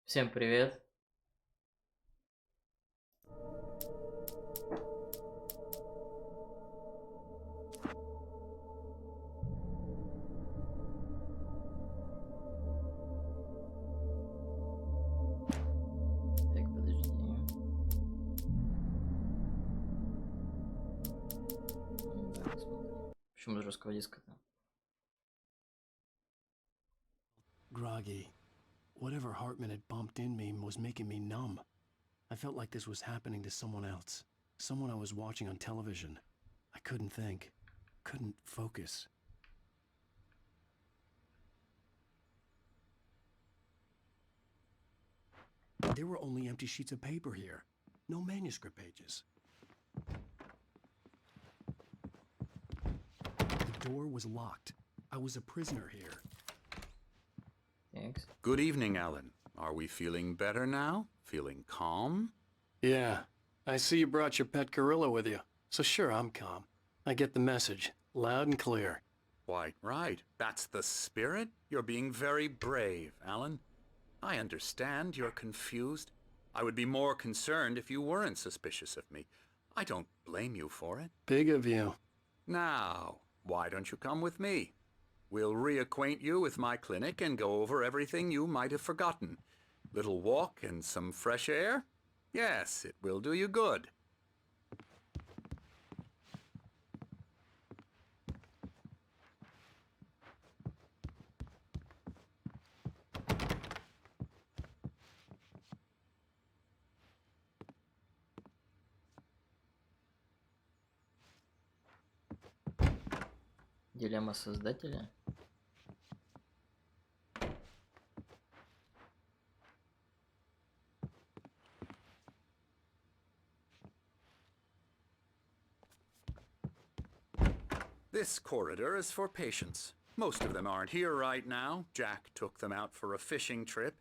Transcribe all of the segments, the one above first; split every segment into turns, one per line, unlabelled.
Всем привет. Так, подожди. Да, посмотрим. Почему жесткого диска-то?
Groggy. Whatever Hartman had bumped in me was making me numb. I felt like this was happening to someone else. Someone I was watching on television. I couldn't think. Couldn't focus. There were only empty sheets of paper here. No manuscript pages. The door was locked. I was a prisoner here.
Thanks.
Good evening, Alan. Are we feeling better now? Feeling calm?
Yeah. I see you brought your pet gorilla with you. So sure, I'm calm. I get the message. Loud and clear.
Quite right. That's the spirit. You're being very brave, Alan. I understand you're confused. I would be more concerned if you weren't suspicious of me. I don't blame you for it.
Big of you.
Now, why don't you come with me? We'll reacquaint you with my clinic and go over everything you might have forgotten. Little walk and some fresh air? Yes, it will do you good.
Дилемма создателя.
This corridor is for patients. Most of them aren't here right now. Jack took them out for a fishing trip,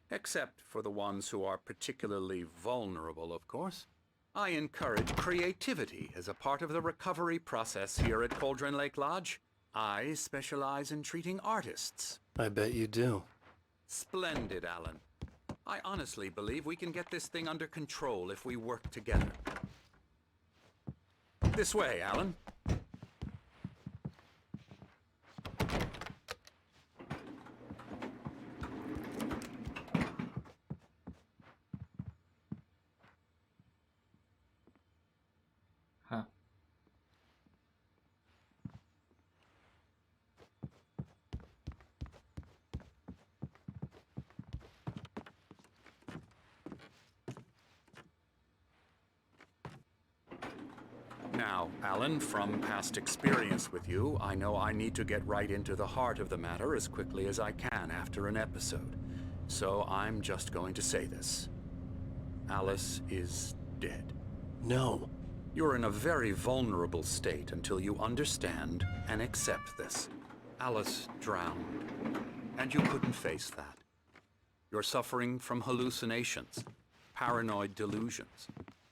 except for the ones who are particularly vulnerable, of course. I encourage creativity as a part of the recovery process here at Cauldron Lake Lodge. I specialize in treating artists.
I bet you do.
Splendid, Alan. I honestly believe we can get this thing under control if we work together. This way, Alan.
Ха.
Now, Alan, from past experience with you, I know I need to get right into the heart of the matter as quickly as I can after an episode. So I'm just going to say this. Alice is dead.
No.
You're in a very vulnerable state until you understand and accept this. Alice drowned, and you couldn't face that. You're suffering from hallucinations, paranoid delusions,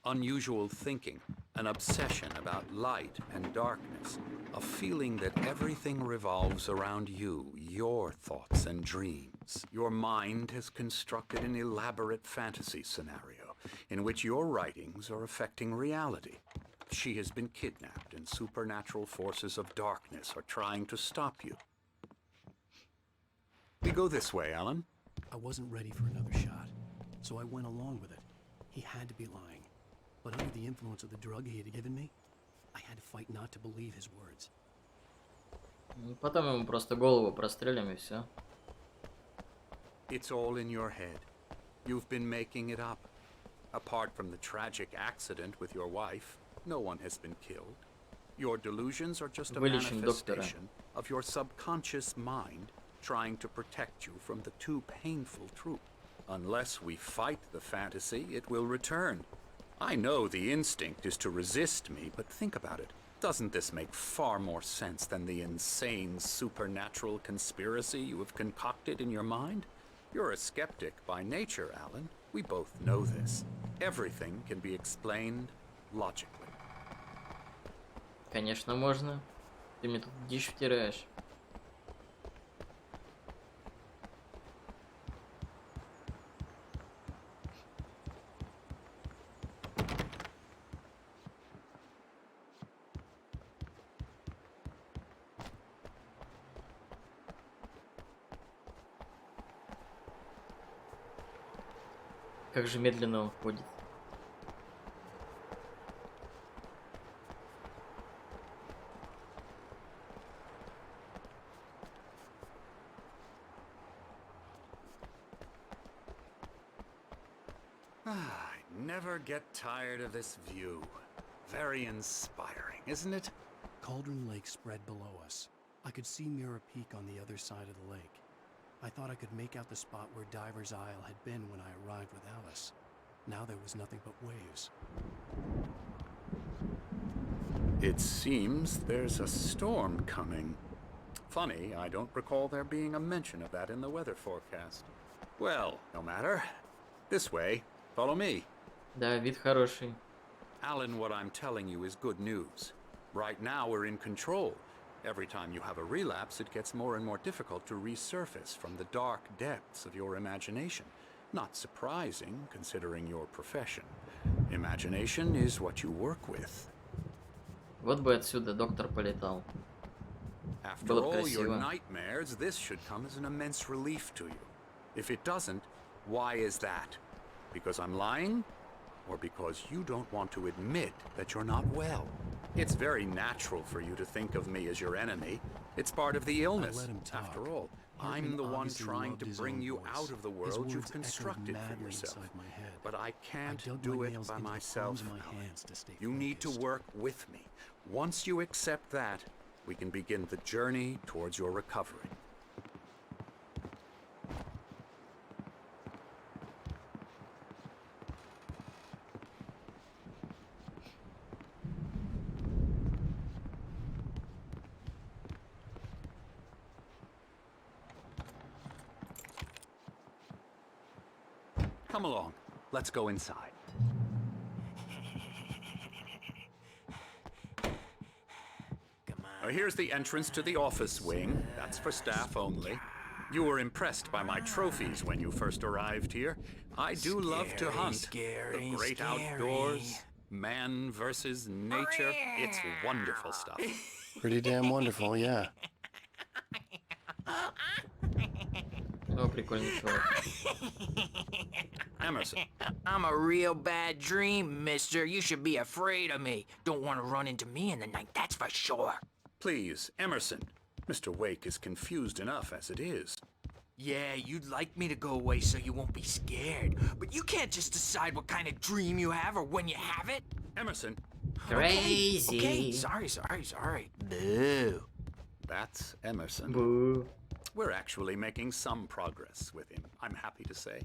unusual thinking, an obsession about light and darkness, a feeling that everything revolves around you, your thoughts and dreams. Your mind has constructed an elaborate fantasy scenario in which your writings are affecting reality. She has been kidnapped and supernatural forces of darkness are trying to stop you. We go this way, Alan.
I wasn't ready for another shot, so I went along with it. He had to be lying. But under the influence of the drug he had given me, I had to fight not to believe his words.
Потом ему просто голову прострелим и все.
It's all in your head. You've been making it up. Apart from the tragic accident with your wife, no one has been killed. Your delusions are just a
Вылечим доктора.
manifestation of your subconscious mind trying to protect you from the too painful truth. Unless we fight the fantasy, it will return. I know the instinct is to resist me, but think about it. Doesn't this make far more sense than the insane supernatural conspiracy you have concocted in your mind? You're a skeptic by nature, Alan. We both know this. Everything can be explained logically.
Конечно, можно. Ты мне тут дичь втираешь. Как же медленно он ходит.
I never get tired of this view. Very inspiring, isn't it?
Cauldron Lake spread below us. I could see Mirror Peak on the other side of the lake. I thought I could make out the spot where Diver's Isle had been when I arrived with Alice. Now there was nothing but waves.
It seems there's a storm coming. Funny, I don't recall there being a mention of that in the weather forecast. Well, no matter. This way. Follow me.
Да, вид хороший.
Alan, what I'm telling you is good news. Right now we're in control. Every time you have a relapse, it gets more and more difficult to resurface from the dark depths of your imagination. Not surprising, considering your profession. Imagination is what you work with.
Вот бы отсюда доктор полетал.
After
Было бы
all your
красиво.
nightmares, this should come as an immense relief to you. If it doesn't, why is that? Because I'm lying? Or because you don't want to admit that you're not well? It's very natural for you to think of me as your enemy. It's part of the illness.
let him talk.
After all,
Hartman
I'm the one
obviously
trying
loved
to
his
bring
own
you
voice.
out of the
His
world
words
you've
echoed
constructed for
madly
yourself.
inside my head.
But I can't
dug
do
my
it
nails
by
into the
myself.
palms of my
Alan.
hands to stay
You need to
focused.
work with me. Once you accept that, we can begin the journey towards your recovery. Come along. Let's go inside. Here's the entrance to the office wing. That's for staff only. You were impressed by my trophies when you first arrived here. I do love to hunt. The great outdoors, man versus nature. It's wonderful stuff.
Pretty damn wonderful, yeah.
О, прикольный чувак.
Emerson,
I'm a real bad dream, mister. You should be afraid of me. Don't want to run into me in the night, that's for sure.
please, Emerson. Mr. Wake is confused enough as it is.
Yeah, you'd like me to go away so you won't be scared. But you can't just decide what kind of dream you have or when you have it.
Emerson,
Crazy.
Okay, sorry. Boo.
that's Emerson.
Бу.
We're actually making some progress with him, I'm happy to say.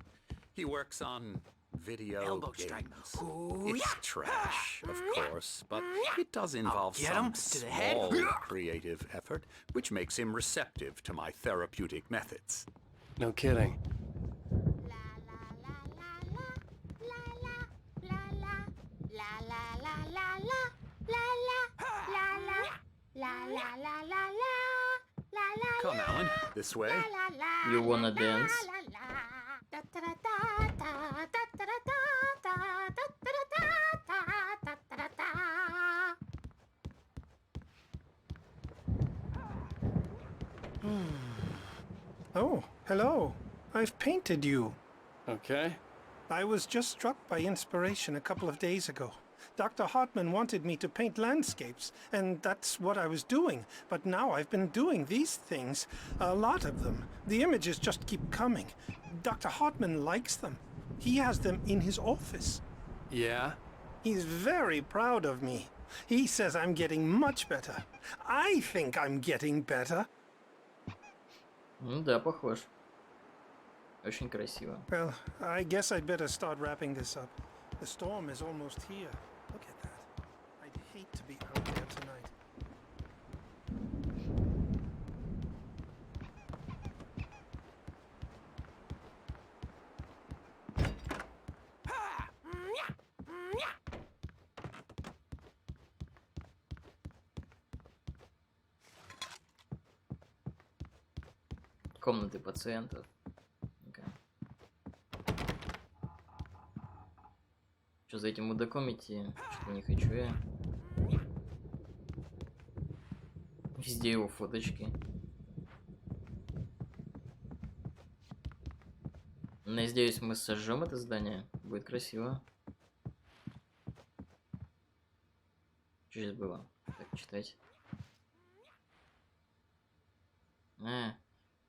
He works on video
Elbow
games.
strike. Ooh,
It's
yeah.
trash, of course, but it does involve
get
some
him to the head.
small creative effort, which makes him receptive to my therapeutic methods.
No kidding.
Come, Alan, this way.
You wanna dance?
Oh, hello. I've painted you.
Okay.
I was just struck by inspiration a couple of days ago. Dr. Hartman wanted me to paint landscapes, and that's what I was doing. But now I've been doing these things, a lot of them. The images just keep coming. Dr. Hartman likes them. He has them in his office.
Yeah?
He's very proud of me. He says I'm getting much better. I think I'm getting better.
Ну да, похож. Очень красиво.
Well, I guess I'd better start wrapping this up. The storm is almost here. Look at that. I'd hate to be out there tonight.
Комнаты пациентов. Okay. Что за этим мудаком идти? Что-то не хочу я. Везде его фоточки. Надеюсь, мы сожжем это здание. Будет красиво. Что здесь было? Так, читать.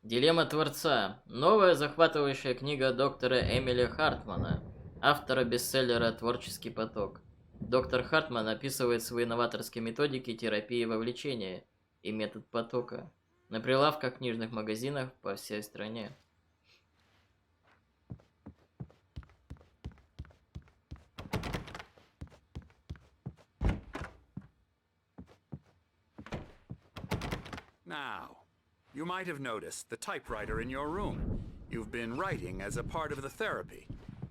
Дилемма Творца. Новая захватывающая книга доктора Эмили Хартмана, автора бестселлера «Творческий поток». Доктор Хартман описывает свои новаторские методики терапии вовлечения и метод потока на прилавках книжных магазинах по всей стране.
Now, you might have noticed the typewriter in your room. You've been writing as a part of the therapy.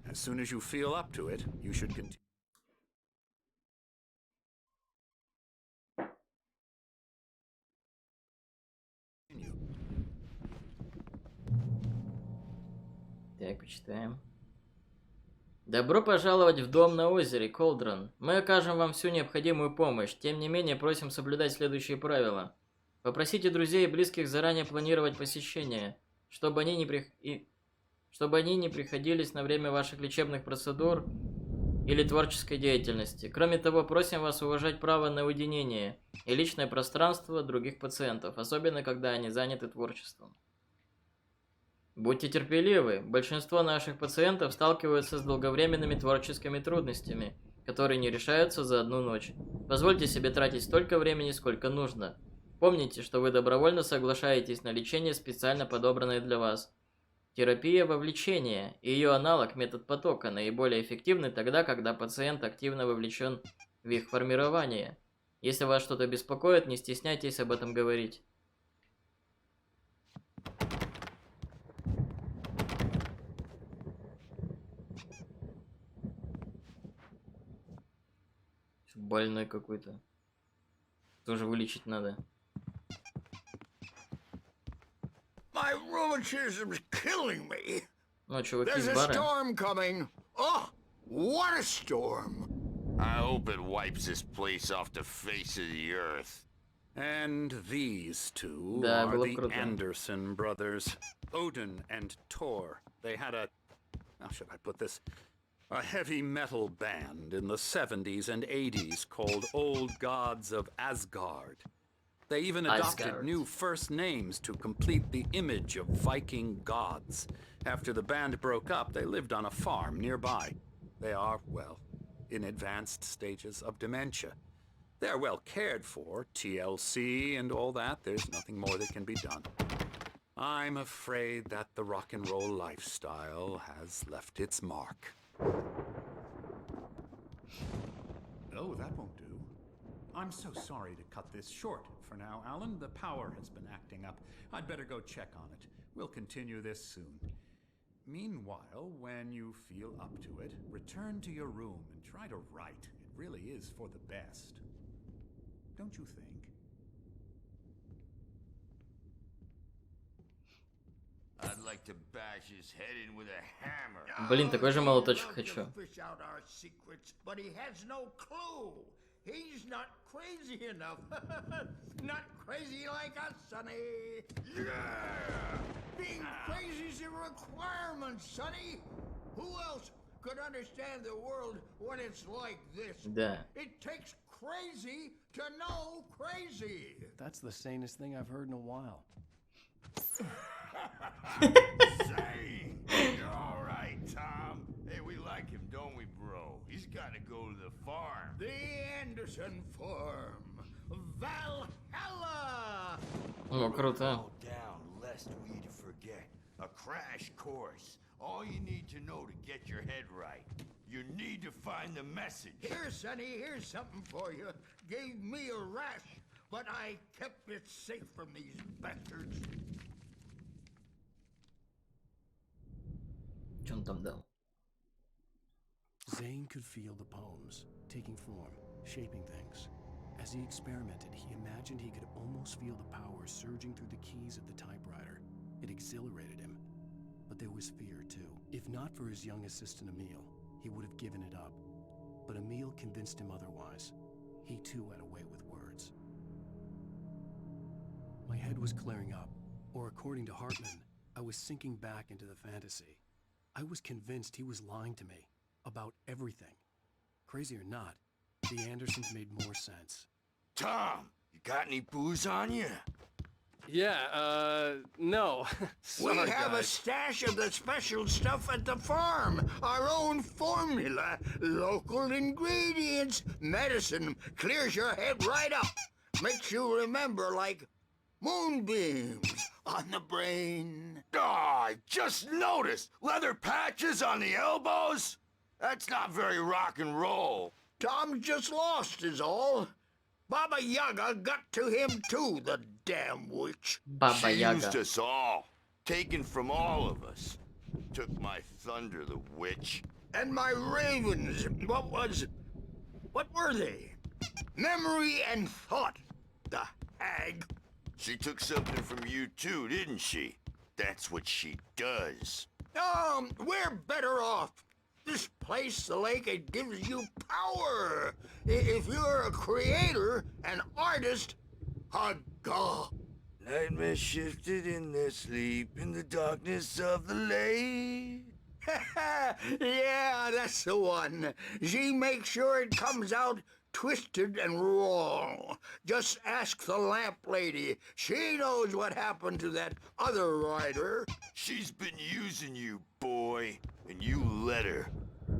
As soon as you feel up to it, you should continue.
Так, почитаем. Добро пожаловать в дом на озере, Колдрон. Мы окажем вам всю необходимую помощь. Тем не менее, просим соблюдать следующие правила. Попросите друзей и близких заранее планировать посещение, чтобы они не приходились на время ваших лечебных процедур или творческой деятельности. Кроме того, просим вас уважать право на уединение и личное пространство других пациентов, особенно когда они заняты творчеством. Будьте терпеливы. Большинство наших пациентов сталкиваются с долговременными творческими трудностями, которые не решаются за одну ночь. Позвольте себе тратить столько времени, сколько нужно. Помните, что вы добровольно соглашаетесь на лечение, специально подобранное для вас. Терапия вовлечения и ее аналог, метод потока, наиболее эффективны тогда, когда пациент активно вовлечен в их формирование. Если вас что-то беспокоит, не стесняйтесь об этом говорить. Больной какой-то. Тоже вылечить надо.
My rheumatism's killing me.
Ну, чуваки
There's
из
a
бара.
storm coming. Oh, what a storm.
I hope it wipes this place off the face of the earth.
And these two
Да,
are
было бы
the
круто.
Anderson brothers, Odin and Tor. They had how should I put this? A heavy metal band in the 70s and 80s called Old Gods of Asgard. They even adopted
Asgard.
new first names to complete the image of Viking gods. After the band broke up, they lived on a farm nearby. They are, well, in advanced stages of dementia. They're well cared for, TLC and all that. There's nothing more that can be done. I'm afraid that the rock and roll lifestyle has left its mark.
Oh, that won't do. I'm so sorry to cut this short for now, Alan. The power has been acting up. I'd better go check on it. We'll continue this soon. Meanwhile, when you feel up to it, return to your room and try to write. It really is for the best. Don't you think?
I'd like to bash his head in with a hammer.
Блин, такой же молоточек
Loves
хочу.
to fish out our secrets, but he has no clue. He's not crazy enough. Not crazy like us, Sonny. Yeah! Being crazy's a requirement, Sonny. Who else could understand the world when it's like this?
Да.
It takes crazy to know crazy.
That's the sanest thing I've heard in a while.
Say, you're all right, Tom. Hey, we like him, don't we, bro? He's got to go to the farm.
The Anderson Farm. Valhalla!
О, круто.
Go down, lest we forget. A crash course. All you need to know to get your head right. You need to find the message.
Here, Sonny, here's something for you. Gave me a rash, but I kept it safe from these bastards.
Что он там дал?
Zane could feel the poems, taking form, shaping things. As he experimented, he imagined he could almost feel the power surging through the keys of the typewriter. It exhilarated him. But there was fear, too. If not for his young assistant Emil, he would have given it up. But Emil convinced him otherwise. He too had a way with words. My head was clearing up, or according to Hartman, I was sinking back into the fantasy. I was convinced he was lying to me about everything. Crazy or not, the Andersons made more sense.
Tom, you got any booze on you?
Yeah, no. Sorry,
We have a
guys.
stash of the special stuff at the farm. Our own formula. Local ingredients. Medicine clears your head right up. Makes you remember like moonbeams on the brain.
Oh, I just noticed! Leather patches on the elbows? That's not very rock and roll.
Tom just lost is all. Baba Yaga got to him too, the damn witch.
Баба
She used
Яга.
us all. Taken from all of us. Took my thunder, the witch.
And my ravens, what were they? Memory and thought, the hag.
She took something from you too, didn't she? That's what she does.
We're better off. This place, the lake, it gives you power. If you're a creator, an artist, a god.
Nightmare shifted in their sleep in the darkness of the lake.
Yeah, that's the one. She makes sure it comes out twisted and wrong. Just ask the lamp lady. She knows what happened to that other rider.
She's been using you, boy, and you let her.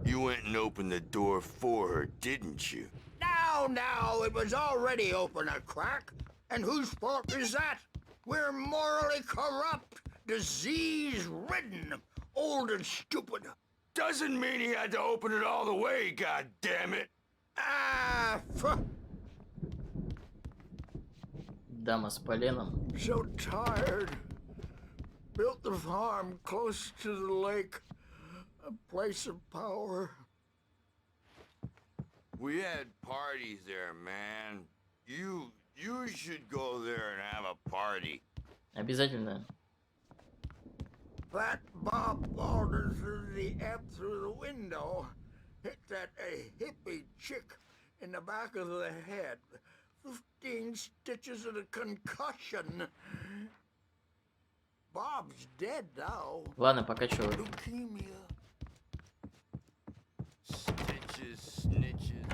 You went and opened the door for her, didn't you?
Now, it was already open a crack. And whose fault is that? We're morally corrupt, disease-ridden, old and stupid.
Doesn't mean he had to open it all the way, goddammit.
Дама с поленом.
So tired. Built the farm close to the lake. A place of power.
We had parties there, man. You should go there and have a party.
Обязательно.
Fat Bob Baldwin threw the amp through the window. Hit that hippie chick in the back of the head. 15 stitches and a concussion. Bob's dead now.
Ладно, покачиваю.
Leukemia.
Stitches, snitches.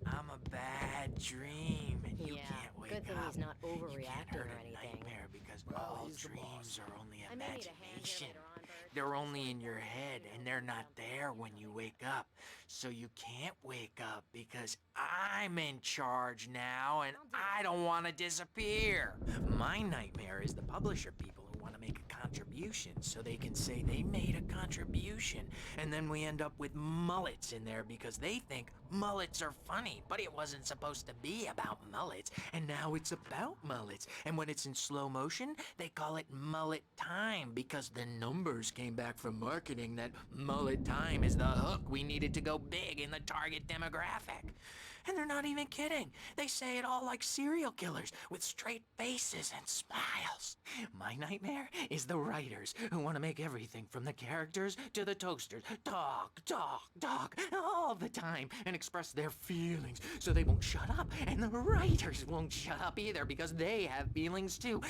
I'm a bad dream, and you
Yeah,
can't wake
good thing
up.
he's not
You can't
overreacting
hurt
or
a
anything.
nightmare because all dreams are only
I may need a hand here
imagination.
later on, Bert.
They're only in your head, and they're not there when you wake up. So you can't wake up because I'm in charge now, and I don't want to disappear. My nightmare is the publisher people who want to make a contribution so they can say they made a contribution. And then we end up with mullets in there because they think mullets are funny, but it wasn't supposed to be about mullets, and now it's about mullets. And when it's in slow motion, they call it mullet time because the numbers came back from marketing that mullet time is the hook we needed to go big in the target demographic. And they're not even kidding. They say it all like serial killers with straight faces and smiles. My nightmare is the writers who want to make everything from the characters to the toasters talk all the time and express their feelings so they won't shut up. And the writers won't shut up either because they have feelings too.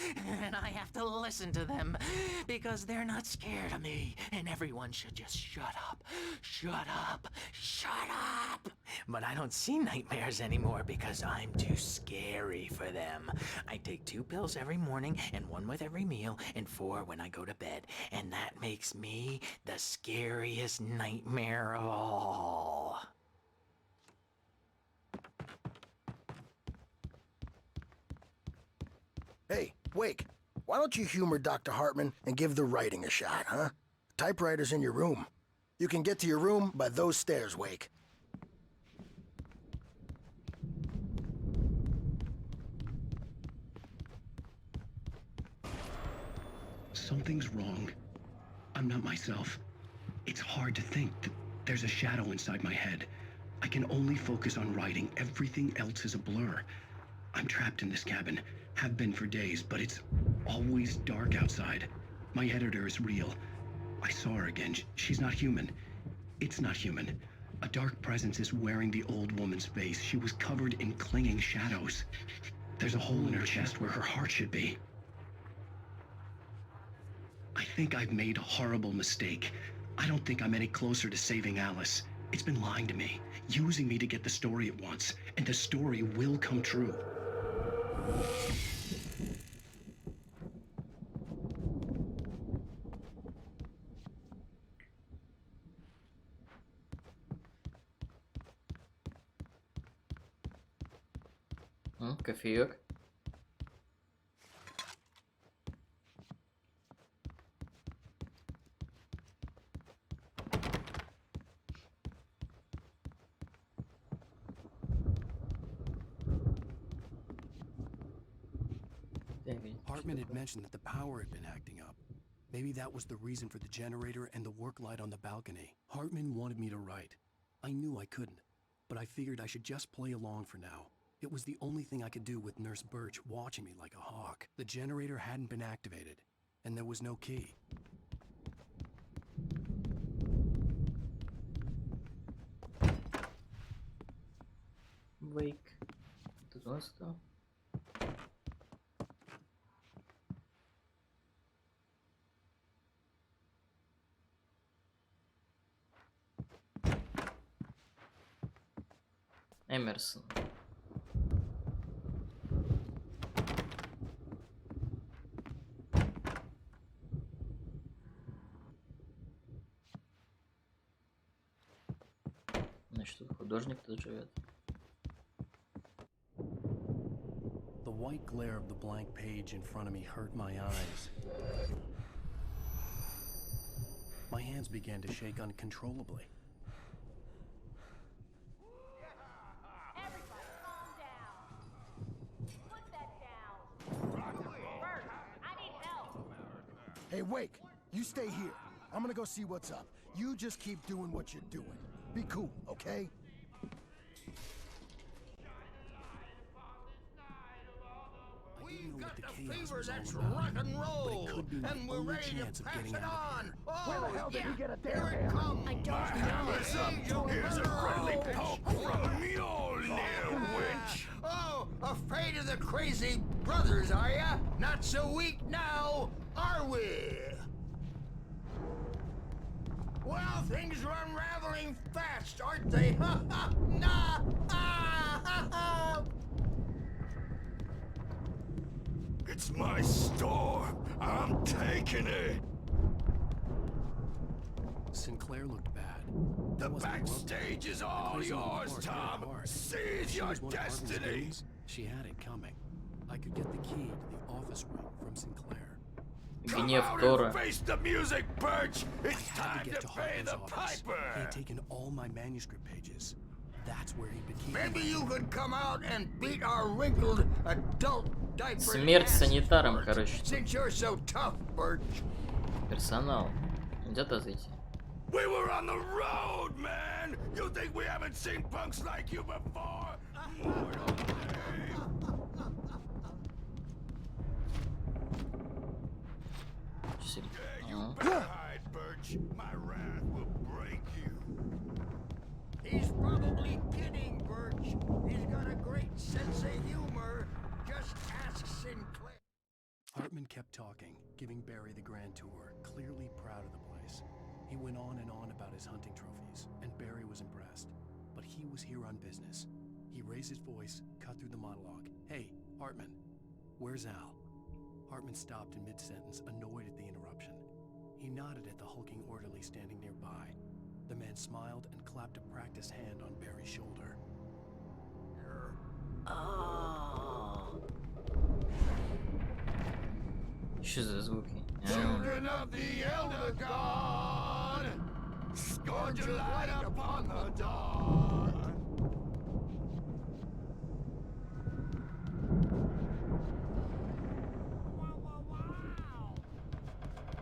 And I have to listen to them because they're not scared of me. And everyone should just shut up. Shut up. Shut up. But I don't see nightmares anymore because I'm too scary for them. I take 2 pills every morning and 1 with every meal and 4 when I go to bed. And that makes me the scariest nightmare of all.
Hey, Wake, why don't you humor Dr. Hartman and give the writing a shot, huh? Typewriter's in your room. You can get to your room by those stairs, Wake.
Something's wrong. I'm not myself. It's hard to think that there's a shadow inside my head. I can only focus on writing. Everything else is a blur. I'm trapped in this cabin. Have been for days, but it's always dark outside. My editor is real. I saw her again. She's not human. It's not human. A dark presence is wearing the old woman's face. She was covered in clinging shadows. There's a hole in her chest where her heart should be. I think I've made a horrible mistake. I don't think I'm any closer to saving Alice. It's been lying to me, using me to get the story it wants, and the story will come true.
Кофеек.
Hartman had mentioned that the power had been acting up. Maybe that was the reason for the generator and the work light on the balcony. Hartman wanted me to write. I knew I couldn't, but I figured I should just play along for now. It was the only thing I could do with Nurse Birch watching me like a hawk. The generator hadn't been activated, and there was no key.
Wake. Тут у нас что? Эмерсон. Значит, тут художник тут живет.
The white glare of the blank page in front of me hurt my eyes. My hands began to shake uncontrollably.
Everybody calm down. Put that down. Bert, I need help.
Hey, Wake, you stay here. I'm gonna go see what's up. You just keep doing what you're doing. Be cool, okay?
We've got the fever that's rock and roll, and we're ready to pass it on.
Where the hell did he get a damn
Here it
hammer?
comes.
I don't know.
Here's a friendly poke from Mjolnir, witch. Oh, afraid of the crazy brothers, are ya? Not so weak now, are we? Well, things are unraveling fast, aren't they? Ha ha! Nah! Ah! Ha ha!
It's my store. I'm taking it.
Sinclair looked bad.
The
That wasn't
backstage is all
crazy little
yours,
part
Tom.
hurt hard. If
Seize
she
your
was one of Hartman's
destiny.
goons, she had it coming. I could get the key to the office room from Sinclair.
Come
Гнев
out
Тора.
and face the music, Birch. It's
I had
time
to get
to
to
pay
Hartman's
the
office. He
piper.
had taken all my manuscript pages. That's where he'd been keeping
Maybe
them.
you could come out and beat our wrinkled adult diaper.
Смерть санитарам, короче.
Since you're so tough, Birch.
Персонал. Где-то зайти.
We were on the road, man. You think we haven't seen punks like you before? Mortal day. You better hide, Birch. My wrath will break you.
He's probably kidding, Birch. He's got a great sense of humor. Just ask Sinclair.
Hartman kept talking, giving Barry the grand tour, clearly proud of the place. He went on and on about his hunting trophies, and Barry was impressed. But he was here on business. He raised his voice, cut through the monologue. Hey, Hartman, where's Al? Hartman stopped in mid-sentence, annoyed at the interruption. He nodded at the hulking orderly standing nearby. The man smiled and clapped a practiced hand on Barry's shoulder.
Что за звуки?
Children of the Elder God, scourge your light upon the dawn.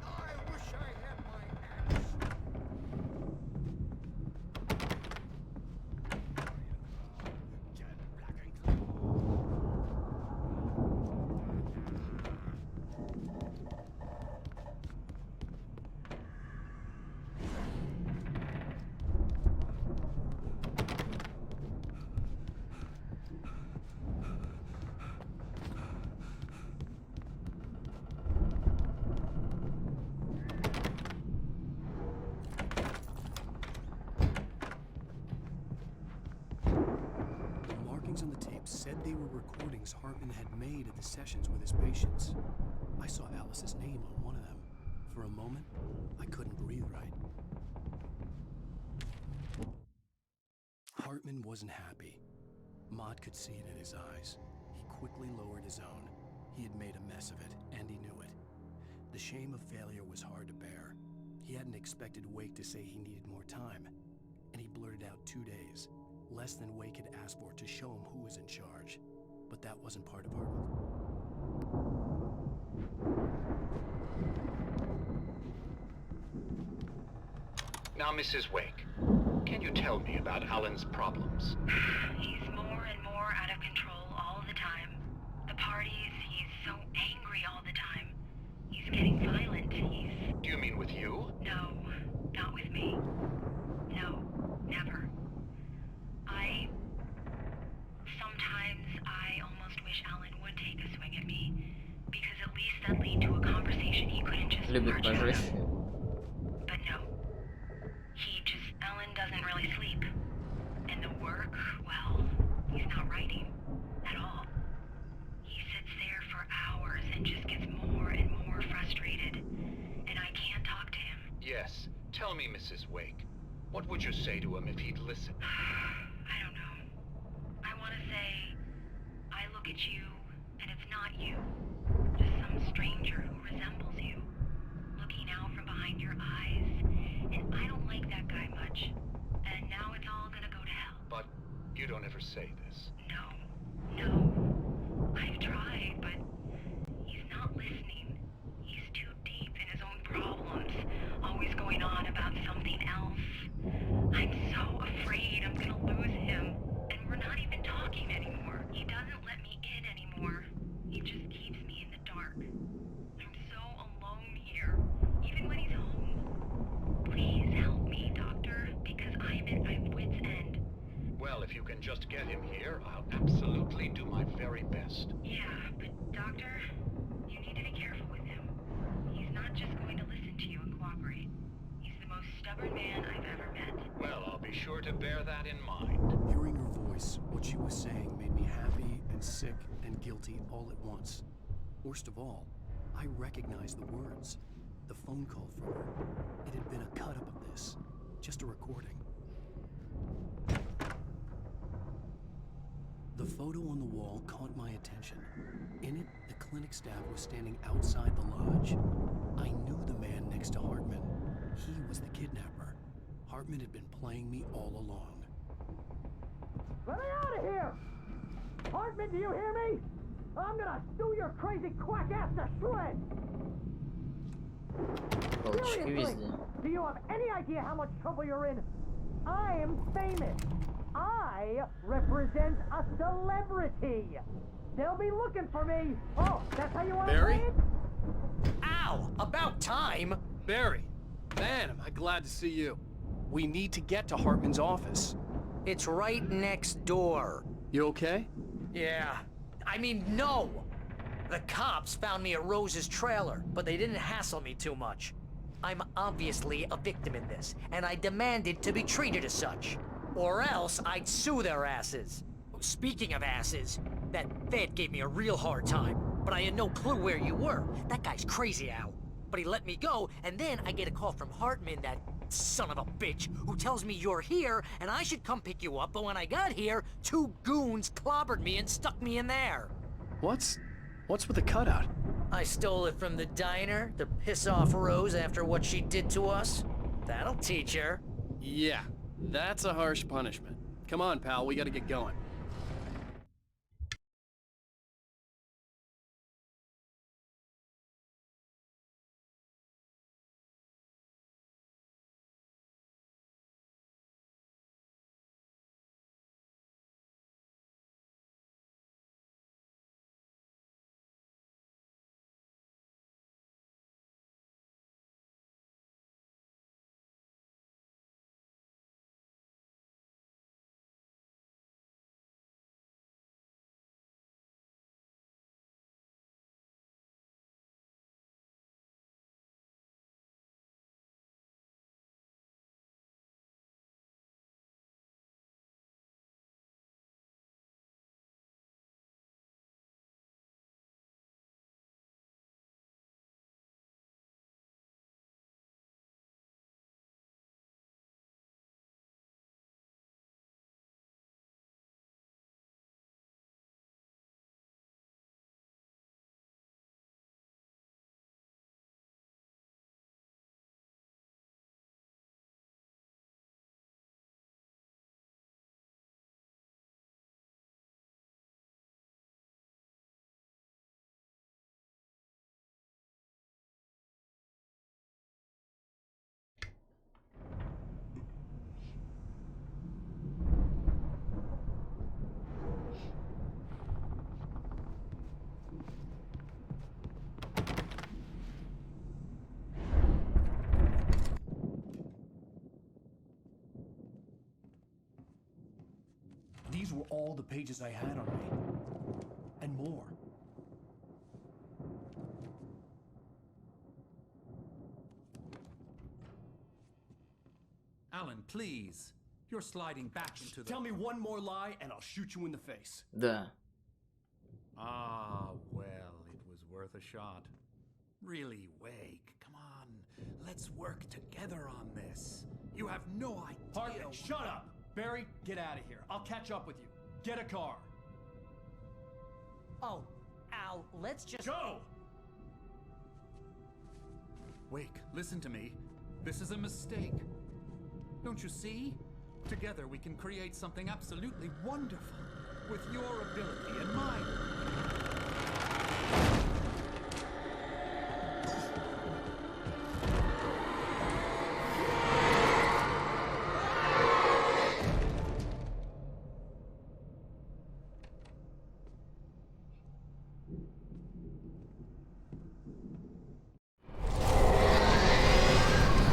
I wish I had my axe.
recordings Hartman had made at the sessions with his patients. I saw Alice's name on one of them. For a moment, I couldn't breathe right. Hartman wasn't happy. Maud could see it in his eyes. He quickly lowered his own. He had made a mess of it, and he knew it. The shame of failure was hard to bear. He hadn't expected Wake to say he needed more time, and he blurted out 2 days, less than Wake had asked for to show him who was in charge. But that wasn't part of Hartman.
Now, Mrs. Wake, can you tell me about Alan's problems?
He's more and more out of control all the time. The parties, he's so angry all the time. He's getting violent.
Do you mean with you?
No, not with me. No, never. Sometimes I almost wish Alan would take a swing at me, because at least that'd lead to a conversation he couldn't just
Любит
march out of.
пожестче.
But no. Alan doesn't really sleep. And the work, well, he's not writing at all. He sits there for hours and just gets more and more frustrated. And I can't talk to him.
Yes. Tell me, Mrs. Wake. What would you say to him if he'd listen?
I don't know. I want to say, I look at you, and it's not you. Just some stranger who resembles you. Looking out from behind your eyes. And I don't like that guy much. And now it's all gonna go to hell.
But you don't ever say this.
No. I've tried, but he's not listening. He's too deep in his own problems. Always going on about something else. I'm so afraid I'm gonna lose him. And we're not even talking anymore. He doesn't let me in anymore. He just keeps me in the dark. I'm so alone here, even when he's home. Please help me, Doctor, because I'm at my wit's end.
Well, if you can just get him here, I'll absolutely do my very best.
Yeah, but Doctor, you need to be careful with him. He's not just going to listen to you and cooperate. He's the most stubborn man I've ever met.
Well, I'll be sure to bear that in mind.
Hearing her voice, what she was saying made me happy and sick and guilty all at once. Worst of all, I recognized the words. The phone call from her. It had been a cut-up of this. Just a recording. The photo on the wall caught my attention. In it, the clinic staff was standing outside the lodge. I knew the man next to Hartman. He was the kidnapper. Hartman had been playing me all along.
Let me out of here! Hartman, do you hear me? I'm gonna stew your crazy quack ass to shreds!
Паучки
Seriously,
везде.
do you have any idea how much trouble you're in? I am famous. I represent a celebrity. They'll be looking for me. Oh, that's how you want to
Barry?
say it?
Ow! About time!
Barry, man, am I glad to see you.
We need to get to Hartman's office.
It's right next door.
You okay?
Yeah. I mean, no! The cops found me at Rose's trailer, but they didn't hassle me too much. I'm obviously a victim in this, and I demanded to be treated as such. Or else I'd sue their asses. Speaking of asses, that Fed gave me a real hard time, but I had no clue where you were. That guy's crazy, Al. But he let me go, and then I get a call from Hartman, that son of a bitch, who tells me you're here, and I should come pick you up, but when I got here, 2 goons clobbered me and stuck me in there.
What's with the cutout?
I stole it from the diner to piss off Rose after what she did to us. That'll teach her.
Yeah, that's a harsh punishment. Come on, pal, we gotta get going.
were all the pages I had on me. And more.
Alan, please. You're sliding back into the...
Tell me one more lie and I'll shoot you in the face.
Да.
Ah, well, it was worth a shot. Really, Wake, come on. Let's work together on this. You have no idea...
Hartman, shut up! Barry, get out of here. I'll catch up with you. Get a car.
Oh, Al, let's just...
Go!
Wake, listen to me. This is a mistake. Don't you see? Together we can create something absolutely wonderful. With your ability and mine.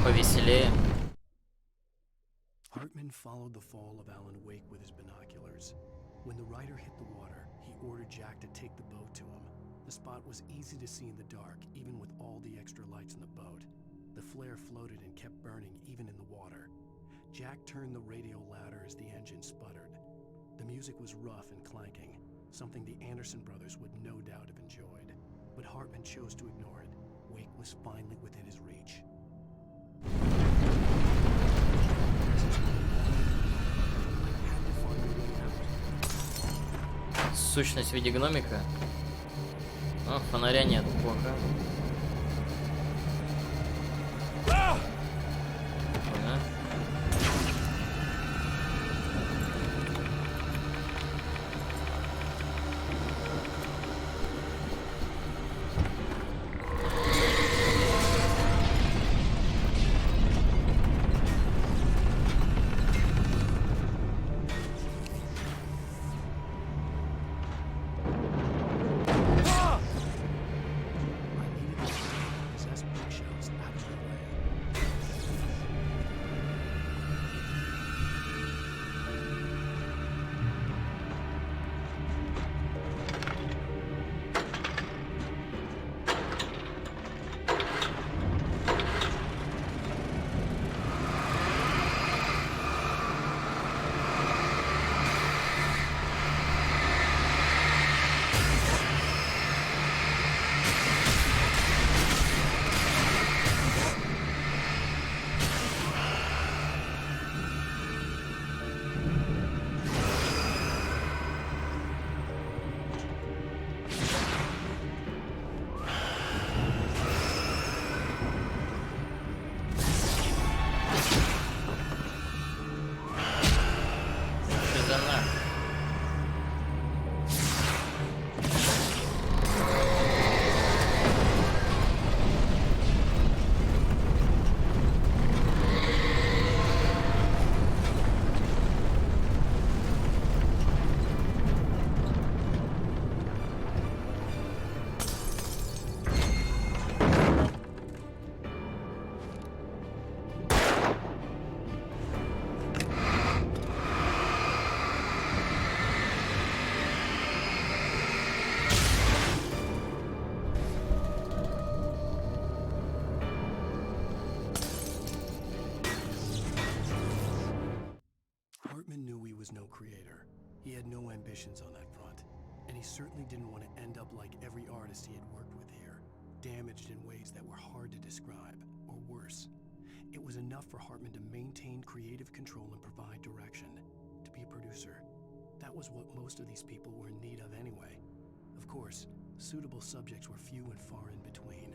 Повеселее.
Hartman followed the fall of Alan Wake with his binoculars. When the rider hit the water, he ordered Jack to take the boat to him. The spot was easy to see in the dark, even with all the extra lights in the boat. The flare floated and kept burning even in the water. Jack turned the radio louder as the engine sputtered. The music was rough and clanking, something the Anderson brothers would no doubt have enjoyed. But Hartman chose to ignore it. Wake was finally within his reach.
Сущность в виде гномика. О, фонаря нет, плохо. Ага.
On that front, and he certainly didn't want to end up like every artist he had worked with here, damaged in ways that were hard to describe, or worse. It was enough for Hartman to maintain creative control and provide direction, to be a producer. That was what most of these people were in need of anyway. Of course, suitable subjects were few and far in between.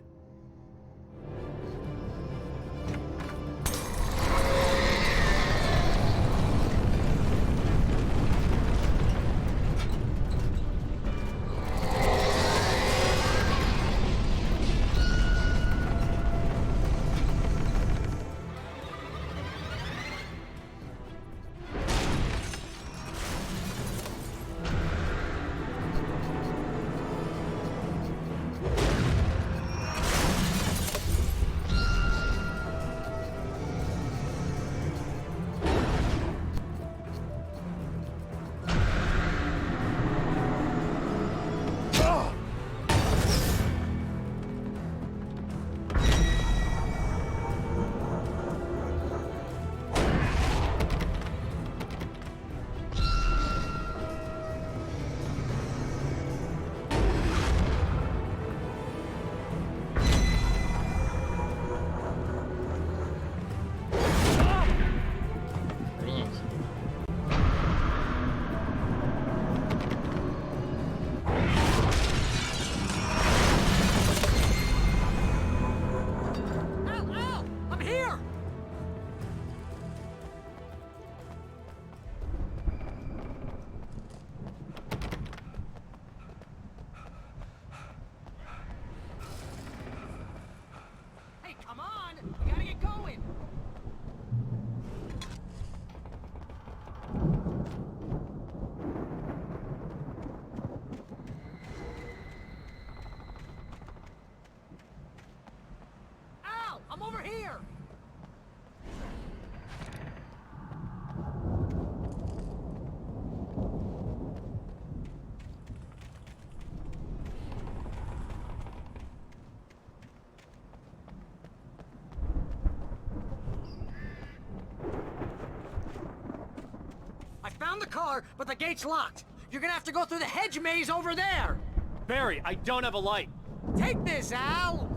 the car, but the gate's locked. You're gonna have to go through the hedge maze over there.
Barry, I don't have a light.
Take this, Al.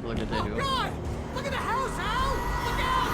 Благодарю.
God! Look at the house, Al! Look out!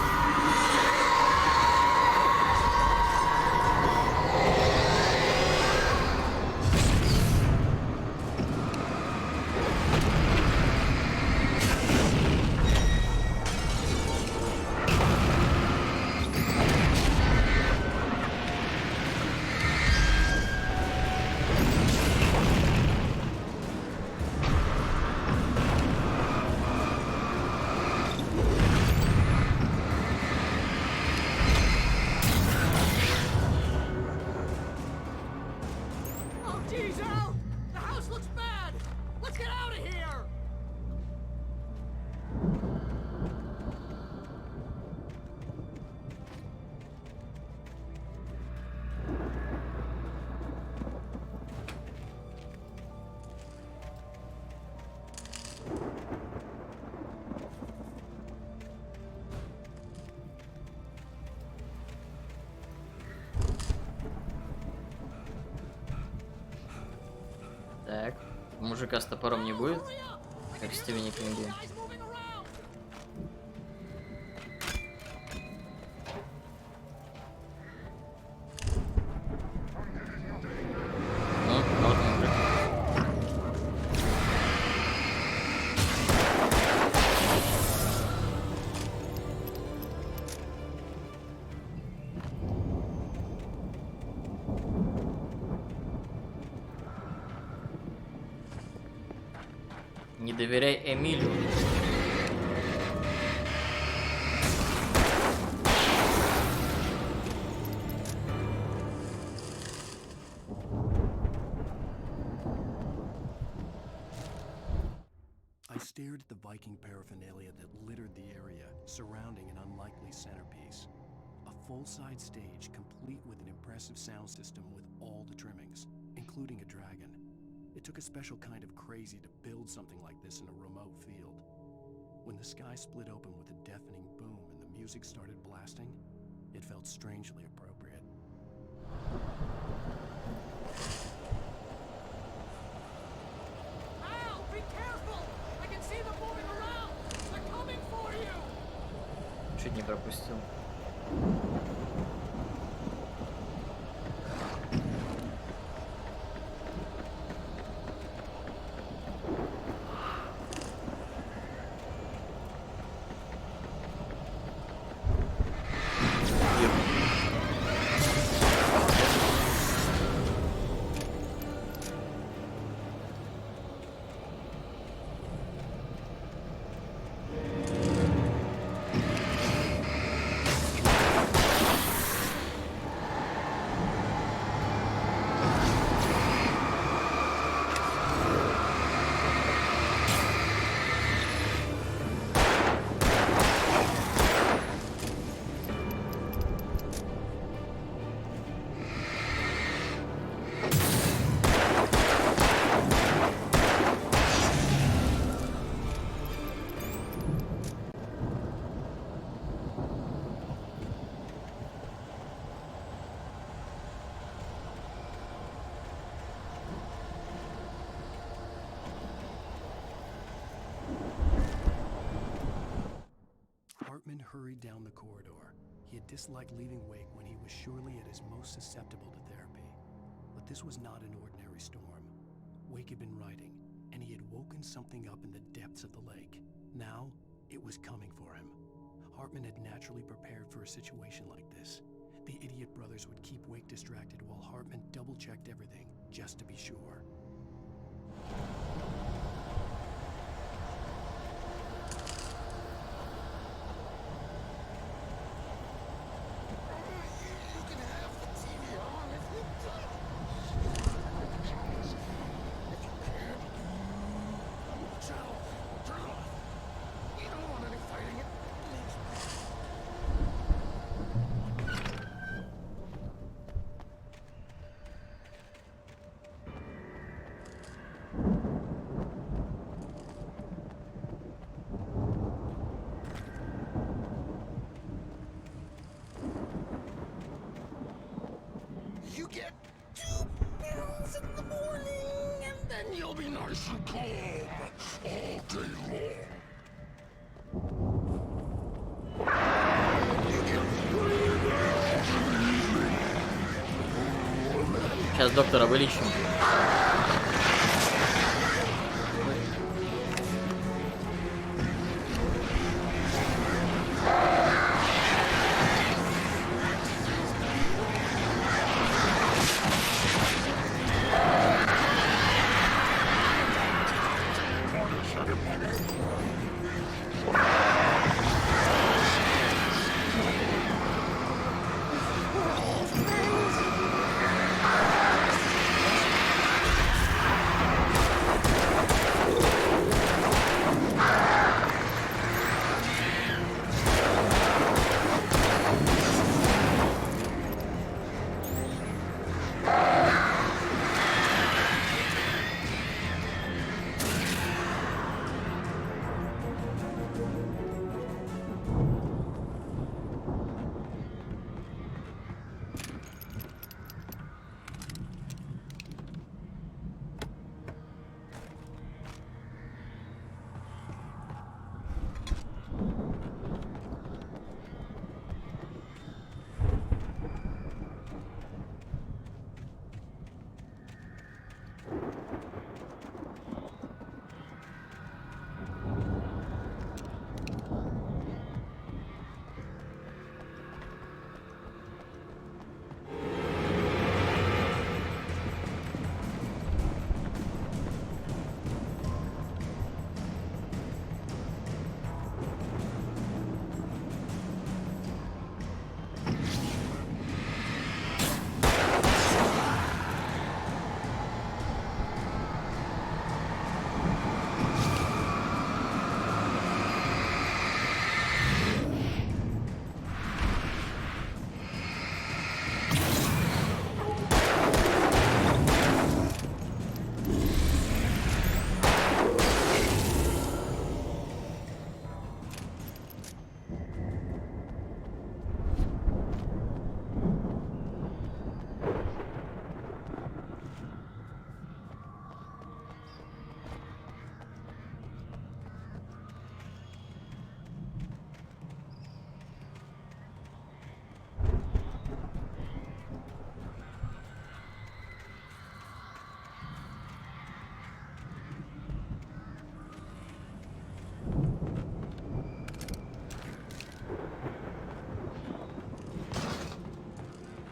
Oh, geez, Al! The house looks bad! Let's get out of here!
Так, мужика с топором не будет, как в Стивене Кинге. Ну, а вот мужик. Не доверяй Эмилю.
I stared at the Viking paraphernalia that littered the area surrounding an unlikely centerpiece. A full-side stage complete with an impressive sound system with all the trimmings, including a dragon. It took a special kind of crazy to build something like this in a remote field. When the sky split open with a deafening boom and the music started blasting, it felt strangely appropriate.
Al, be careful! I can see them moving around! They're coming for you!
Чуть не пропустил.
Hartman hurried down the corridor. He had disliked leaving Wake when he was surely at his most susceptible to therapy. But this was not an ordinary storm. Wake had been writing, and he had woken something up in the depths of the lake. Now, it was coming for him. Hartman had naturally prepared for a situation like this. The idiot brothers would keep Wake distracted while Hartman double-checked everything, just to be sure.
Сейчас доктора вылечим.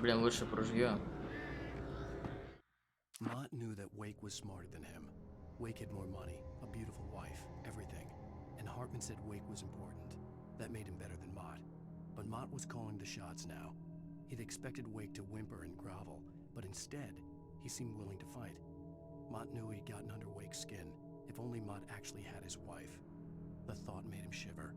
Блин, лучше б ружье.
Mott knew that Wake was smarter than him. Wake had more money, a beautiful wife, everything. And Hartman said Wake was important. That made him better than Mott. But Mott was calling the shots now. He'd expected Wake to whimper and grovel, but instead, he seemed willing to fight. Mott knew he'd gotten under Wake's skin. If only Mott actually had his wife. The thought made him shiver.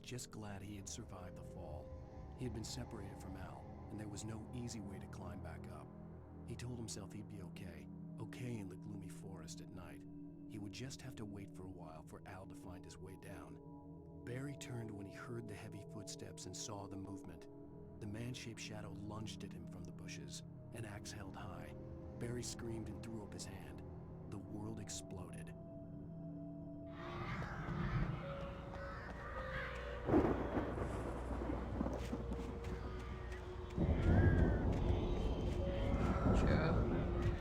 just glad he had survived the fall. He had been separated from Al, and there was no easy way to climb back up. He told himself he'd be okay in the gloomy forest at night. He would just have to wait for a while for Al to find his way down. Barry turned when he heard the heavy footsteps and saw the movement. The man-shaped shadow lunged at him from the bushes, an axe held high. Barry screamed and threw up his hand. The world exploded.
Чё?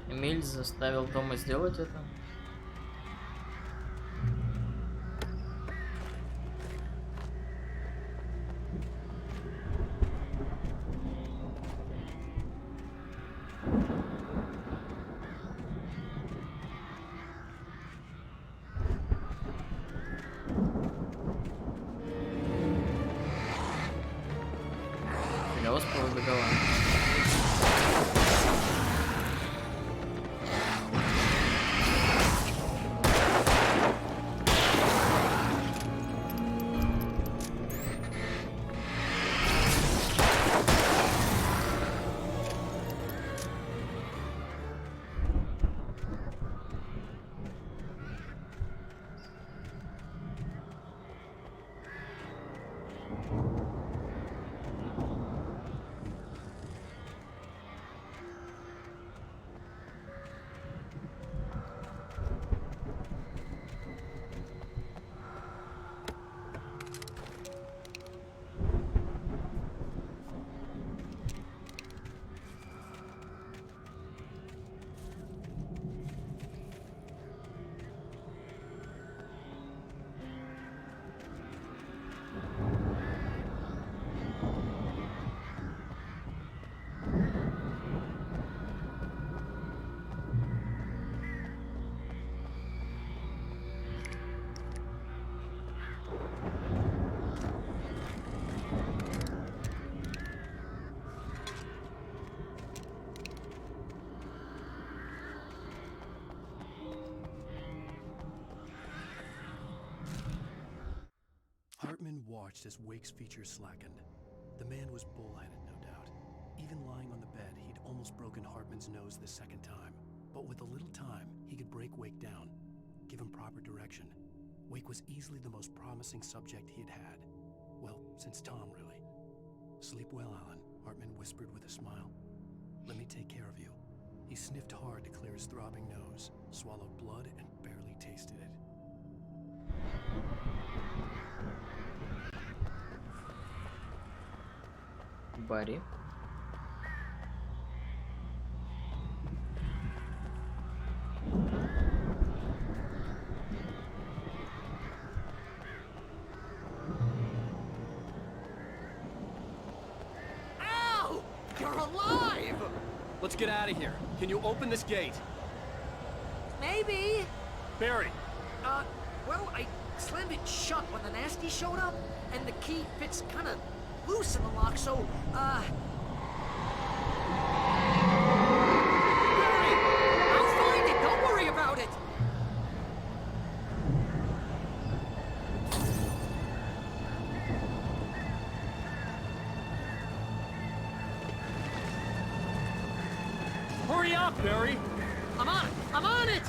Эмиль заставил Тома сделать это? Фига, повыбегала.
Hartman watched as Wake's features slackened. The man was bullheaded, no doubt. Even lying on the bed, he'd almost broken Hartman's nose the second time. But with a little time, he could break Wake down, give him proper direction. Wake was easily the most promising subject he had had. Well, since Tom, really. Sleep well, Alan, Hartman whispered with a smile. Let me take care of you. He sniffed hard to clear his throbbing nose, swallowed blood, and barely tasted it.
Барри.
Al! You're alive! Let's get out of here. Can you open this gate?
Maybe.
Barry!
Well, I slammed it shut when the nasty showed up, and the key fits kind of loose in the lock, so, Barry, I'll find it. Don't worry about it.
Hurry up, Barry!
I'm on it. I'm on it.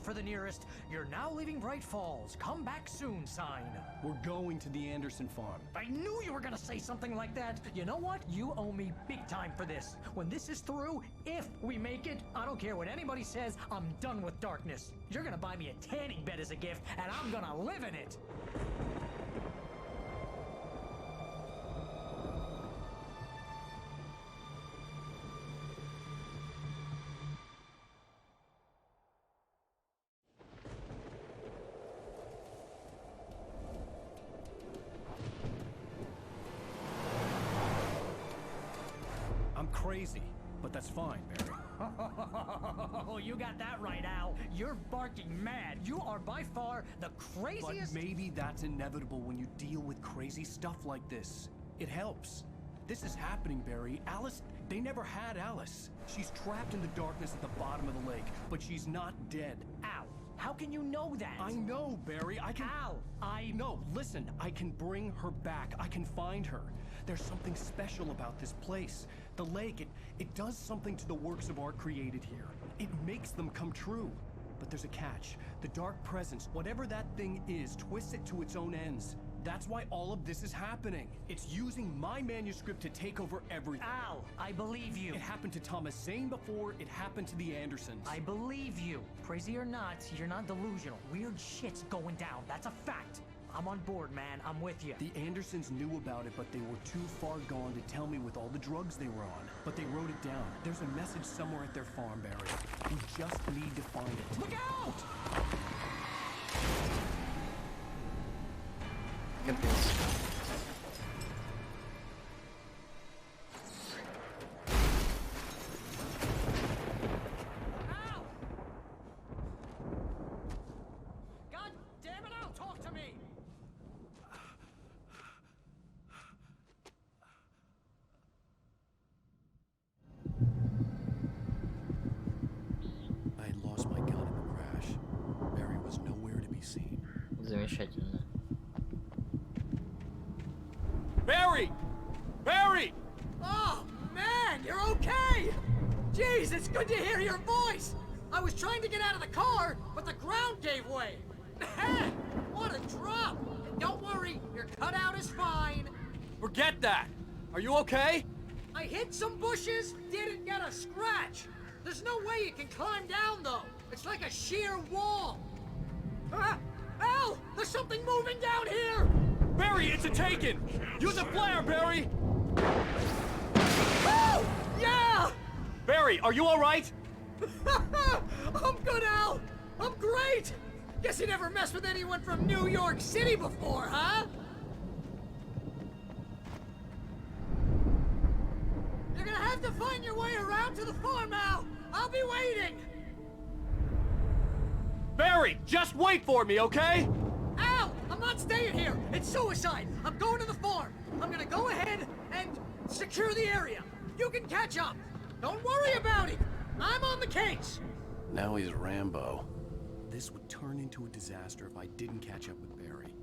for the nearest "You're now leaving Bright Falls. Come back soon" sign.
We're going to the Anderson farm.
I knew you were gonna say something like that. You know what? You owe me big time for this. When this is through, if we make it, I don't care what anybody says, I'm done with darkness. You're gonna buy me a tanning bed as a gift, and I'm gonna live in it.
I'm crazy, but that's fine, Barry.
Oh, you got that right, Al. You're barking mad. You are by far the
But
craziest.
maybe that's inevitable when you deal with crazy stuff like this. It helps. This is happening, Barry. Alice, they never had Alice. She's trapped in the darkness at the bottom of the lake, but she's not dead.
Al, how can you know that?
I know, Barry. I can...
Al,
No, listen. I can bring her back. I can find her. There's something special about this place. The lake, it does something to the works of art created here. It makes them come true. But there's a catch. The dark presence, whatever that thing is, twists it to its own ends. That's why all of this is happening. It's using my manuscript to take over everything.
Al, I believe you.
It happened to Thomas Zane before, it happened to the Andersons.
I believe you. Crazy or not, you're not delusional. Weird shit's going down. That's a fact. I'm on board, man. I'm with you.
The Andersons knew about it, but they were too far gone to tell me with all the drugs they were on. But they wrote it down. There's a message somewhere at their farm, Barry. We just need to find it.
Look out!
Капец.
Al! God damn it, Al, talk to me!
I had lost my gun in the crash. Barry was nowhere to be seen.
Замечательно.
Barry! Barry!
Oh, man, you're okay! Jeez, it's good to hear your voice! I was trying to get out of the car, but the ground gave way. Man, what a drop! And don't worry, your cutout is fine.
Forget that! Are you okay?
I hit some bushes, didn't get a scratch. There's no way you can climb down, though. It's like a sheer wall. Al, there's something moving down here!
Barry, it's a taken! Use a flare, Barry!
Oh, yeah!
Barry, are you alright?
I'm good, Al! I'm great! Guess you never messed with anyone from New York City before, huh? You're gonna have to find your way around to the farm, Al! I'll be waiting!
Barry, just wait for me, okay?
Al! I'm not staying here! It's suicide! I'm going to the farm! I'm gonna go ahead and secure the area! You can catch up! Don't worry about it! I'm on the case!
Now he's Rambo. This would turn into a disaster if I didn't catch up with Barry.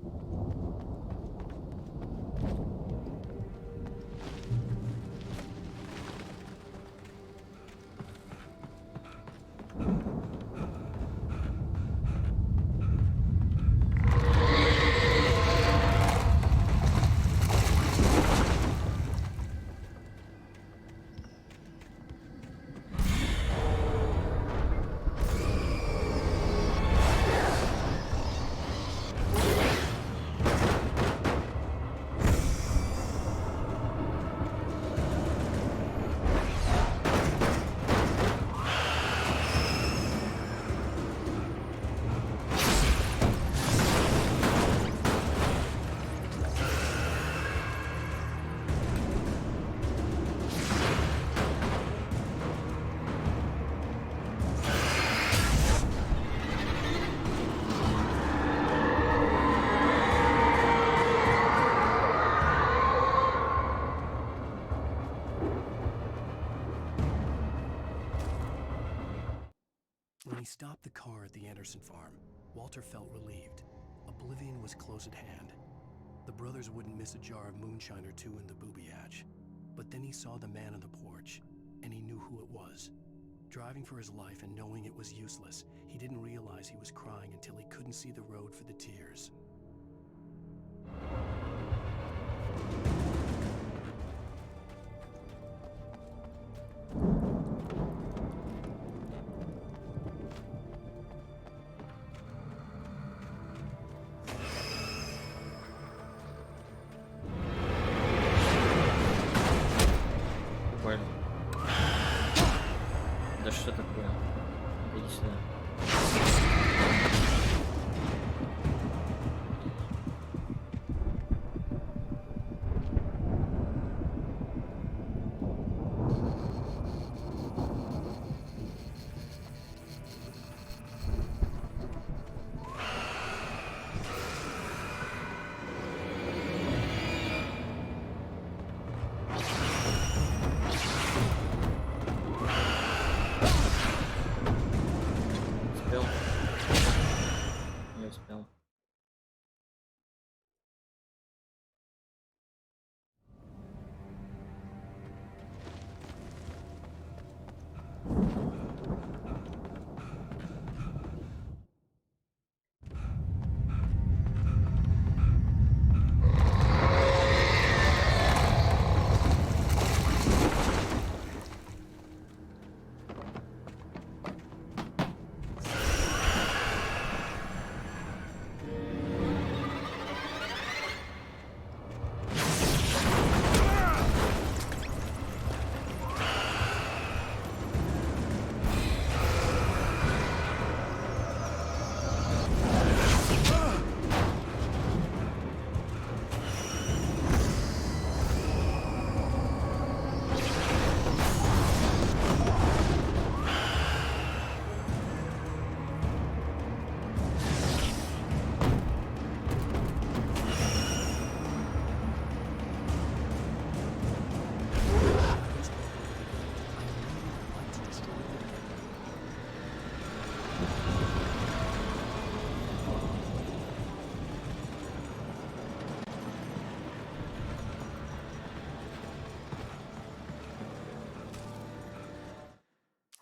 When he stopped the car at the Anderson farm, Walter felt relieved. Oblivion was close at hand. The brothers wouldn't miss a jar of moonshine or two in the booby hatch. But then he saw the man on the porch, and he knew who it was. Driving for his life and knowing it was useless, He didn't realize he was crying until he couldn't see the road for the tears.
Больно. Да что такое? Иди сюда. Успел? Не успел.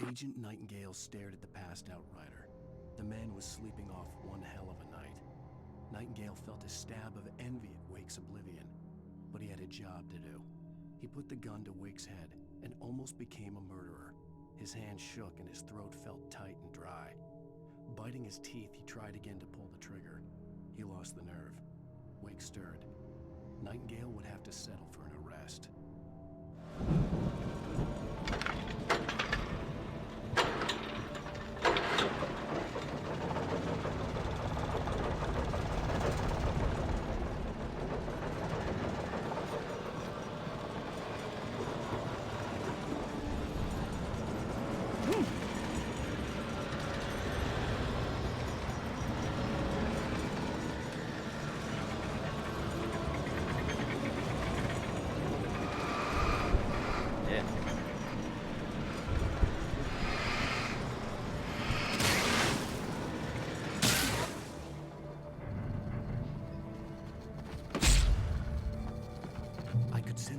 Agent Nightingale stared at the passed-out rider. The man was sleeping off one hell of a night. Nightingale felt a stab of envy at Wake's oblivion, but he had a job to do. He put the gun to Wake's head and almost became a murderer. His hand shook and his throat felt tight and dry. Biting his teeth, he tried again to pull the trigger. He lost the nerve. Wake stirred. Nightingale would have to settle for an arrest.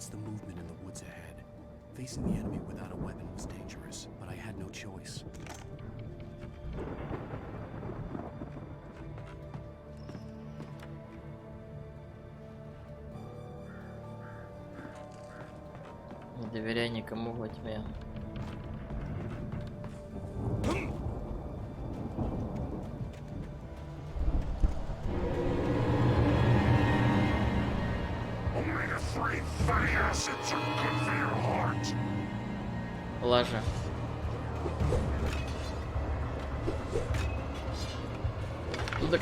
The movement in the woods ahead. Facing the enemy without a weapon was dangerous, but I had no choice.
Не доверяй никому во тьме. Лажа. Ну так...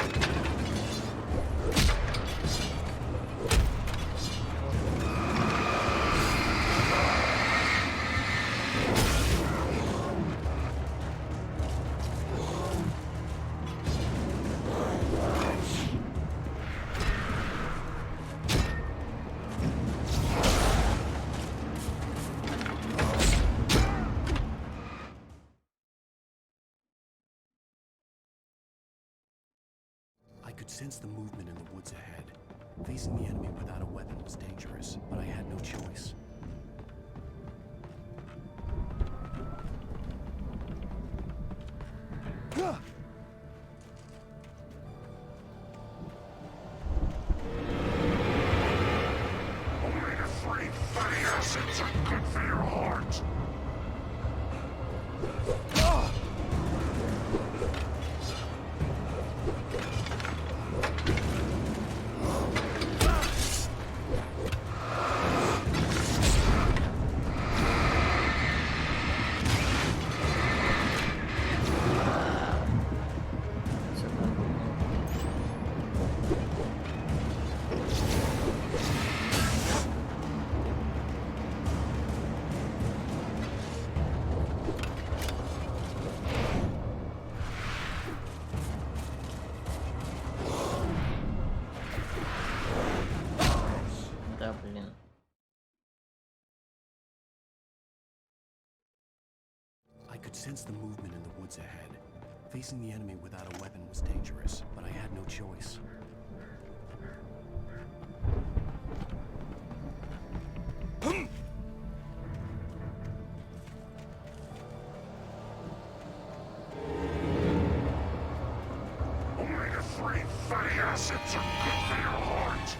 I could sense the movement in the woods ahead. Facing the enemy without a weapon was dangerous, but I had no choice.
acids are good for your heart.
Да, блин.
I could sense the movement in the woods ahead. Facing the enemy without a weapon was dangerous, but I had no choice.
Omega-3 fatty acids are good for your heart.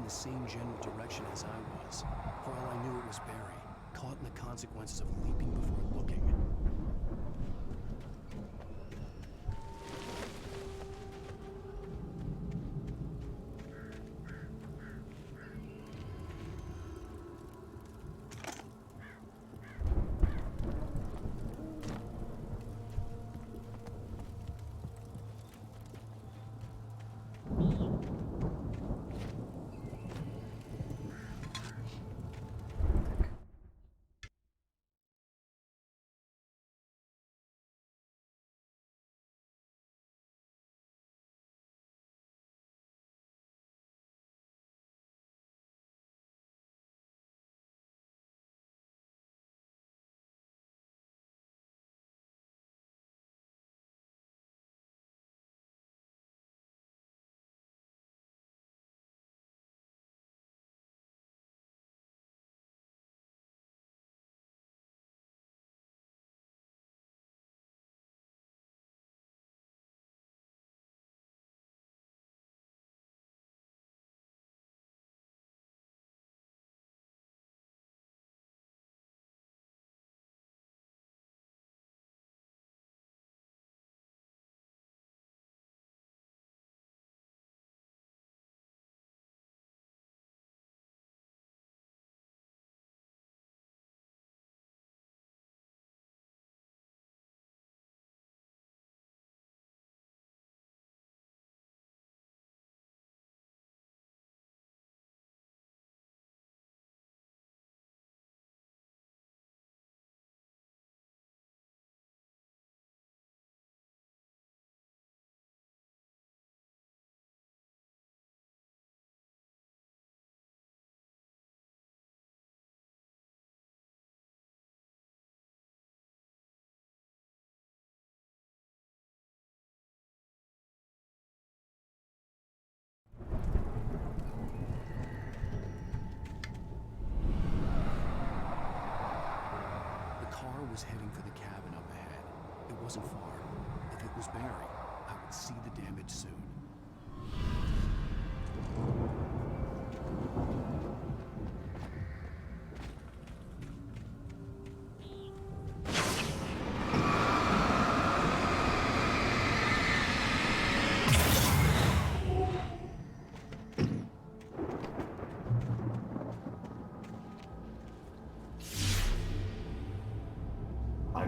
The same general direction as I was. For all I knew, it was Barry, caught in the consequences of leaping before looking. Was heading for the cabin up ahead. It wasn't far. If it was Barry, I would see the damage soon.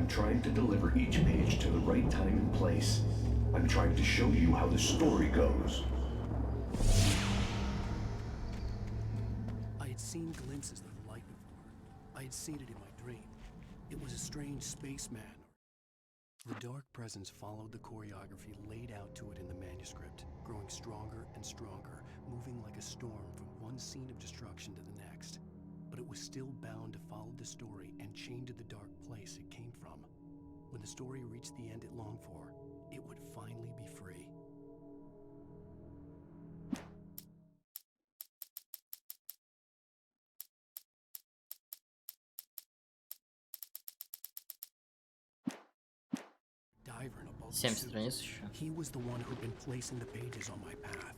I'm trying to deliver each page to the right time and place. I'm trying to show you how the story goes.
I had seen glimpses of the light before. I had seen it in my dream. It was a strange spaceman. The dark presence followed the choreography laid out to it in the manuscript, growing stronger and stronger, moving like a storm from one scene of destruction to the next. But it was still bound to follow the story and chained to the dark place it came from. When the story reached the end it longed for, it would finally be free. Diver in a bulky
7
suit.
страниц еще.
He was the one who'd been placing the pages on my path.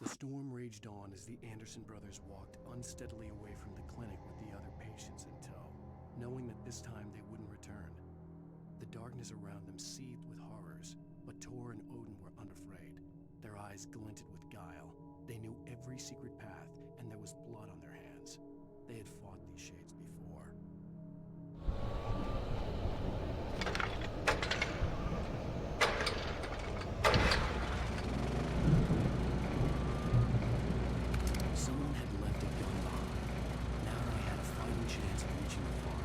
The storm raged on as the Anderson brothers walked unsteadily away from the clinic with the other patients in tow, knowing that this time they wouldn't return. The darkness around them seethed with horrors, but Tor and Odin were unafraid. Their eyes glinted with guile. They knew every secret path, and there was blood on their hands. They had fought these shades before. Someone had left a gun behind. Now I had a fighting chance of reaching the farm.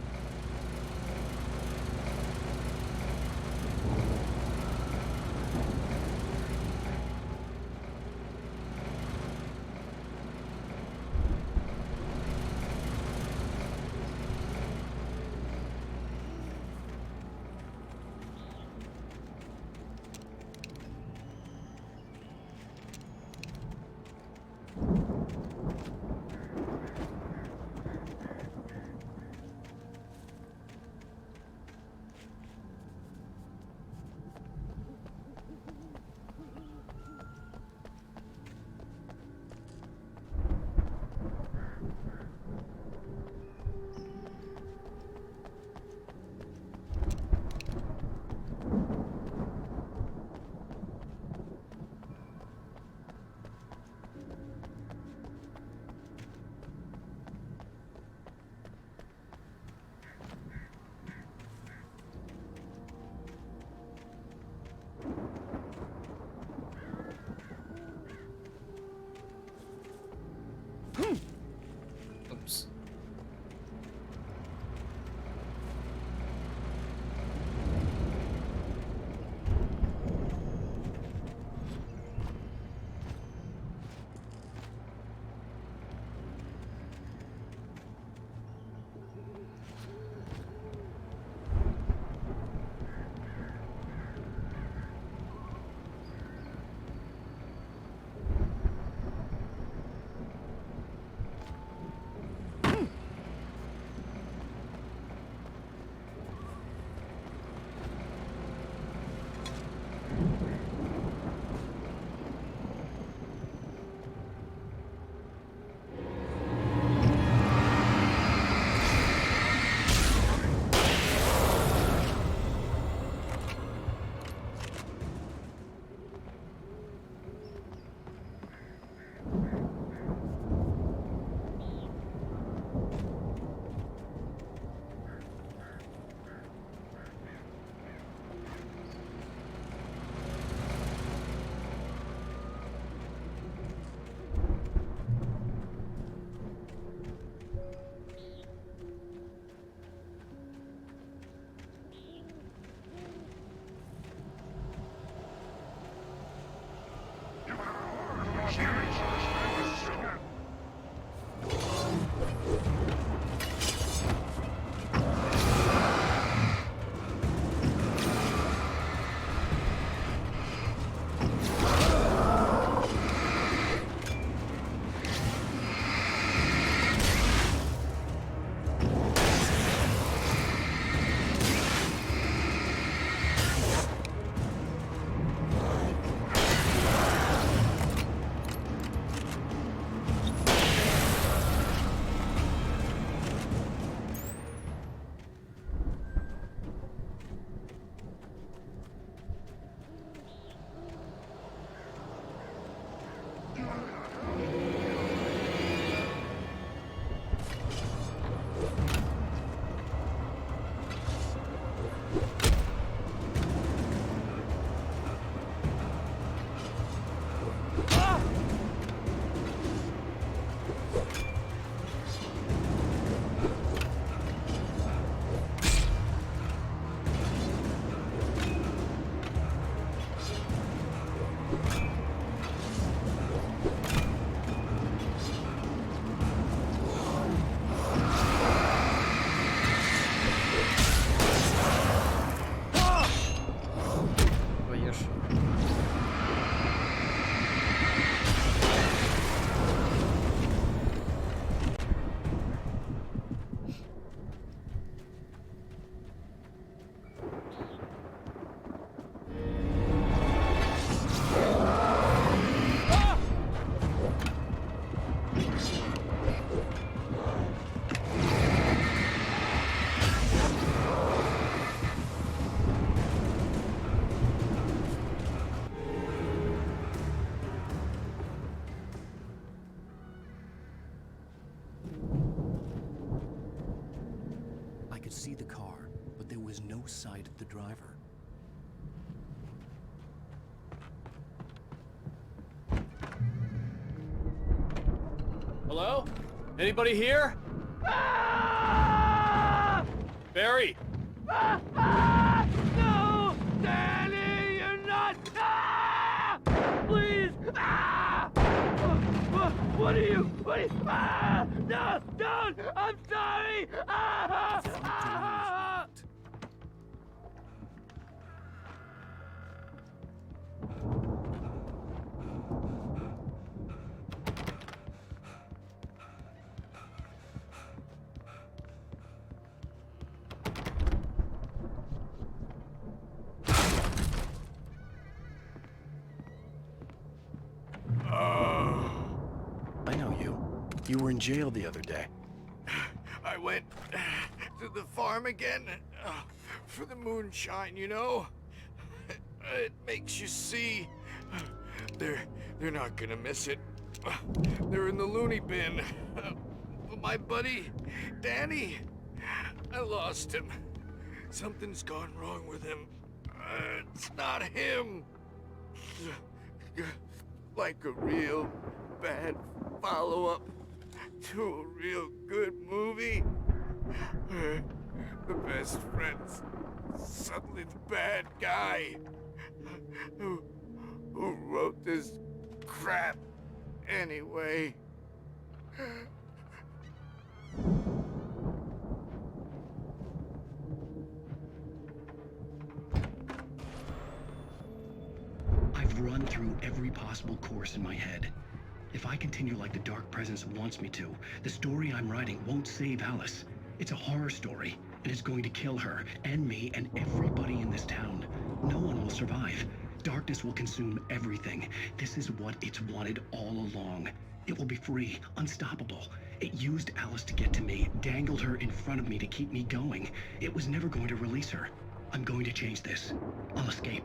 could see the car, but there was no sight of the driver.
Hello? Anybody here? Barry!
No! Danny, you're not! Please! What are you? No! Don't! I'm sorry!
I know you. You were in jail the other day.
I went to the farm again for the moonshine, you know? It makes you see. They're not gonna miss it. They're in the loony bin. But my buddy, Danny, I lost him. Something's gone wrong with him. It's not him. Like a real bad follow-up to a real good movie. The best friend's suddenly the bad guy. Who wrote this crap anyway?
I've run through every possible course in my head. If I continue like the Dark Presence wants me to, the story I'm writing won't save Alice. It's a horror story, and it's going to kill her, and me, and everybody in this town. No one will survive. Darkness will consume everything. This is what it's wanted all along. It will be free, unstoppable. It used Alice to get to me, dangled her in front of me to keep me going. It was never going to release her. I'm going to change this. I'll escape.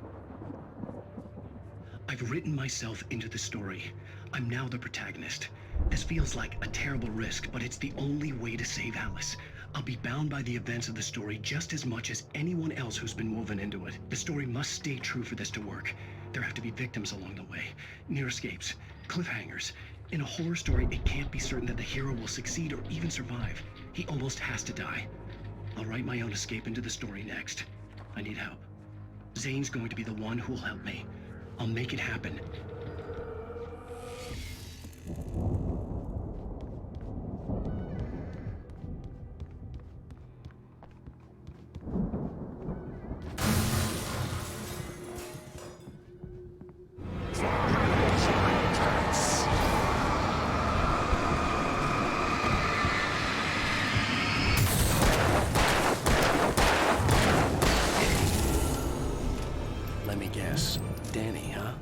I've written myself into the story. I'm now the protagonist. This feels like a terrible risk, but it's the only way to save Alice. I'll be bound by the events of the story just as much as anyone else who's been woven into it. The story must stay true for this to work. There have to be victims along the way, near escapes, cliffhangers. In a horror story, it can't be certain that the hero will succeed or even survive. He almost has to die. I'll write my own escape into the story next. I need help. Zane's going to be the one who'll help me. I'll make it happen. Let me guess. Danny, huh?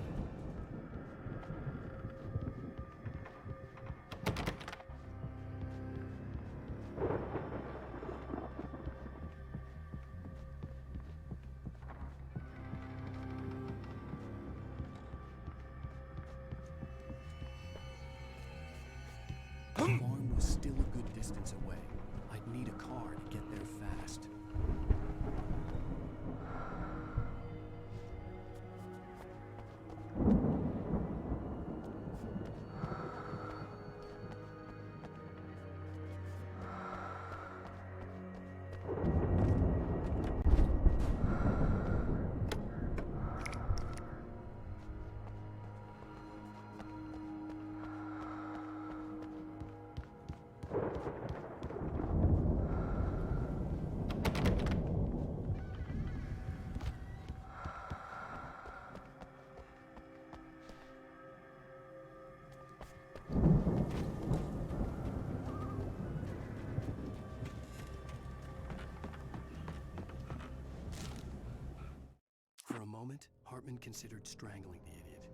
The farm was still a good distance away. I'd need a car to get there fast. For a moment, Hartman considered strangling the idiot.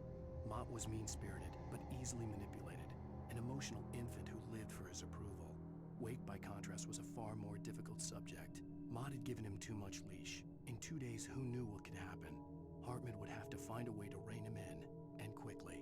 Mott was mean-spirited, but easily manipulated. An emotional infant who lived for his approval. Wake, by contrast, was a far more difficult subject. Mott had given him too much leash. In 2 days, who knew what could happen? Hartman would have to find a way to rein him in, and quickly.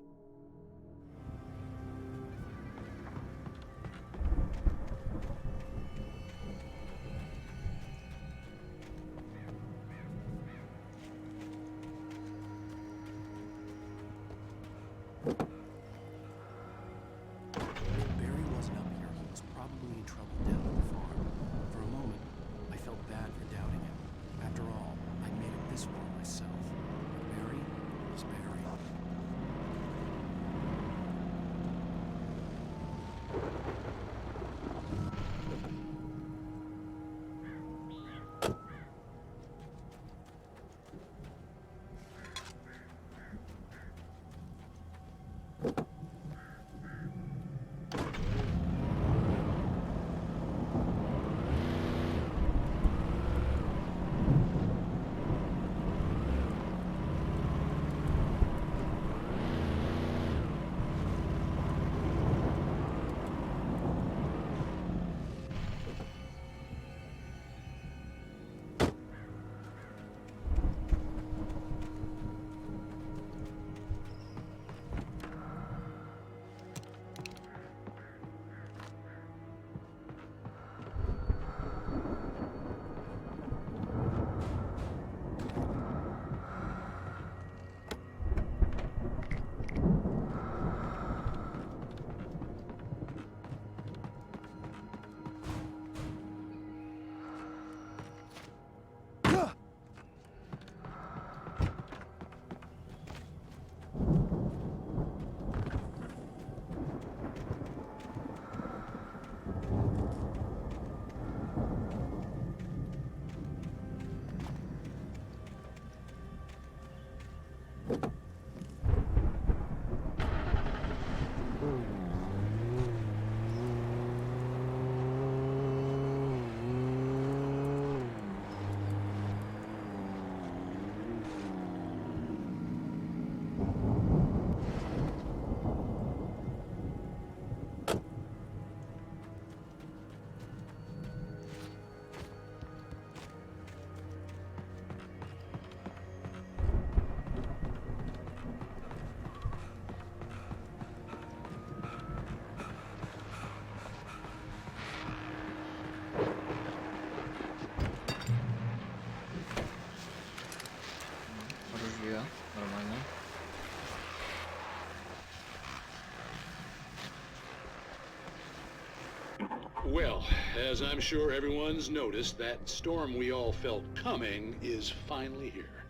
Well, as I'm sure everyone's noticed, that storm we all felt coming is finally here.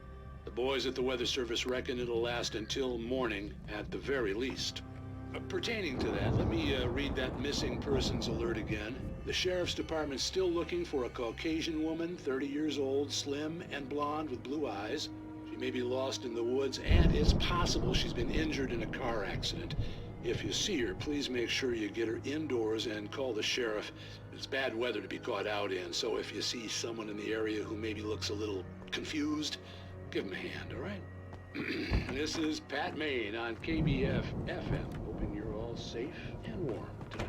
The boys at the Weather Service reckon it'll last until morning at the very least. Pertaining to that, let me read that missing persons alert again. The Sheriff's Department's still looking for a Caucasian woman, 30 years old, slim and blonde with blue eyes. She may be lost in the woods, and it's possible she's been injured in a car accident. If you see her, please make sure you get her indoors and call the sheriff. It's bad weather to be caught out in, so if you see someone in the area who maybe looks a little confused, give him a hand, all right? This is Pat Maine on KBF FM, hoping you're all safe and warm tonight.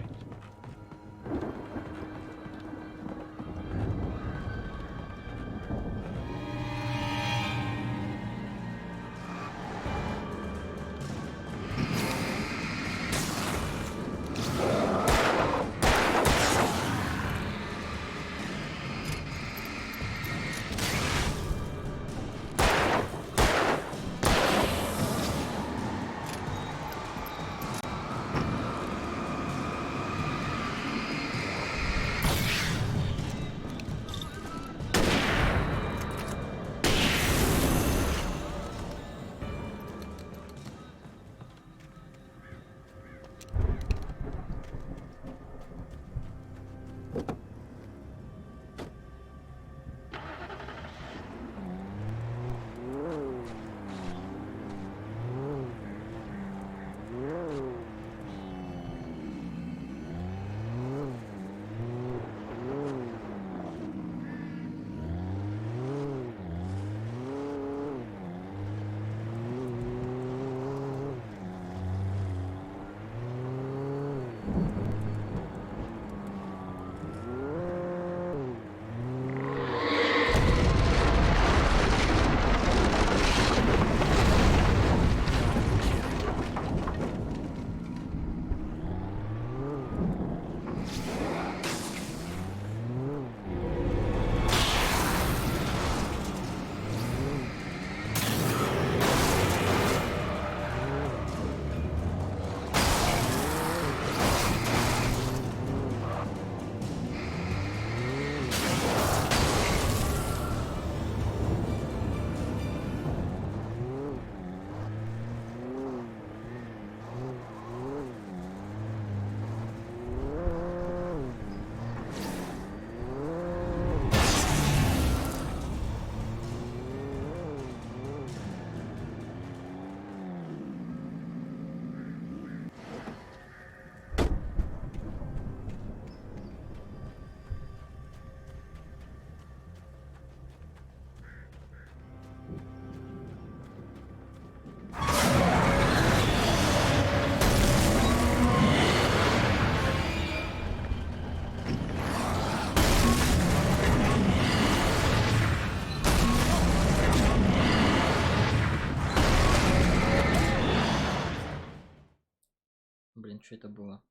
Блин, что это было?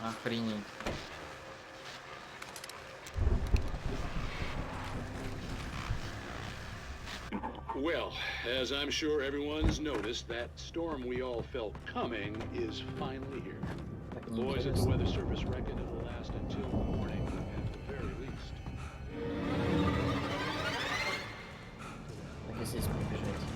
Охренеть.
Well, as I'm sure everyone's noticed, that storm we all felt coming is finally here. The boys at the Weather Service reckon it'll last until morning at the very least.
Так и здесь побежать.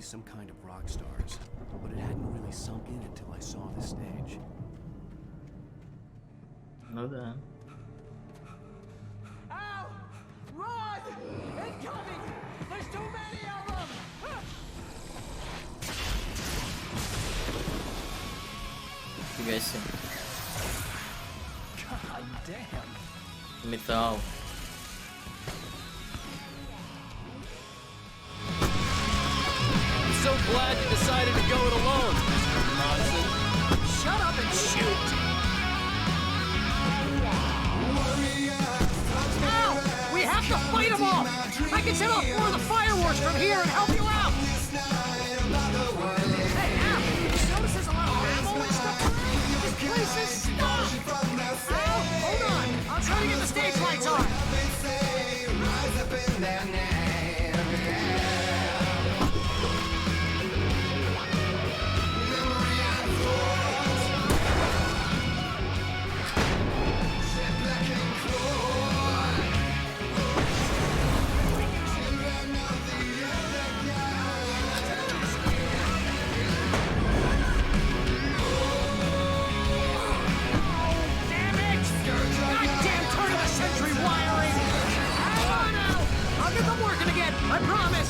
some kind of rock stars, but it hadn't really sunk in until I saw the stage.
Ну да.
Ow! Run! Incoming! There's too many of them!
Фига себе.
God damn.
Металл.
I'm so glad you decided to go it alone, Mr. Monson.
Shut up and shoot! Ow! We have to fight them off! I can set off more of the fireworks from here and help you out! Hey, Al! You notice there's a lot of ammo and stuff around? This place is stuffed! Al, hold on! I'll try to get the stage lights on! I promise!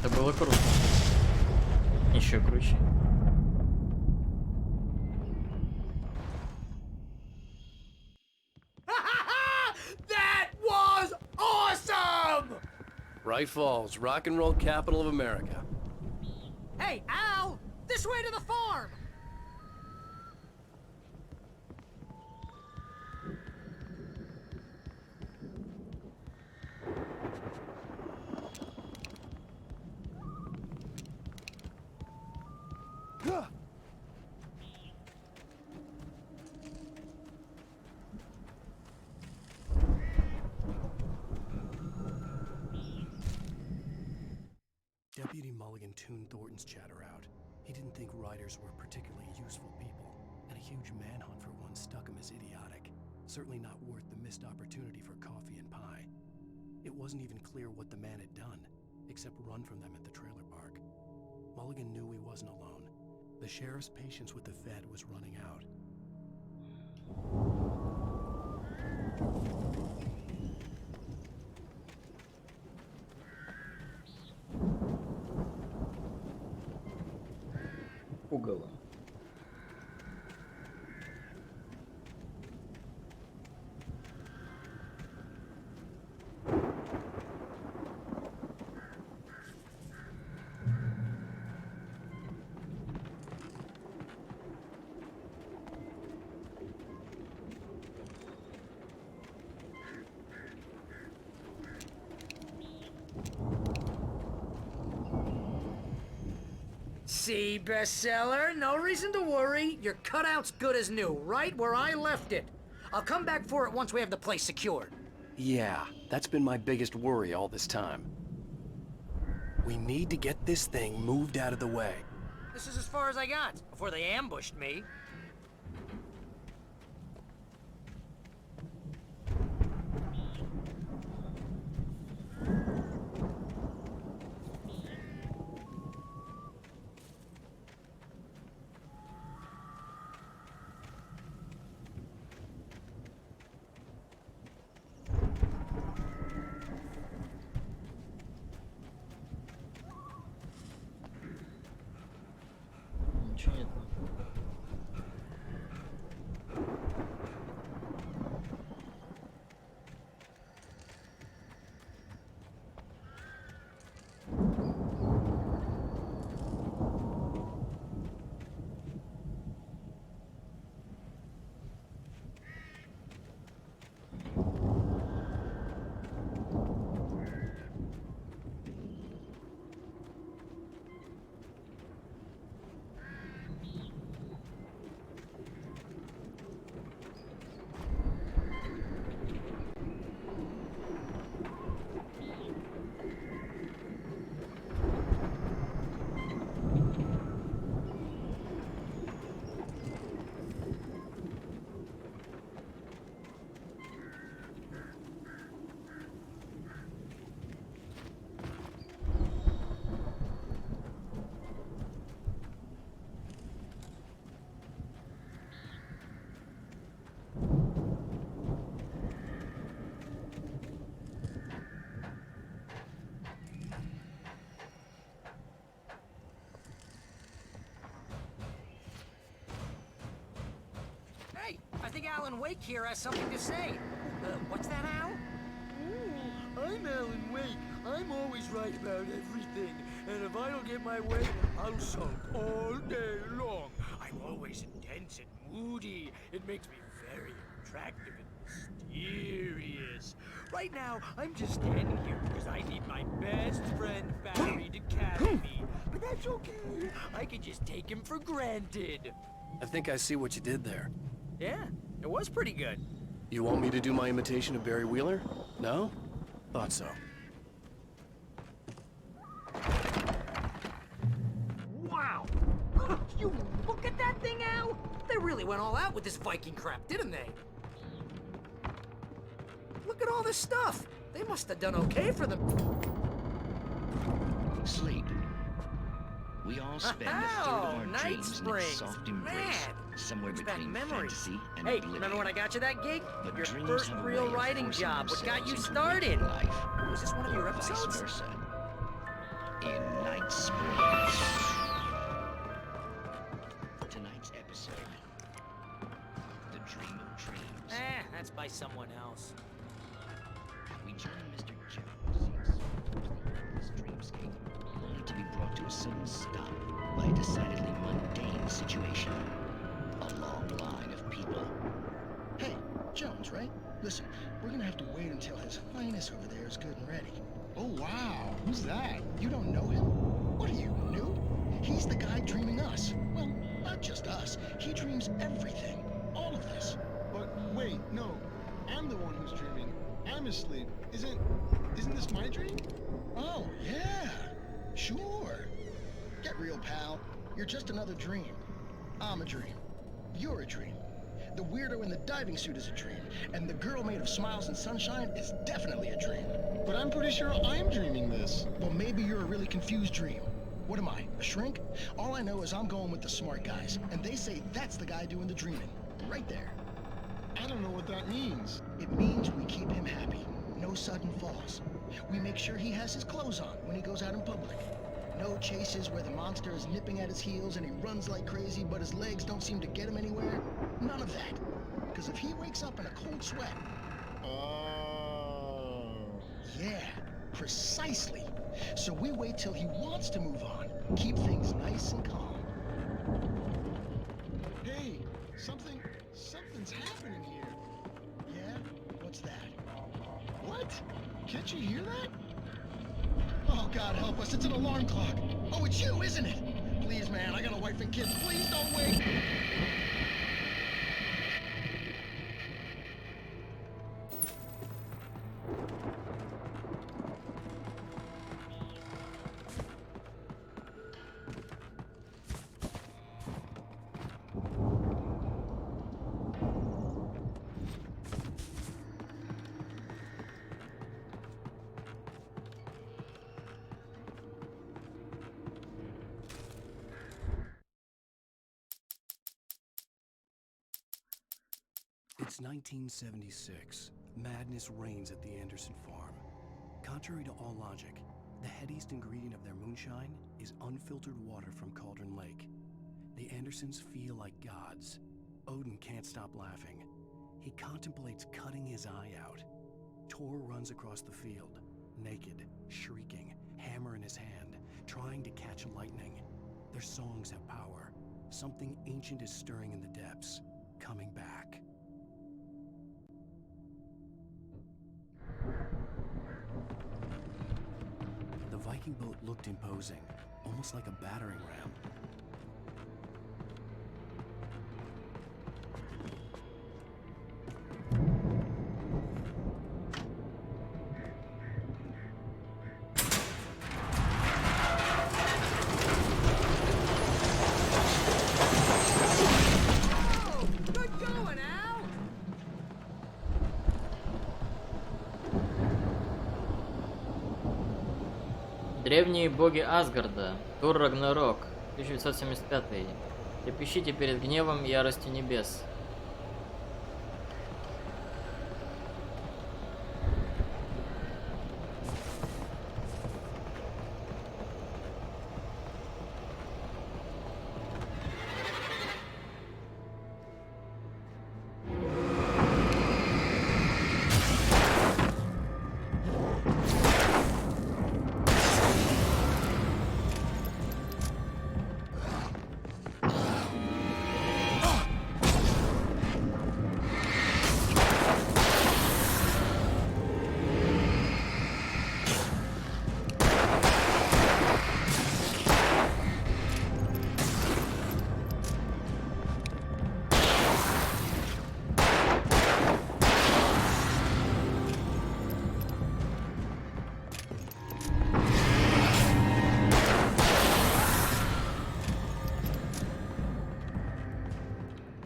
Это было круто. Еще круче.
That was awesome!
Bright Falls, rock and roll capital of America.
Hey, Al! This way to the farm!
Deputy Mulligan tuned Thornton's chatter out. He didn't think riders were particularly useful people, and a huge manhunt for one stuck him as idiotic. Certainly not worth the missed opportunity for coffee and pie. It wasn't even clear what the man had done, except run from them at the trailer park. Mulligan knew he wasn't alone. The sheriff's patience with the Fed was running out.
Пугало.
See, bestseller? No reason to worry. Your cutout's good as new, right where I left it. I'll come back for it once we have the place secured.
Yeah, that's been my biggest worry all this time. We need to get this thing moved out of the way.
This is as far as I got, before they ambushed me.
Ничего нет.
Hey, I think Alan Wake here has something to say. What's that, Al?
I'm Alan Wake. I'm always right about everything. And if I don't get my way, I'll sulk all day long. I'm always intense and moody. It makes me very attractive and mysterious. Right now, I'm just standing here because I need my best friend Barry to carry me. But that's okay. I can just take him for granted.
I think I see what you did there.
Yeah, it was pretty good.
You want me to do my imitation of Barry Wheeler? No? Thought so.
Wow! You look at that thing, Al! They really went all out with this Viking crap, didn't they? Look at all this stuff! They must have done okay for them.
Sleep. We all spend a third of our
Night
dreams in its
Springs.
soft embrace,
Man,
somewhere
brings back
between
memories.
fantasy and
Hey,
oblivion.
remember when I got you that gig?
But
Your
dreams
first
have a
real
way of
writing
forcing
job, what got you
themselves into
started?
waking life,
Was this one of your
or vice
episodes?
versa. In Night Springs. Tonight's episode, The Dream of Dreams.
That's by someone else.
We join Mr. Jones, this dreamscape, only to be brought to a sudden stop by a decidedly mundane situation. A long line of people.
Hey, Jones, right? Listen, we're gonna have to wait until His Highness over there is good and ready. Oh, wow. Who's that? You don't know him? What are you, new? He's the guy dreaming us. Well, not just us. He dreams everything. All of this.
But wait, no. I'm the one who's dreaming. I'm asleep. Isn't this my dream?
Oh, yeah. Sure. Get real, pal. You're just another dream. I'm a dream. You're a dream. The weirdo in the diving suit is a dream, and the girl made of smiles and sunshine is definitely a dream.
But I'm pretty sure I'm dreaming this.
Well, maybe you're a really confused dream. What am I, a shrink? All I know is I'm going with the smart guys, and they say that's the guy doing the dreaming. Right there.
I don't know what that means.
It means we keep him happy. No sudden falls. We make sure he has his clothes on when he goes out in public. No chases where the monster is nipping at his heels and he runs like crazy, but his legs don't seem to get him anywhere. None of that. Because if he wakes up in a cold sweat...
Oh.
Yeah, precisely. So we wait till he wants to move on. Keep things nice and calm.
Hey, something's happening here.
Yeah? What's that?
What? Can't you hear that?
Oh, God help us, it's an alarm clock. Oh, it's you, isn't it? Please, man, I got a wife and kids. Please don't wait.
It's 1976. Madness reigns at the Anderson farm. Contrary to all logic, the headiest ingredient of their moonshine is unfiltered water from Cauldron Lake. The Andersons feel like gods. Odin can't stop laughing. He contemplates cutting his eye out. Tor runs across the field, naked, shrieking, hammer in his hand, trying to catch lightning. Their songs have power. Something ancient is stirring in the depths, coming back. The Viking boat looked imposing, almost like a battering ram.
Древние боги Асгарда. Тур Рагнарок. 1975. Трепещите перед гневом и яростью небес.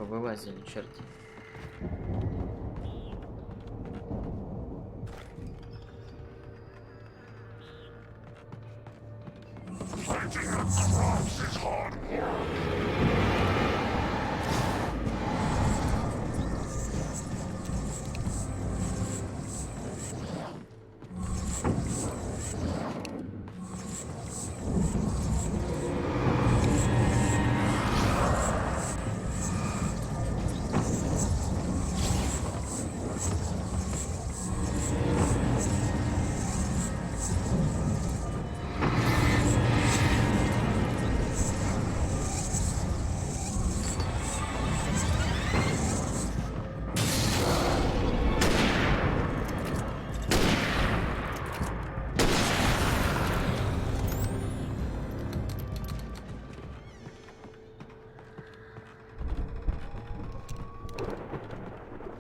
Вылазили черти.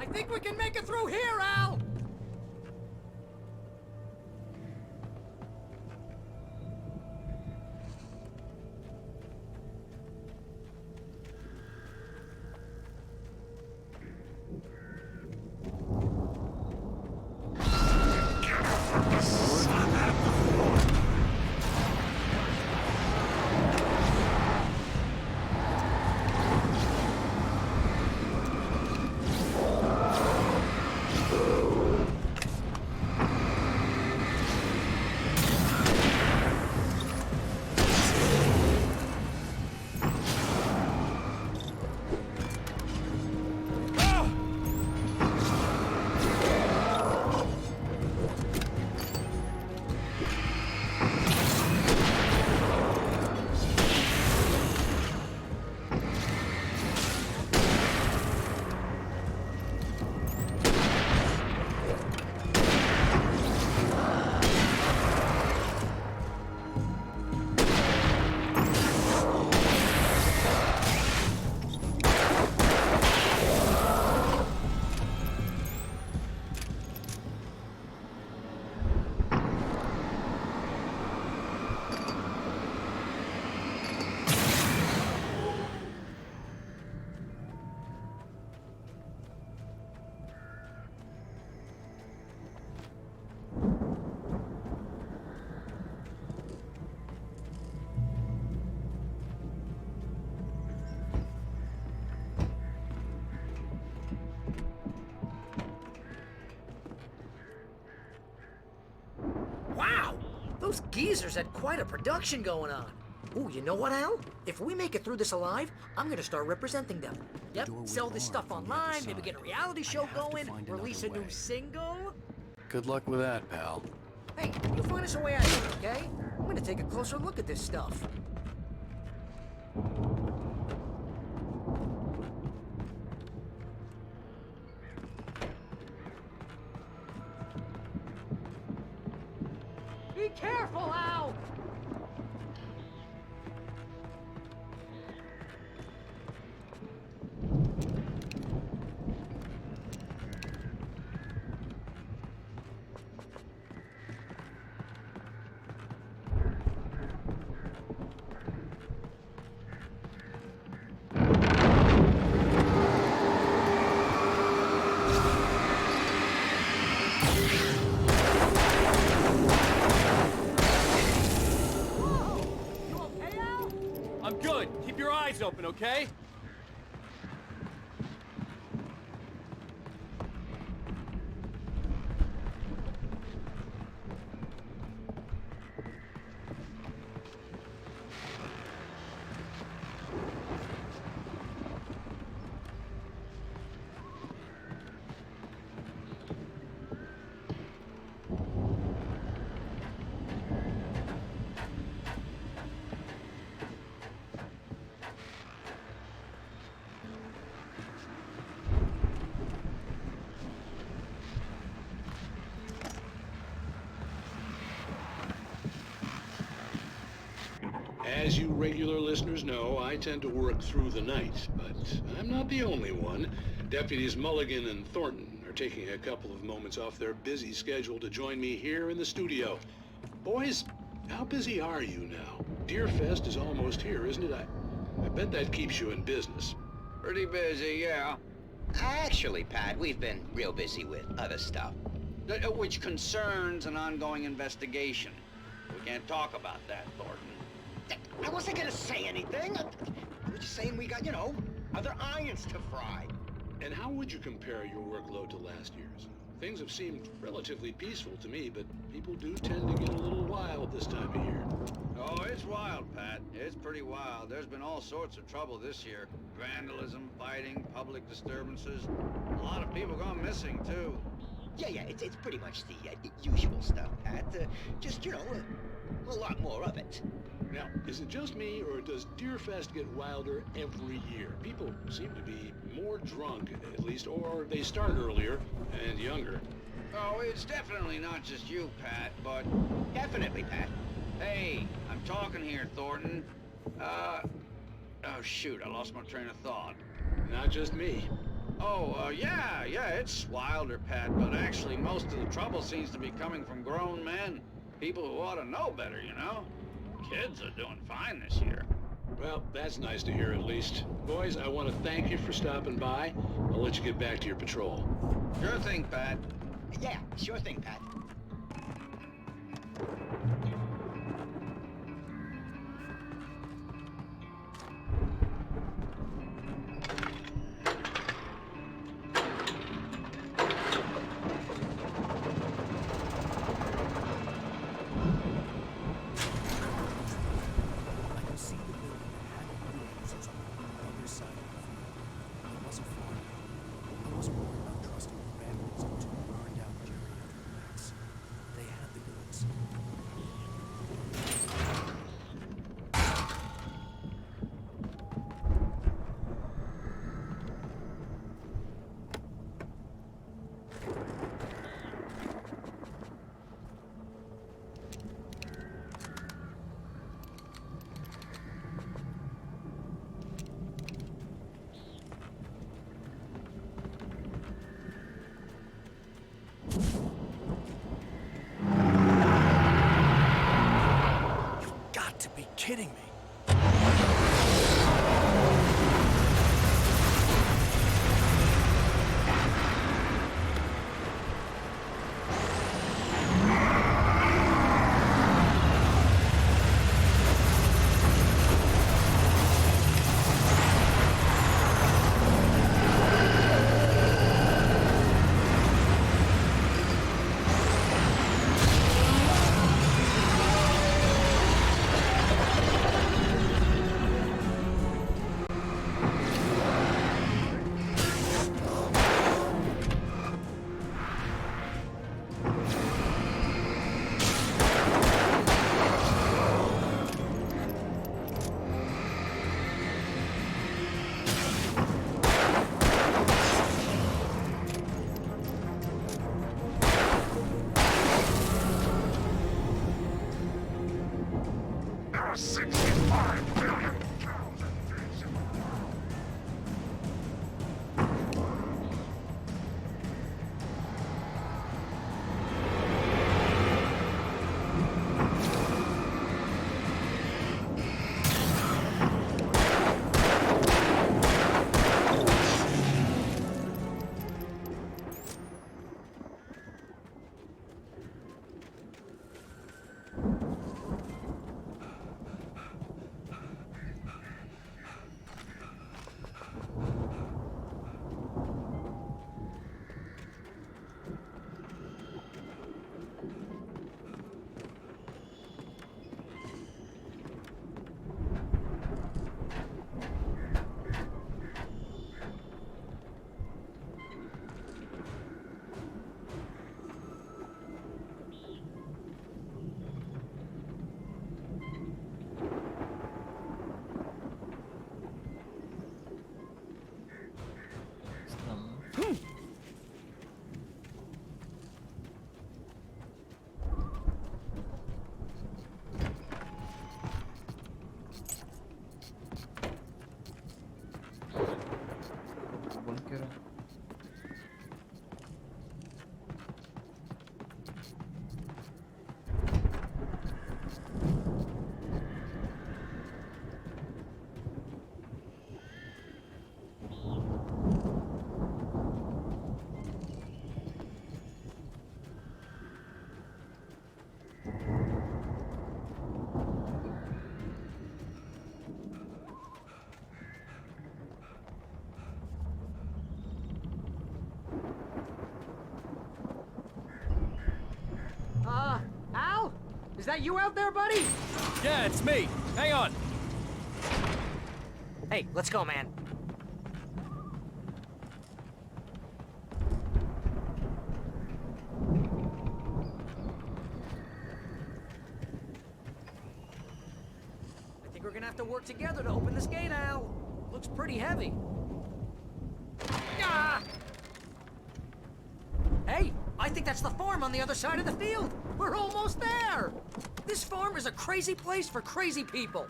I think we can make it through here, Al! Those geezers had quite a production going on. Ooh, you know what, Al? If we make it through this alive, I'm gonna start representing them. Yep, sell this stuff online, maybe get a reality show going, release a new single.
Good luck with that, pal.
Hey, you find us a way out here, okay? I'm gonna take a closer look at this stuff. Be careful, Al!
I'm good. Keep your eyes open, okay?
As you regular listeners know, I tend to work through the night, but I'm not the only one. Deputies Mulligan and Thornton are taking a couple of moments off their busy schedule to join me here in the studio. Boys, how busy are you now? Deerfest is almost here, isn't it? I bet that keeps you in business.
Pretty busy, yeah. Actually, Pat, we've been real busy with other stuff, which concerns an ongoing investigation. We can't talk about that, Thornton. I wasn't gonna say anything. I was just saying we got, other irons to fry.
And how would you compare your workload to last year's? Things have seemed relatively peaceful to me, but people do tend to get a little wild this time of year.
Oh, it's wild, Pat. It's pretty wild. There's been all sorts of trouble this year. Vandalism, fighting, public disturbances. A lot of people gone missing, too. Yeah, it's pretty much the usual stuff, Pat. Just, a lot more of it.
Now, is it just me, or does Deerfest get wilder every year? People seem to be more drunk, at least, or they start earlier and younger.
Oh, it's definitely not just you, Pat, but... Definitely, Pat. Hey, I'm talking here, Thornton. Oh, shoot, I lost my train of thought.
Not just me.
Oh, yeah, it's wilder, Pat, but actually most of the trouble seems to be coming from grown men. People who ought to know better, Kids are doing fine this year.
Well, that's nice to hear at least. Boys, I want to thank you for stopping by. I'll let you get back to your patrol.
Sure thing, Pat. Yeah, sure thing, Pat.
Kidding me.
Бункеры.
Al? Is that you out there, buddy?
Yeah, it's me. Hang on.
Hey, let's go, man. I think we're gonna have to work together to open this gate, Al. Looks pretty heavy. Ah! Hey, I think that's the farm on the other side of the field. We're almost there. This farm is a crazy place for crazy people.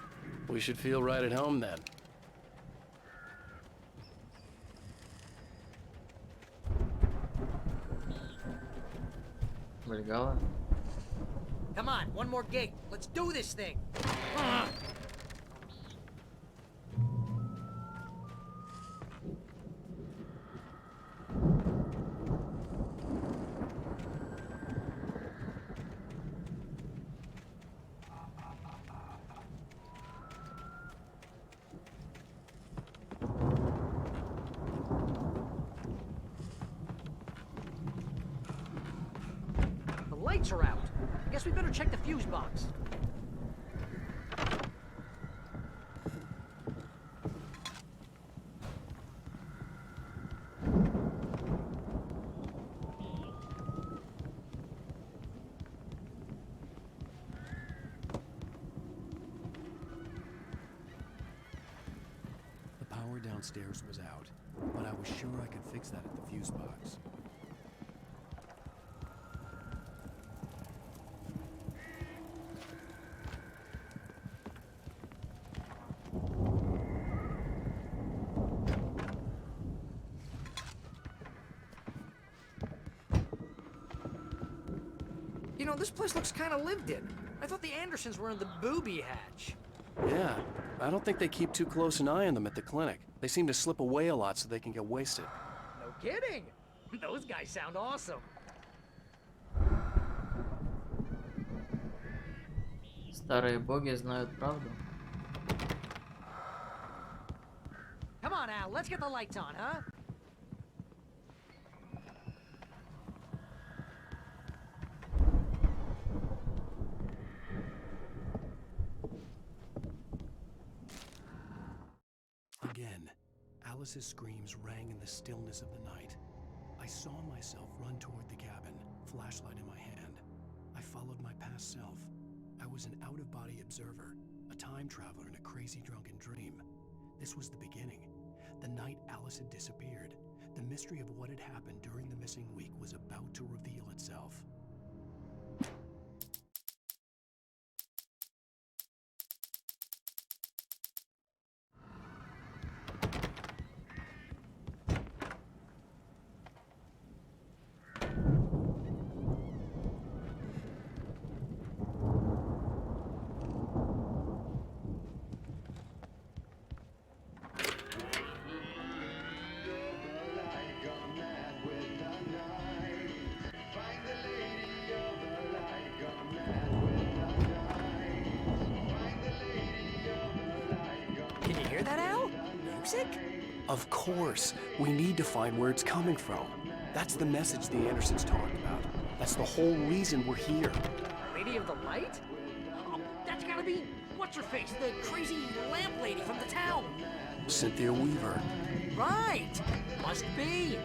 We should feel right at home then.
Вылегала.
Come on, one more gate. Let's do this thing. The lights are out. I guess we better check the fuse box.
The power downstairs was out, but I was sure I could fix that at the fuse box.
You know, this place looks kind of lived in. I thought the Andersons were in the booby hatch.
Yeah, I don't think they keep too close an eye on them at the clinic. They seem to slip away a lot so they can get wasted.
No kidding. Those guys sound awesome.
Старые боги знают правду.
Come on, Al, let's get the lights on, huh?
Again, Alice's screams rang in the stillness of the night. I saw myself run toward the cabin, flashlight in my hand. I followed my past self. I was an out-of-body observer, a time traveler in a crazy drunken dream. This was the beginning. The night Alice had disappeared. The mystery of what had happened during the missing week was about to reveal itself.
music?
Of course. We need to find where it's coming from. That's the message the Andersons talked about. That's the whole reason we're here.
Lady of the Light? Oh, that's gotta be what's-her-face, the crazy lamp lady from the town.
Cynthia Weaver.
Right! Must be.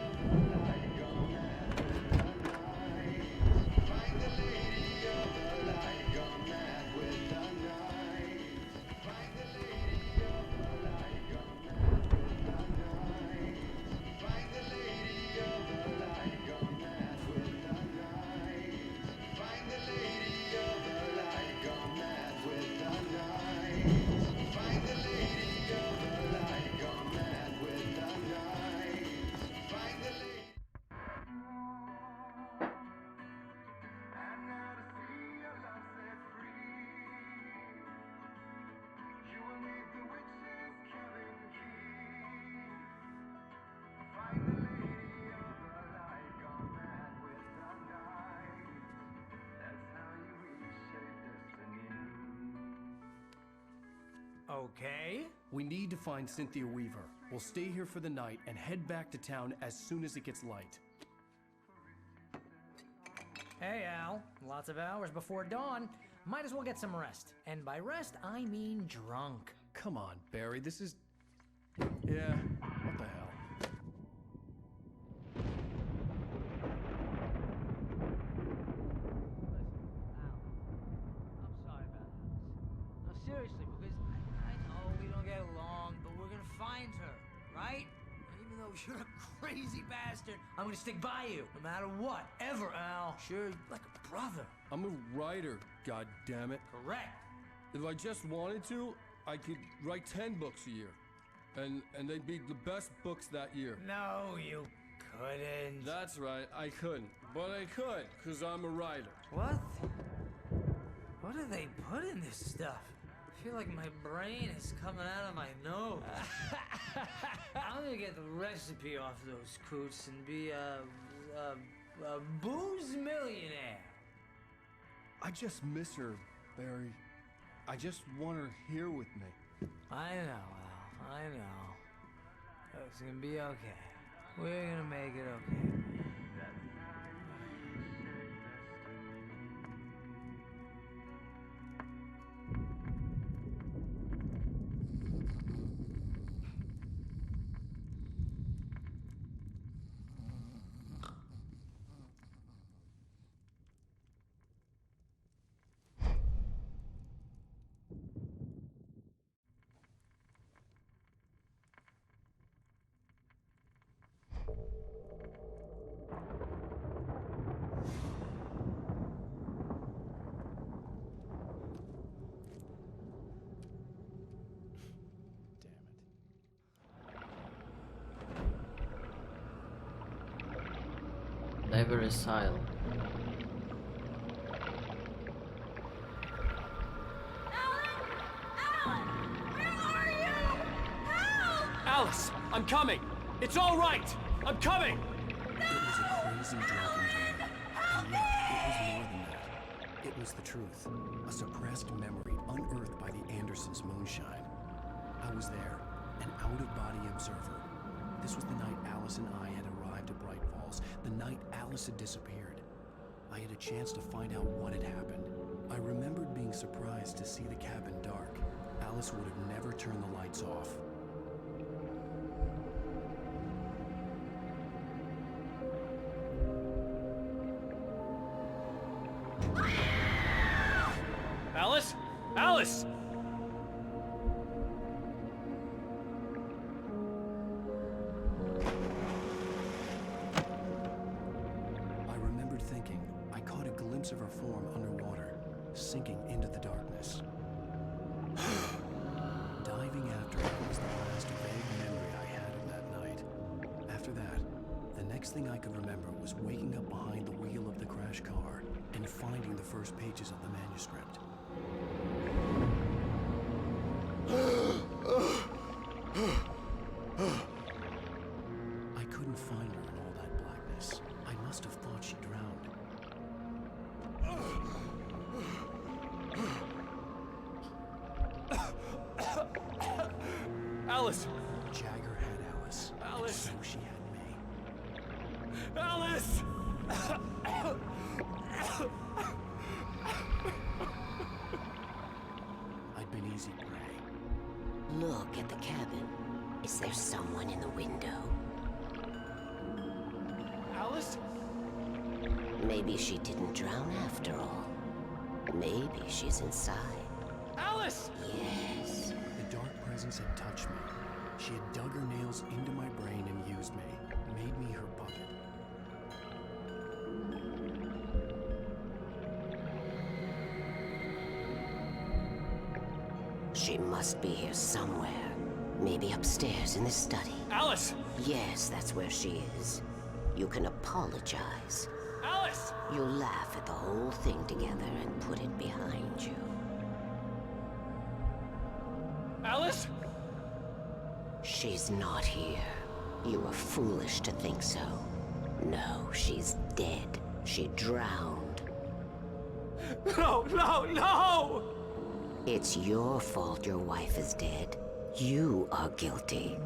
Okay.
We need to find Cynthia Weaver. We'll stay here for the night and head back to town as soon as it gets light.
Hey, Al. Lots of hours before dawn. Might as well get some rest. And by rest, I mean drunk.
Come on, Barry, this is... Yeah, what the hell?
I'm sorry about this. No, seriously, because I know we don't get along, but we're gonna find her, right? And even though you're a crazy bastard, I'm gonna stick by you, no matter what, ever, Al. Sure, like a brother.
I'm a writer, goddammit.
Correct.
If I just wanted to, I could write 10 books a year. And they'd be the best books that year.
No, you couldn't.
That's right, I couldn't. But I could, because I'm a writer.
What? What do they put in this stuff? I feel like my brain is coming out of my nose. I'm gonna get the recipe off those coots and be a booze millionaire.
I just miss her, Barry. I just want her here with me.
I know, Al. I know. It's gonna be okay. We're gonna make it okay.
Library Asylum.
Alice, I'm coming! It's all right! I'm coming!
It was a crazy drunken dream. And yet, it was more than that. It was the truth. A suppressed memory unearthed by the Andersons' moonshine. I was there, an out-of-body observer. This was the night Alice and I had arrived at Bright Falls, the night Alice had disappeared. I had a chance to find out what had happened. I remembered being surprised to see the cabin dark. Alice would have never turned the lights off.
Alice? Alice!
I remembered thinking I caught a glimpse of her form underwater, sinking into the darkness. Diving after her was the last vague memory I had of that night. After that, the next thing I could remember was waking up behind the wheel of the crash car and finding the first pages of the manuscript. I couldn't find her in all that blackness. I must have thought she drowned.
Alice!
Jagger had Alice.
Alice!
And so she had me.
Alice!
I'd been easy prey.
Look at the cabin. Is there someone in the window?
Alice?
Maybe she didn't drown after all. Maybe she's inside.
Alice!
Yes.
The dark presence had touched me. She had dug her nails into my brain and used me, made me her puppet.
She must be here somewhere. Maybe upstairs in the study.
Alice!
Yes, that's where she is. You can apologize.
Alice!
You laugh at the whole thing together and put it behind you.
Alice?
She's not here. You were foolish to think so. No, she's dead. She drowned.
No, no, no!
It's your fault your wife is dead. You are guilty.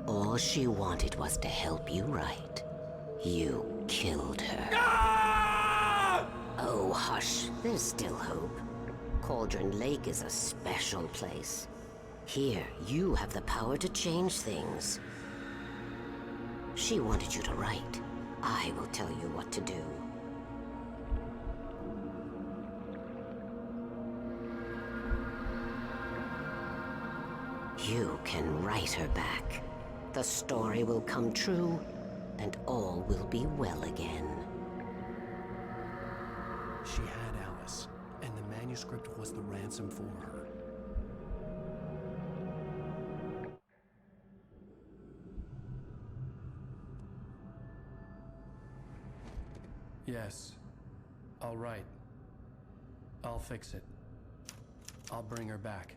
All she wanted was to help you right. You killed her.
Ah!
Oh, hush. There's still hope. Cauldron Lake is a special place. Here, you have the power to change things. She wanted you to write. I will tell you what to do. You can write her back. The story will come true, and all will be well again.
She had Alice, and the manuscript was the ransom for her. Yes. All right. I'll fix it. I'll bring her back.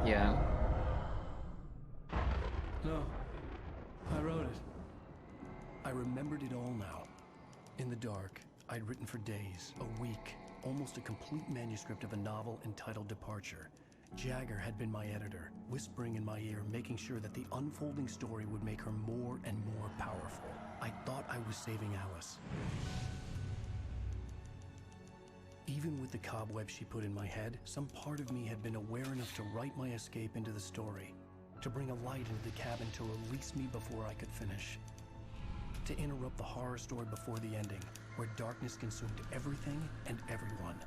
Yeah.
No. I wrote it. I remembered it all now. In the dark, I'd written for days, a week, almost a complete manuscript of a novel entitled Departure. Jagger had been my editor, whispering in my ear, making sure that the unfolding story would make her more and more powerful. I thought I was saving Alice. Even with the cobweb she put in my head, some part of me had been aware enough to write my escape into the story, to bring a light into the cabin to release me before I could finish, to interrupt the horror story before the ending, where darkness consumed everything and everyone.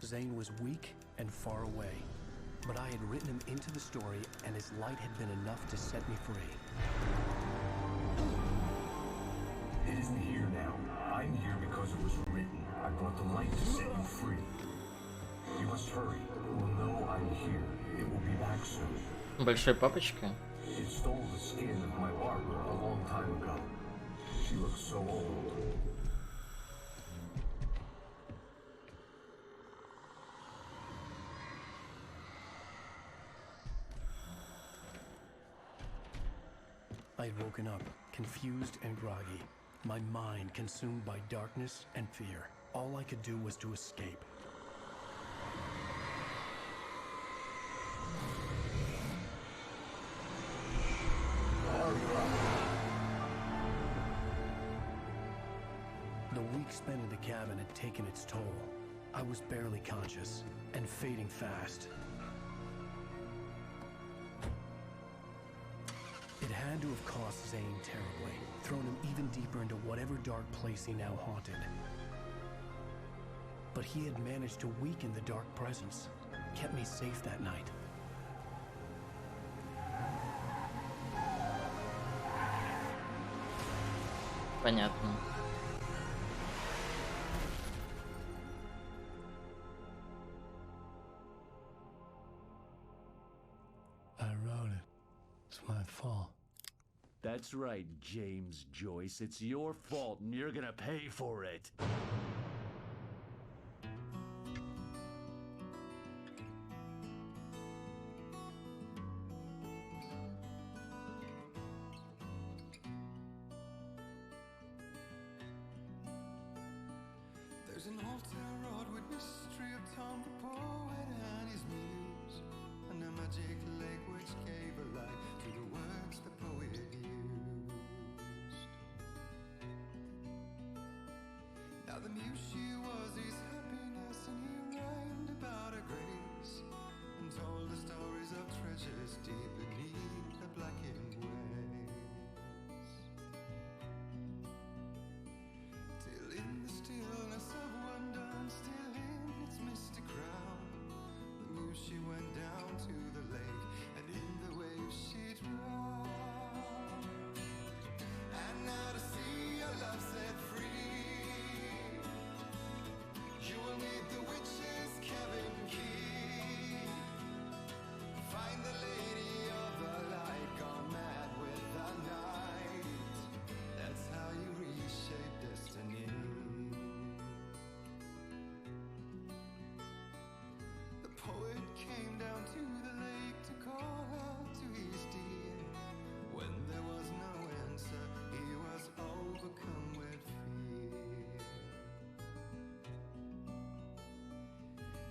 Zane was weak and far away, but I had written him into the story, and his light had been enough to set me free.
It isn't here now. I'm here because it was written. I brought the light to set you free. You must hurry. It will know I'm here. It will be back soon.
Большой папочка.
It stole the skin of my barber a long time ago. She looks so old.
I had woken up, confused and groggy, my mind consumed by darkness and fear. All I could do was to escape. The week spent in the cabin had taken its toll. I was barely conscious, and fading fast. It had to have cost Zane terribly, thrown him even deeper into whatever dark place he now haunted. But he had managed to weaken the dark presence, kept me safe that night.
Понятно.
I wrote it. It's my fault.
That's right, James Joyce. It's your fault, and you're gonna pay for it.
There's an old town road with mystery of
time for poet and his muse, and a magic lake which gave a life to the words the poet used. Now the muse she was his happiness, and he rhymed about her grace, and told the stories of treasures deep beneath the blackened waves. Till in the stillness of one dawn, still in its misty crown, the muse she went down to the lake, and in the waves she drowned. And now to see your love set free, you will need the witch's cabin key. Find the lady of the light, gone mad with the night. That's how you reshape destiny. The poet came down to the lake to call out to his dear. When there was no answer, he was overcome with fear.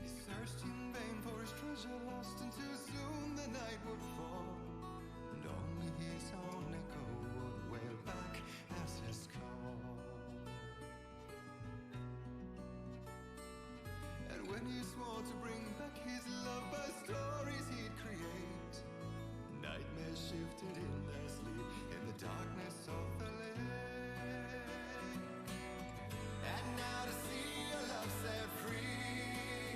He searched in vain for his treasure lost, and too soon the night would fall, and only his own echo would wail back as his call. And when he swore to bring back his love by stories he'd create, nightmares shifted in their sleep in the darkness of the lake. And now to see your love set free,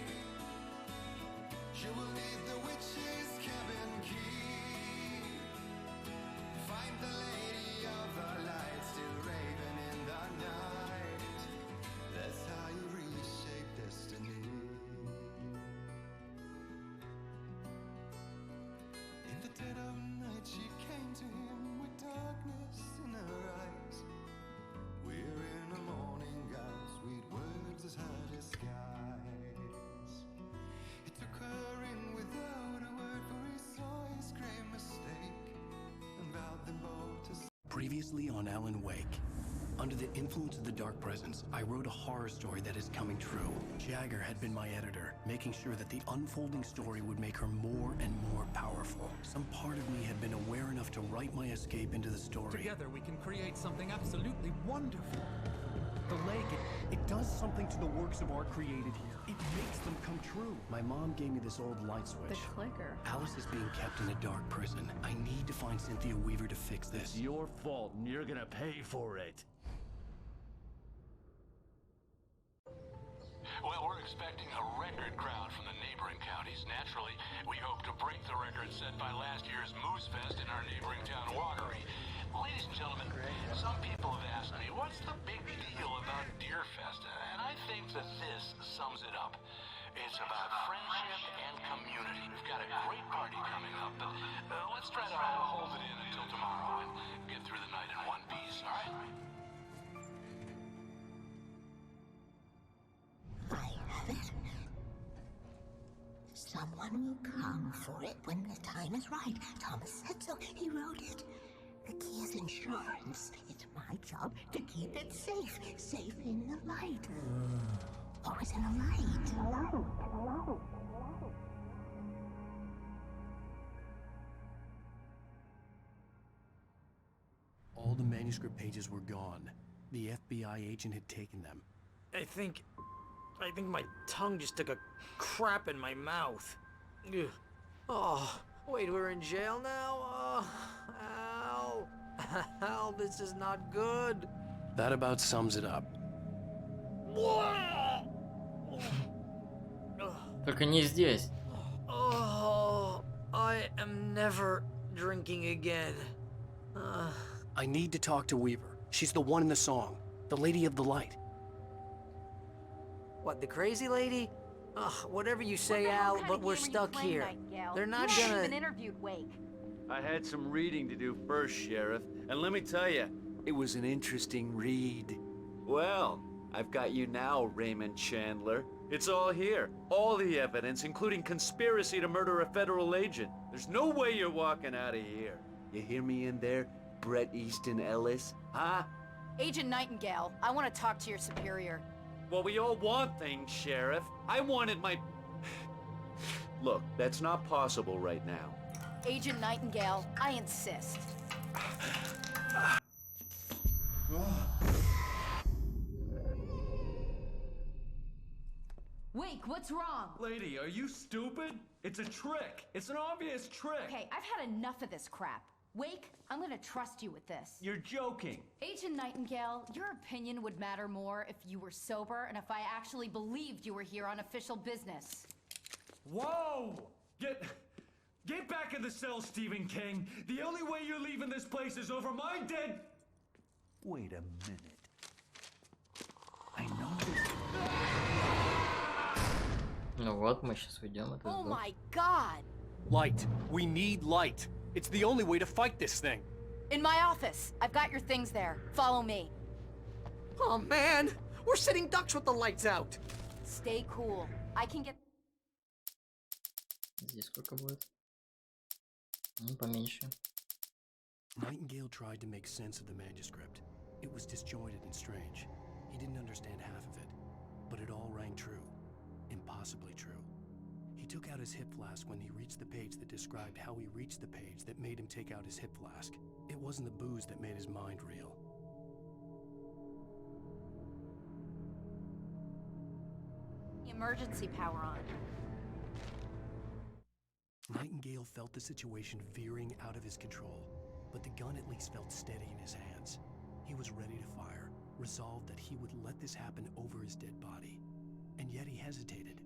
you will need the witch's cabin key. Find the lady of the light, still raving in the night. That's how you reshape destiny. In the dead of night she came to him with darkness in her eyes. We're in a morning gown, sweet words as her disguise. He took her in without a word, for he saw his grave mistake, and vowed them both to
Previously on Alan Wake. Under the influence of the dark presence, I wrote a horror story that is coming true. Jagger had been my editor, making sure that the unfolding story would make her more and more powerful. Some part of me had been aware enough to write my escape into the story.
Together we can create something absolutely wonderful.
The lake, it does something to the works of art created here. It makes them come true. My mom gave me this old light switch.
The clicker.
Alice is being kept in a dark prison. I need to find Cynthia Weaver to fix this.
It's your fault, and you're gonna pay for it.
Well, we're expecting a record crowd from the neighboring counties. Naturally, we hope to break the record set by last year's Moose Fest in our neighboring town, Watery. Ladies and gentlemen, some people have asked me, what's the big deal about Deer Fest? And I think that this sums it up. It's about friendship and community. We've got a great party coming up, but let's try to hold it in until tomorrow and get through the night in one piece, all right?
I have it. Someone will come for it when the time is right. Thomas said so. He wrote it. The key is insurance. It's my job to keep it safe. Safe in the light. Always in the light.
All the manuscript pages were gone. The FBI agent had taken them.
I think my tongue just took a crap in my mouth. Ugh. Oh, wait, we're in jail now? Oh, Al. Al, this is not good.
That about sums it up.
Только не здесь.
Oh, I am never drinking again.
I need to talk to Weaver. She's the one in the song. The Lady of the Light.
What, the crazy lady? Ugh, whatever you say, Al, but we're stuck here. They're not
You haven't
gonna...
even interviewed Wake.
I had some reading to do first, Sheriff, and let me tell you, it was an interesting read. Well, I've got you now, Raymond Chandler. It's all here. All the evidence, including conspiracy to murder a federal agent. There's no way you're walking out of here. You hear me in there, Bret Easton Ellis? Huh?
Agent Nightingale, I want to talk to your superior.
Well, we all want things, Sheriff. I wanted my... Look, that's not possible right now.
Agent Nightingale, I insist. Wake, what's wrong?
Lady, are you stupid? It's a trick. It's an obvious trick.
Okay, I've had enough of this crap. Wake, I'm gonna trust you with this.
You're joking.
Agent Nightingale, your opinion would matter more if you were sober and if I actually believed you were here on official business.
Whoa! Get back in the cell, Stephen King. The only way you're leaving this place is over my dead...
Wait a minute. I know this.
Ну вот, мы сейчас уйдем от
Oh my god!
Light. We need light. It's the only way to fight this thing.
In my office. I've got your things there. Follow me.
Oh man! We're sitting ducks with the lights out!
Stay cool. I can get...
Здесь сколько будет? Ну, поменьше.
Nightingale tried to make sense of the manuscript. It was disjointed and strange. He didn't understand half of it, but it all rang true. Impossibly true. He took out his hip flask when he reached the page that described how he reached the page that made him take out his hip flask. It wasn't the booze that made his mind reel.
Emergency power on.
Nightingale felt the situation veering out of his control, but the gun at least felt steady in his hands. He was ready to fire, resolved that he would let this happen over his dead body. And yet he hesitated.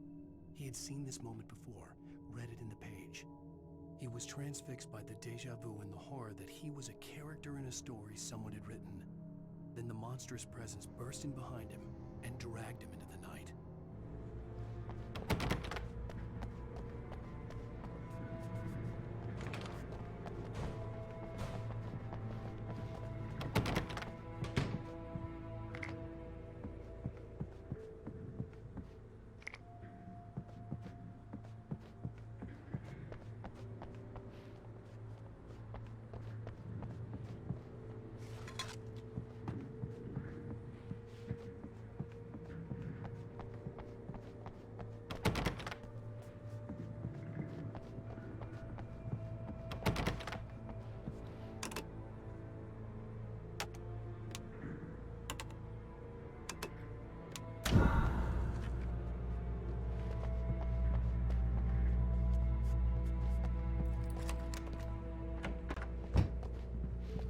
He had seen this moment before, read it in the page. He was transfixed by the déjà vu and the horror that he was a character in a story someone had written. Then the monstrous presence burst in behind him and dragged him into the night.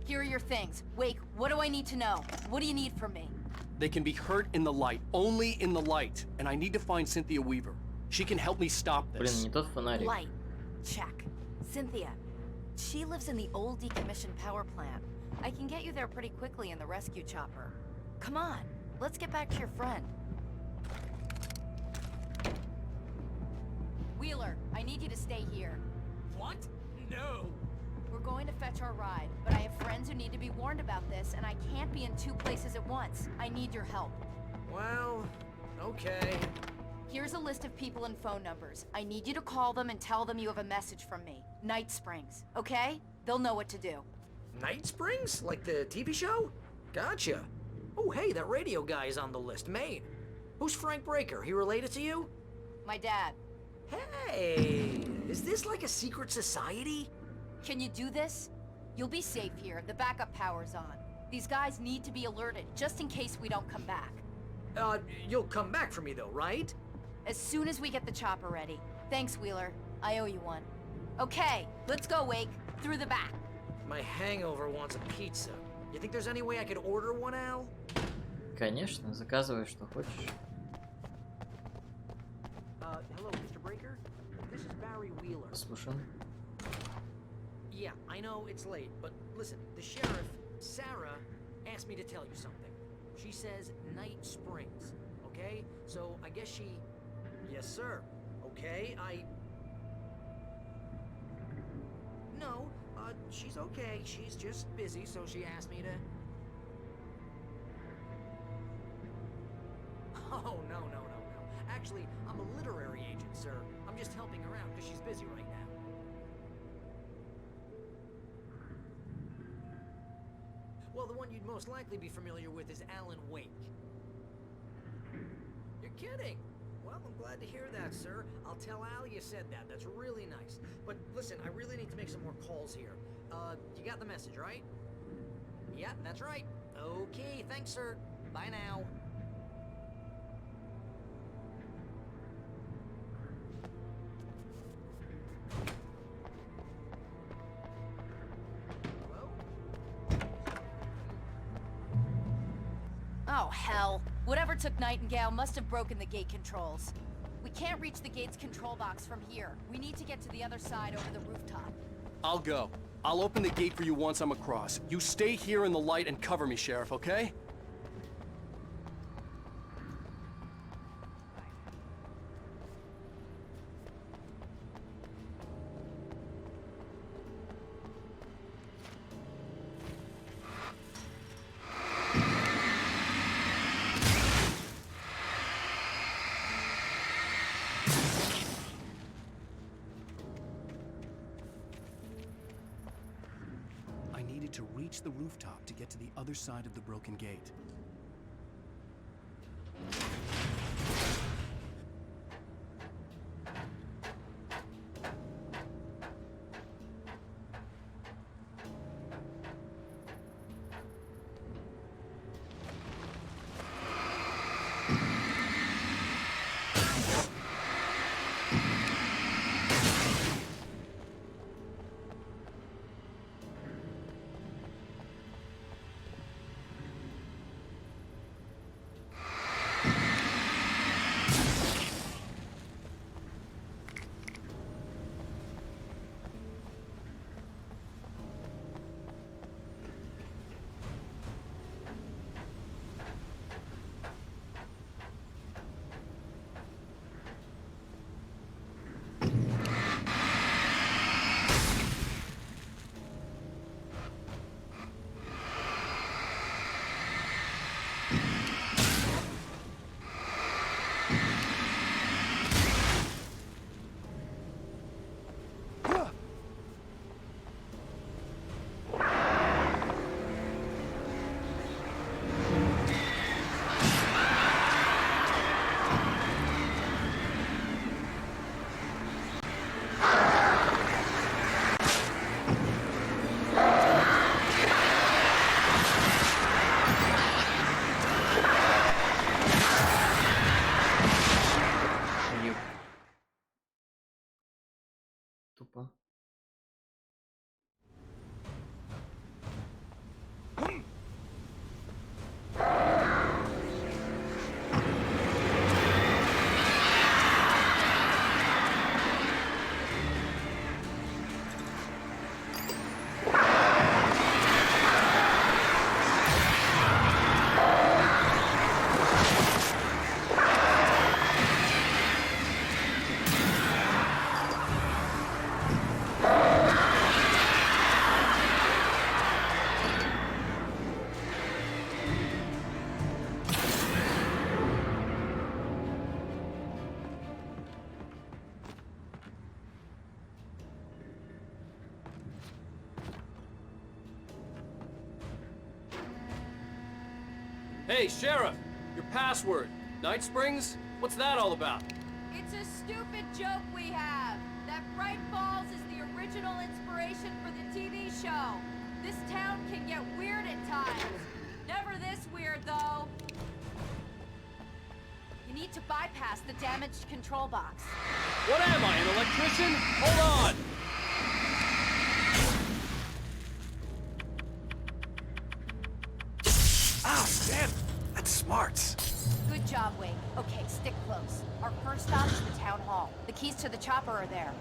Here are your things. Wake, what do I need to know? What do you need from me?
They can be hurt in the light, only in the light. And I need to find Cynthia Weaver. She can help me stop
Блин,
this.
не тот фонарик.
Light. Check. Cynthia. She lives in the old decommissioned power plant. I can get you there pretty quickly in the rescue chopper. Come on, let's get back to your friend. Wheeler, I need you to stay here.
What? No!
We're going to fetch our ride, but I have friends who need to be warned about this, and I can't be in two places at once. I need your help.
Well, okay.
Here's a list of people and phone numbers. I need you to call them and tell them you have a message from me. Night Springs, okay? They'll know what to do.
Night Springs? Like the TV show? Gotcha. Oh, hey, that radio guy is on the list, Maine. Who's Frank Breaker? He related to you?
My dad.
Hey, is this like a secret society?
Can you do this? You'll be safe here. The backup power's on. These guys need to be alerted, just in case we don't come back.
You'll come back for me though, right?
As soon as we get the chopper ready. Thanks, Wheeler. I owe you one. Okay, let's go, Wake. Through the back.
My hangover wants a pizza. You think there's any way I could order one, Al?
Конечно, заказывай, что хочешь.
Hello, Mr. Breaker? This is Barry Wheeler.
Слушаем.
Yeah, I know it's late, but listen, the sheriff, Sarah, asked me to tell you something. She says Night Springs, okay? So I guess she... Yes, sir. Okay, No, she's okay. She's just busy, so she asked me to... Oh, no. Actually, I'm a literary agent, sir. I'm just helping her out because she's busy right now. Well, the one you'd most likely be familiar with is Alan Wake. kidding. Well, I'm glad to hear that, sir. I'll tell Al you said that. That's really nice. But listen, I really need to make some more calls here. You got the message, right? Yeah, that's right. Okay, thanks, sir. Bye now.
Oh, hell. Whatever took Nightingale must have broken the gate controls. We can't reach the gate's control box from here. We need to get to the other side over the rooftop.
I'll go. I'll open the gate for you once I'm across. You stay here in the light and cover me, Sheriff, okay? I needed to reach the rooftop to get to the other side of the broken gate.
Тупо.
Hey, Sheriff! Your password. Night Springs? What's that all about?
It's a stupid joke we have. That Bright Falls is the original inspiration for the TV show. This town can get weird at times. Never this weird, though. You need to bypass the damaged control box.
What am I, an electrician? Hold on!
Ah, damn! That's smart.
Good job, Wade. Okay, stick close. Our first stop is the town hall. The keys to the chopper are there.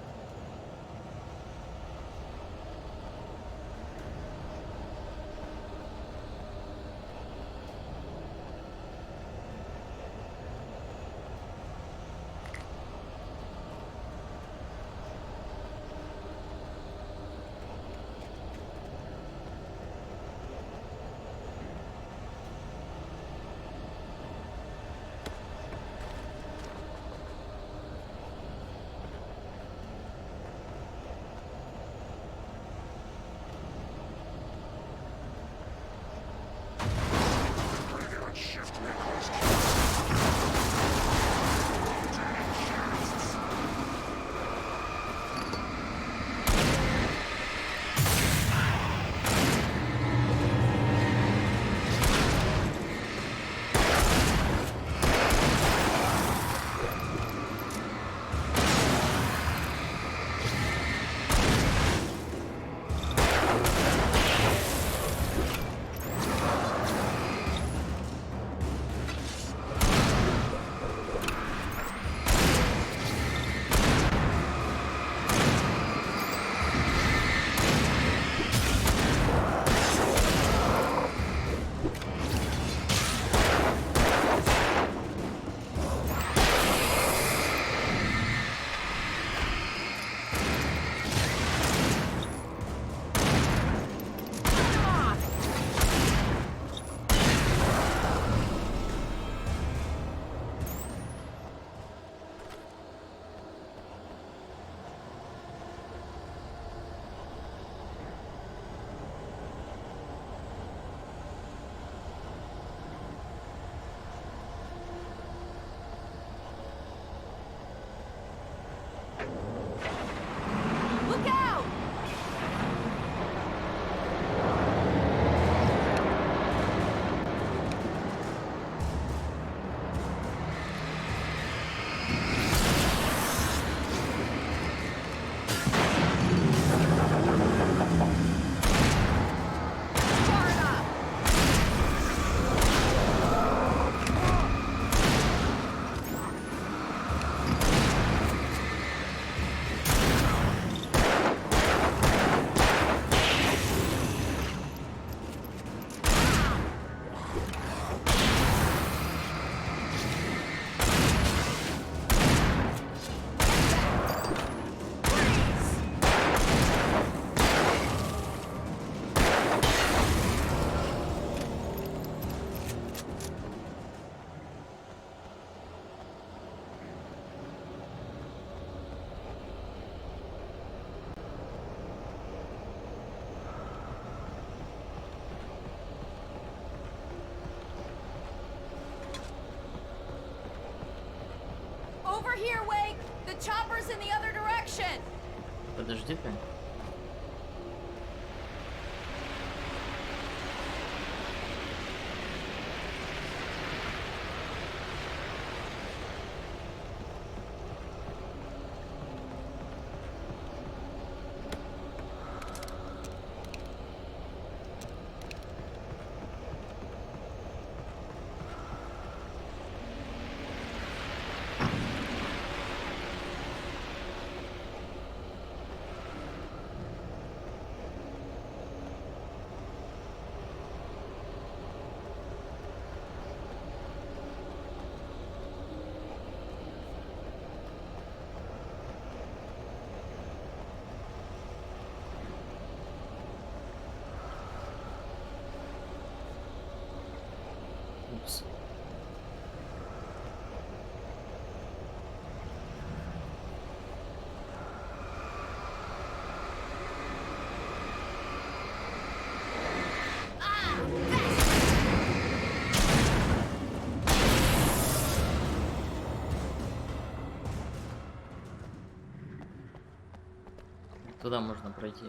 Over here, Wake! The chopper's in the other direction!
Подожди ты. Упс. Туда можно пройти.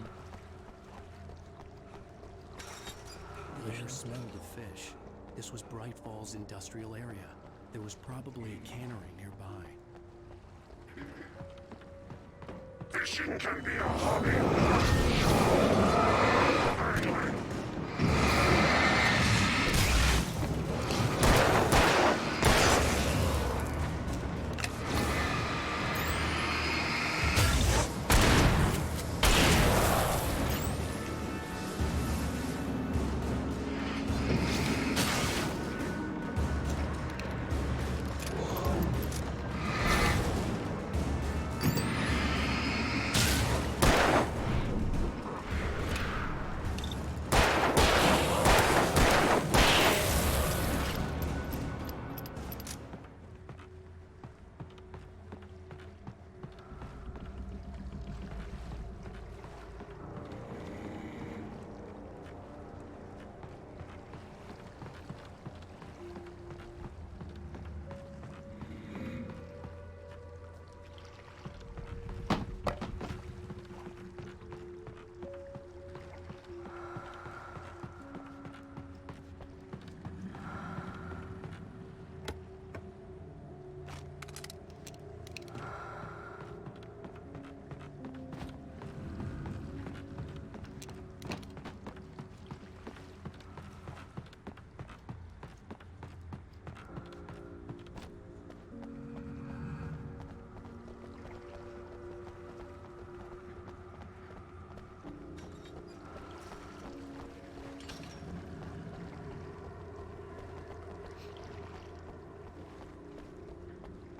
The air smelled of fish. This was Bright Falls industrial area. There was probably a cannery nearby.
Fishing can be a hobby.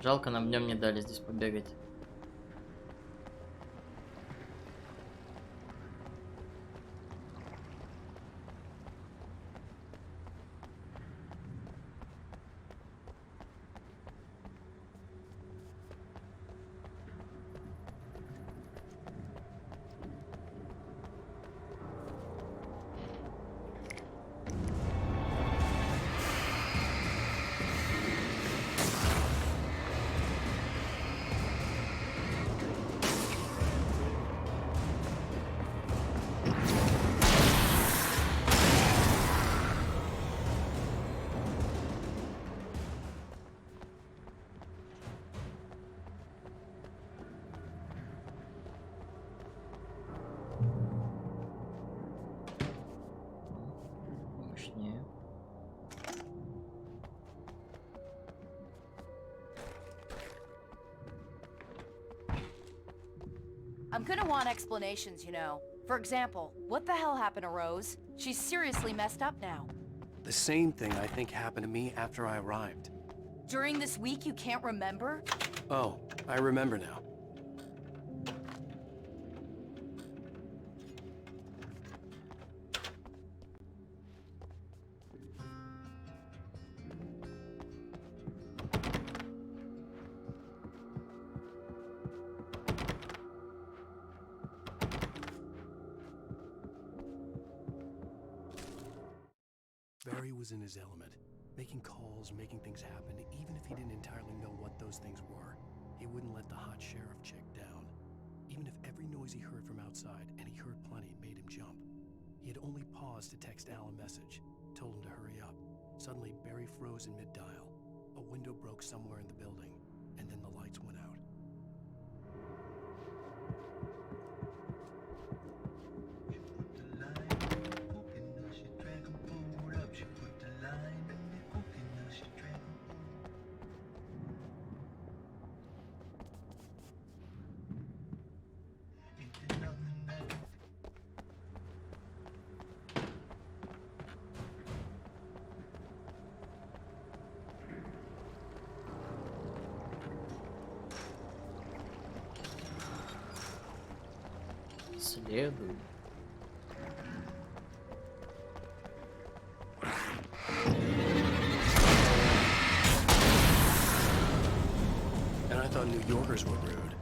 Жалко, нам днем не дали здесь побегать. Мощнее.
I'm gonna want explanations, you know. For example, what the hell happened to Rose? She's seriously messed up now.
The same thing I think happened to me after I arrived.
During this week, you can't remember?
Oh, I remember now. Barry was in his element, making calls, making things happen, even if he didn't entirely know what those things were. He wouldn't let the hot sheriff chick down. Even if every noise he heard from outside, and he heard plenty, made him jump. He had only paused to text Al a message, told him to hurry up. Suddenly, Barry froze in mid-dial. A window broke somewhere in the building, and then the lights went out.
Следуй.
And I thought New Yorkers were rude.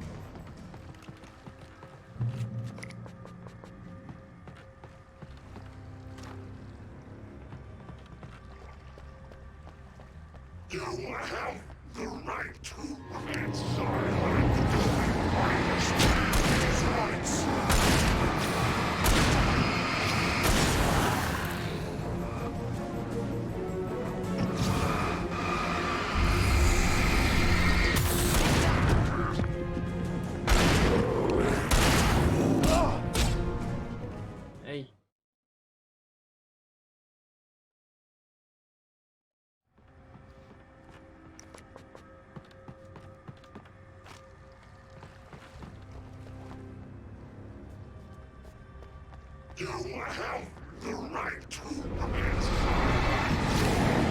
You have the right to remain silent. I understand these rights.
Эй.
You have the right to remain silent.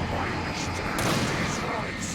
I understand these rights.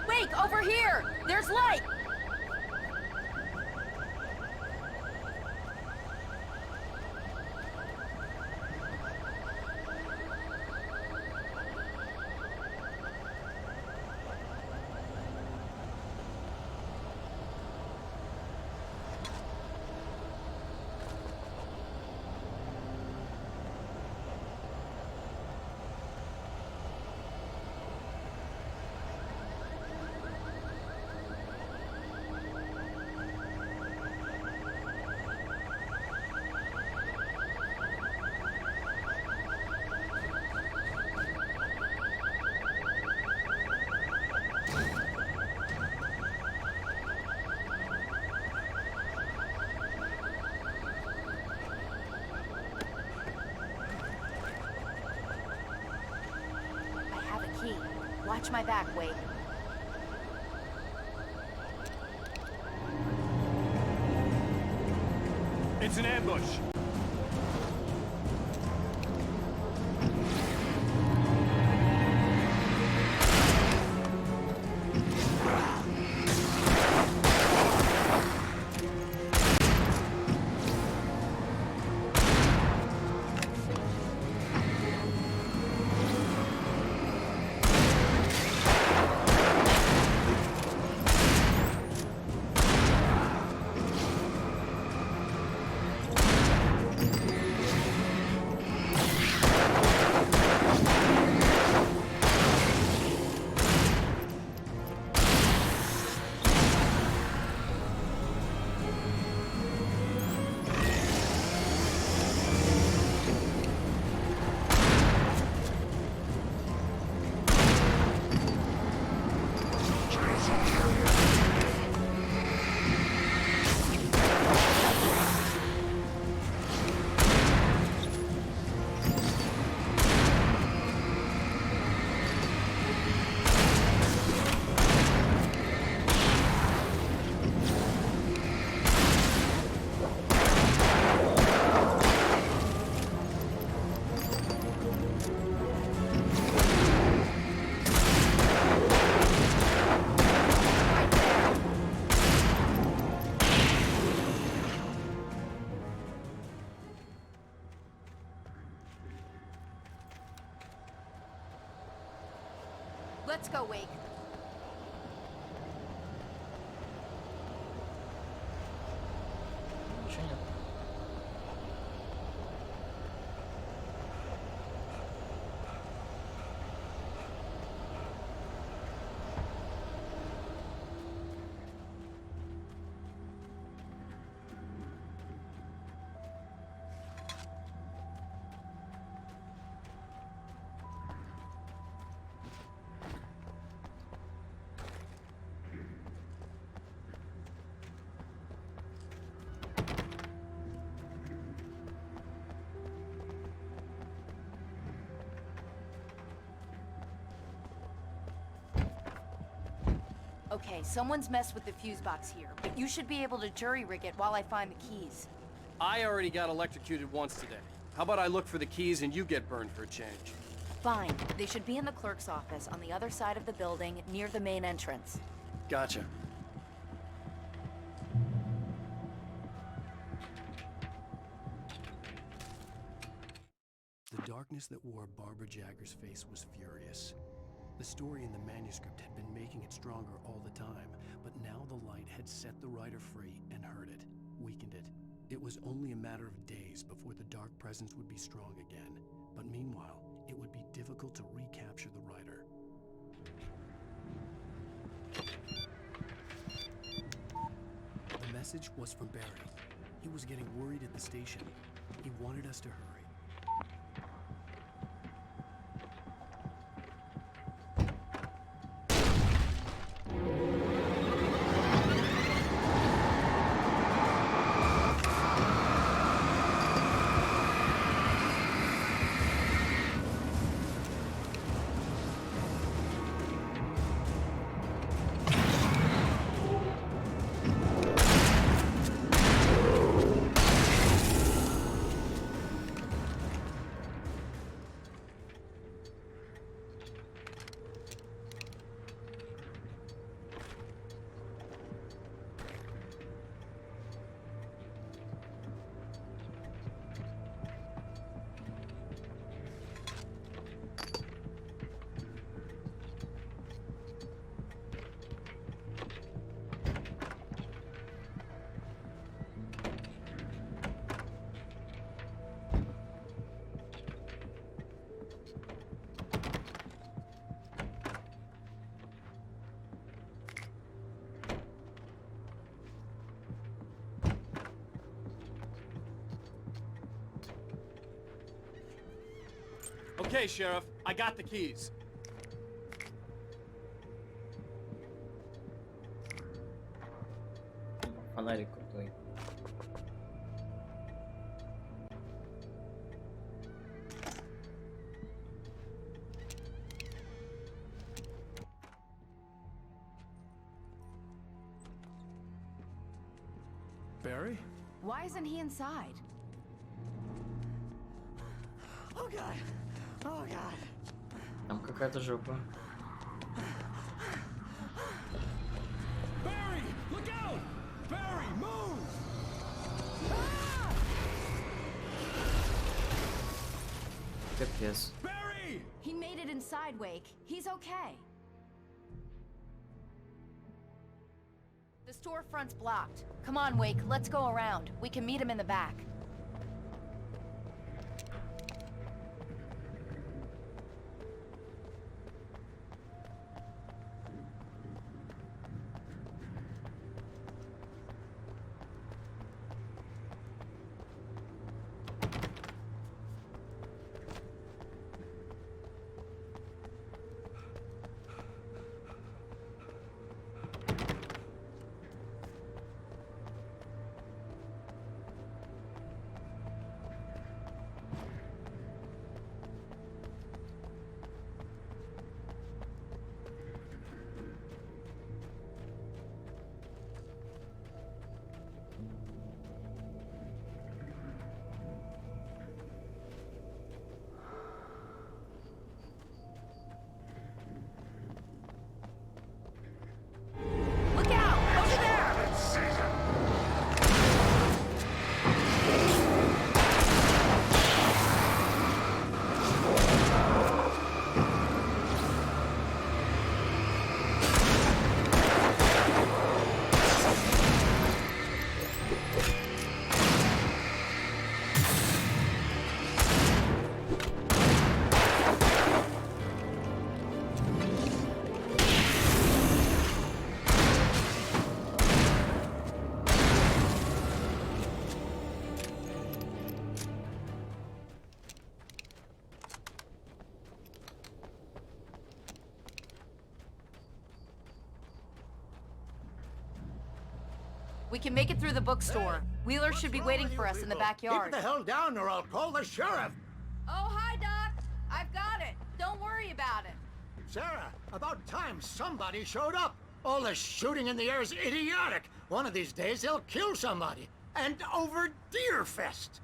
Wake, over here! There's light! Watch my back, Wade.
It's an ambush.
Let's go, Wake.
Ничего нет.
Okay, someone's messed with the fuse box here, but you should be able to jury-rig it while I find the keys.
I already got electrocuted once today. How about I look for the keys and you get burned for a change?
Fine. They should be in the clerk's office on the other side of the building, near the main entrance.
Gotcha.
The darkness that wore Barbara Jagger's face was furious. The story in the manuscript had been making it stronger all the time, but now the light had set the writer free and hurt it, weakened it. It was only a matter of days before the dark presence would be strong again, but meanwhile, it would be difficult to recapture the writer. The message was from Barry. He was getting worried at the station. He wanted us to hurry.
Okay, Sheriff, I got the keys.
Фонарик крутой.
Barry?
Why isn't he inside?
Oh god. Oh god.
Там какая-то жопа.
Barry, look out! Barry, move!
Капец.
Barry!
He made it inside, Wake. He's okay. The storefront's blocked. Come on, Wake, let's go around. We can meet him in the back. We can make it through the bookstore. Wheeler should be waiting for us in the backyard.
Keep the hell down or I'll call the sheriff.
Oh, hi, Doc. I've got it. Don't worry about it.
Sarah, about time somebody showed up. All this shooting in the air is idiotic. One of these days they'll kill somebody. And over Deerfest.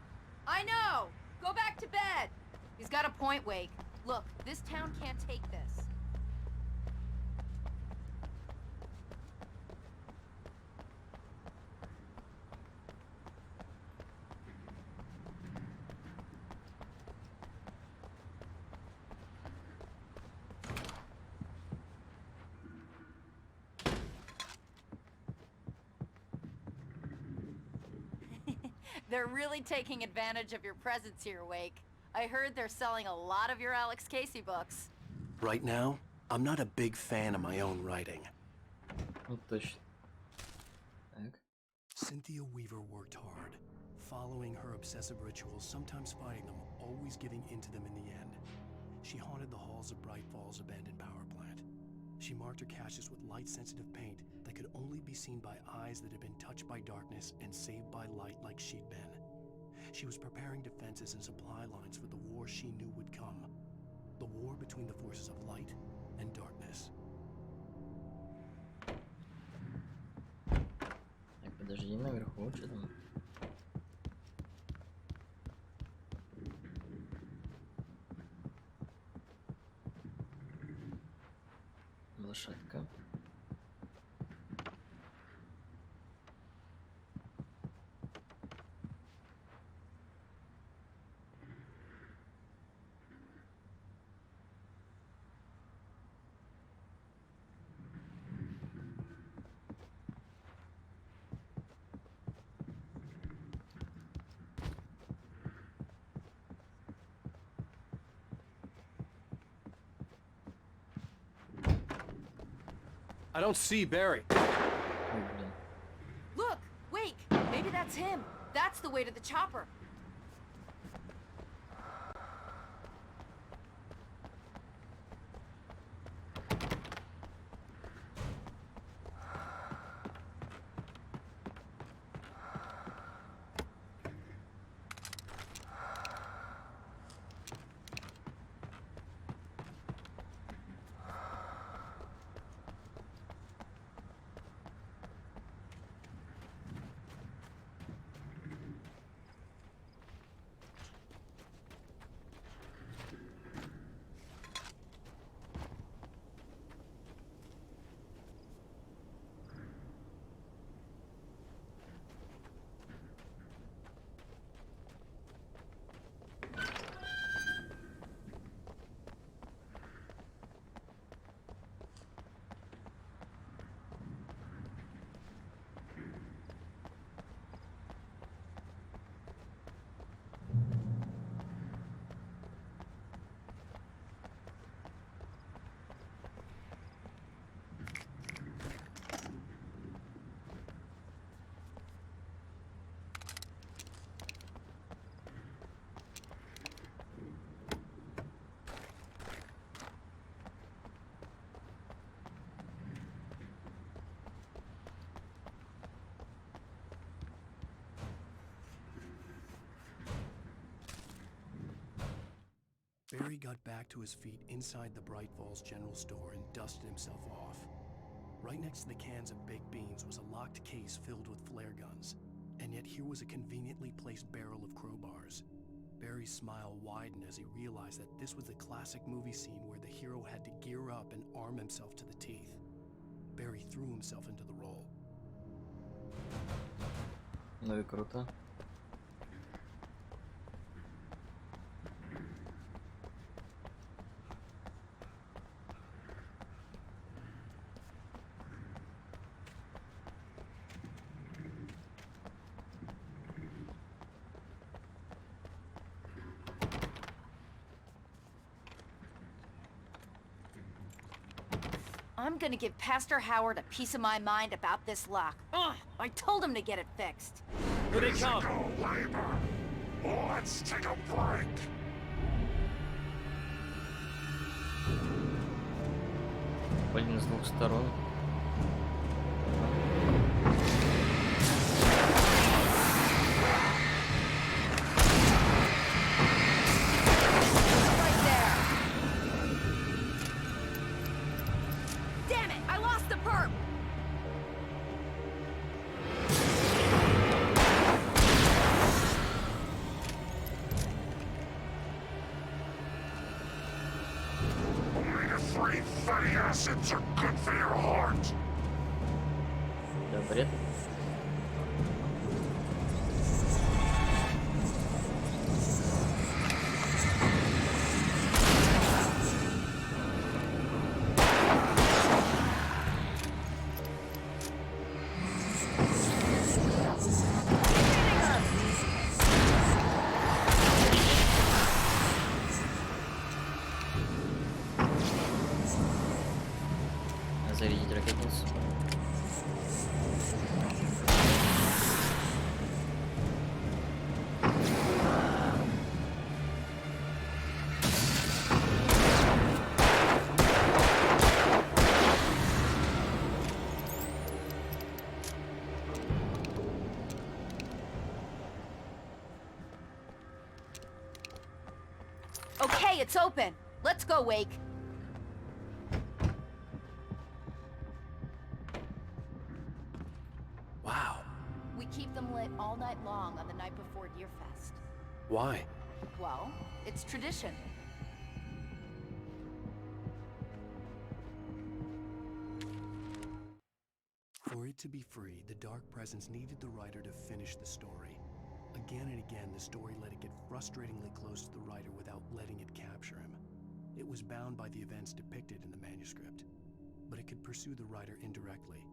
I know. Go back to bed. He's got a point, Wake. Look, this town can't take this. They're really taking advantage of your presence here, Wake. I heard they're selling a lot of your Alex Casey books.
Right now, I'm not a big fan of my own writing.
Ну точно. Так.
Cynthia Weaver worked hard, following her obsessive rituals, sometimes fighting them, always giving in to them in the end. She haunted the halls of Bright Falls' abandoned power plant. She marked her caches with light-sensitive paint that could only be seen by eyes that had been touched by darkness and saved by light like she'd been. She was preparing defenses and supply lines for the war she knew would come. The war between the forces of light and darkness.
Так, подожди, наверху, что там? Лошадка.
I don't see Barry.
Look, Wake. Maybe that's him. That's the way to the chopper.
Barry got back to his feet inside the Bright Falls General Store and dusted himself off. Right next to the cans of baked beans was a locked case filled with flare guns, and yet here was a conveniently placed barrel of crowbars. Barry's smile widened as he realized that this was the classic movie scene where the hero had to gear up and arm himself to the teeth. Barry threw himself into the role.
Ну и круто.
I'm gonna give Pastor Howard a piece of my mind about this lock. Ugh, I told him to get it fixed.
Here they come.
Labor. Let's take a break.
Блин, с двух сторон.
Perp!
Omega-3 fatty acids are good for your heart.
Да, бред. Зарядить ракетницу.
Okay, it's open. Let's go, Wake.
Wow.
We keep them lit all night long on the night before Deerfest.
Why?
Well, it's tradition.
For it to be free, the Dark Presence needed the writer to finish the story. Again and again, the story let it get frustratingly close to the writer without letting it capture him. It was bound by the events depicted in the manuscript, but it could pursue the writer indirectly,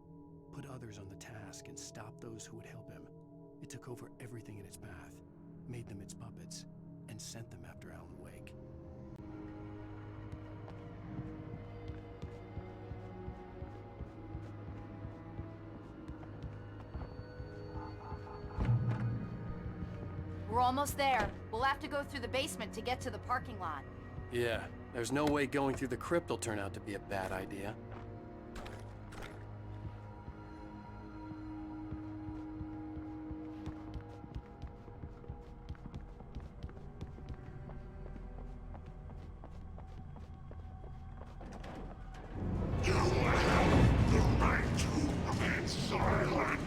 put others on the task, and stop those who would help him. It took over everything in its path, made them its puppets, and sent them after Alan Wake.
We're almost there. We'll have to go through the basement to get to the parking lot.
Yeah, there's no way going through the crypt will turn out to be a bad idea.
You have the right to remain silent.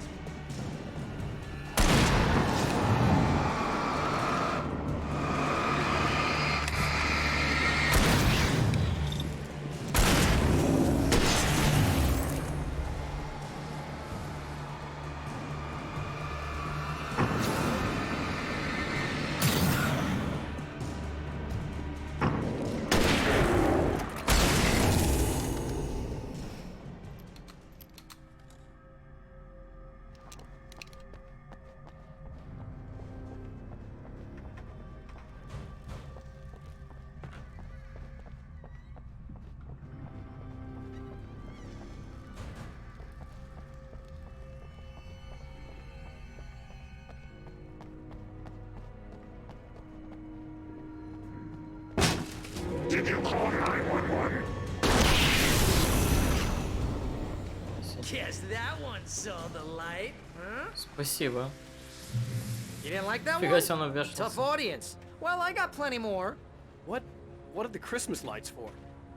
Did you call 911?
Guess that one saw the light, huh?
Спасибо.
You didn't like that
Фига
one?
себе он вешался.
Tough audience. Well, I got plenty more.
What are the Christmas lights for?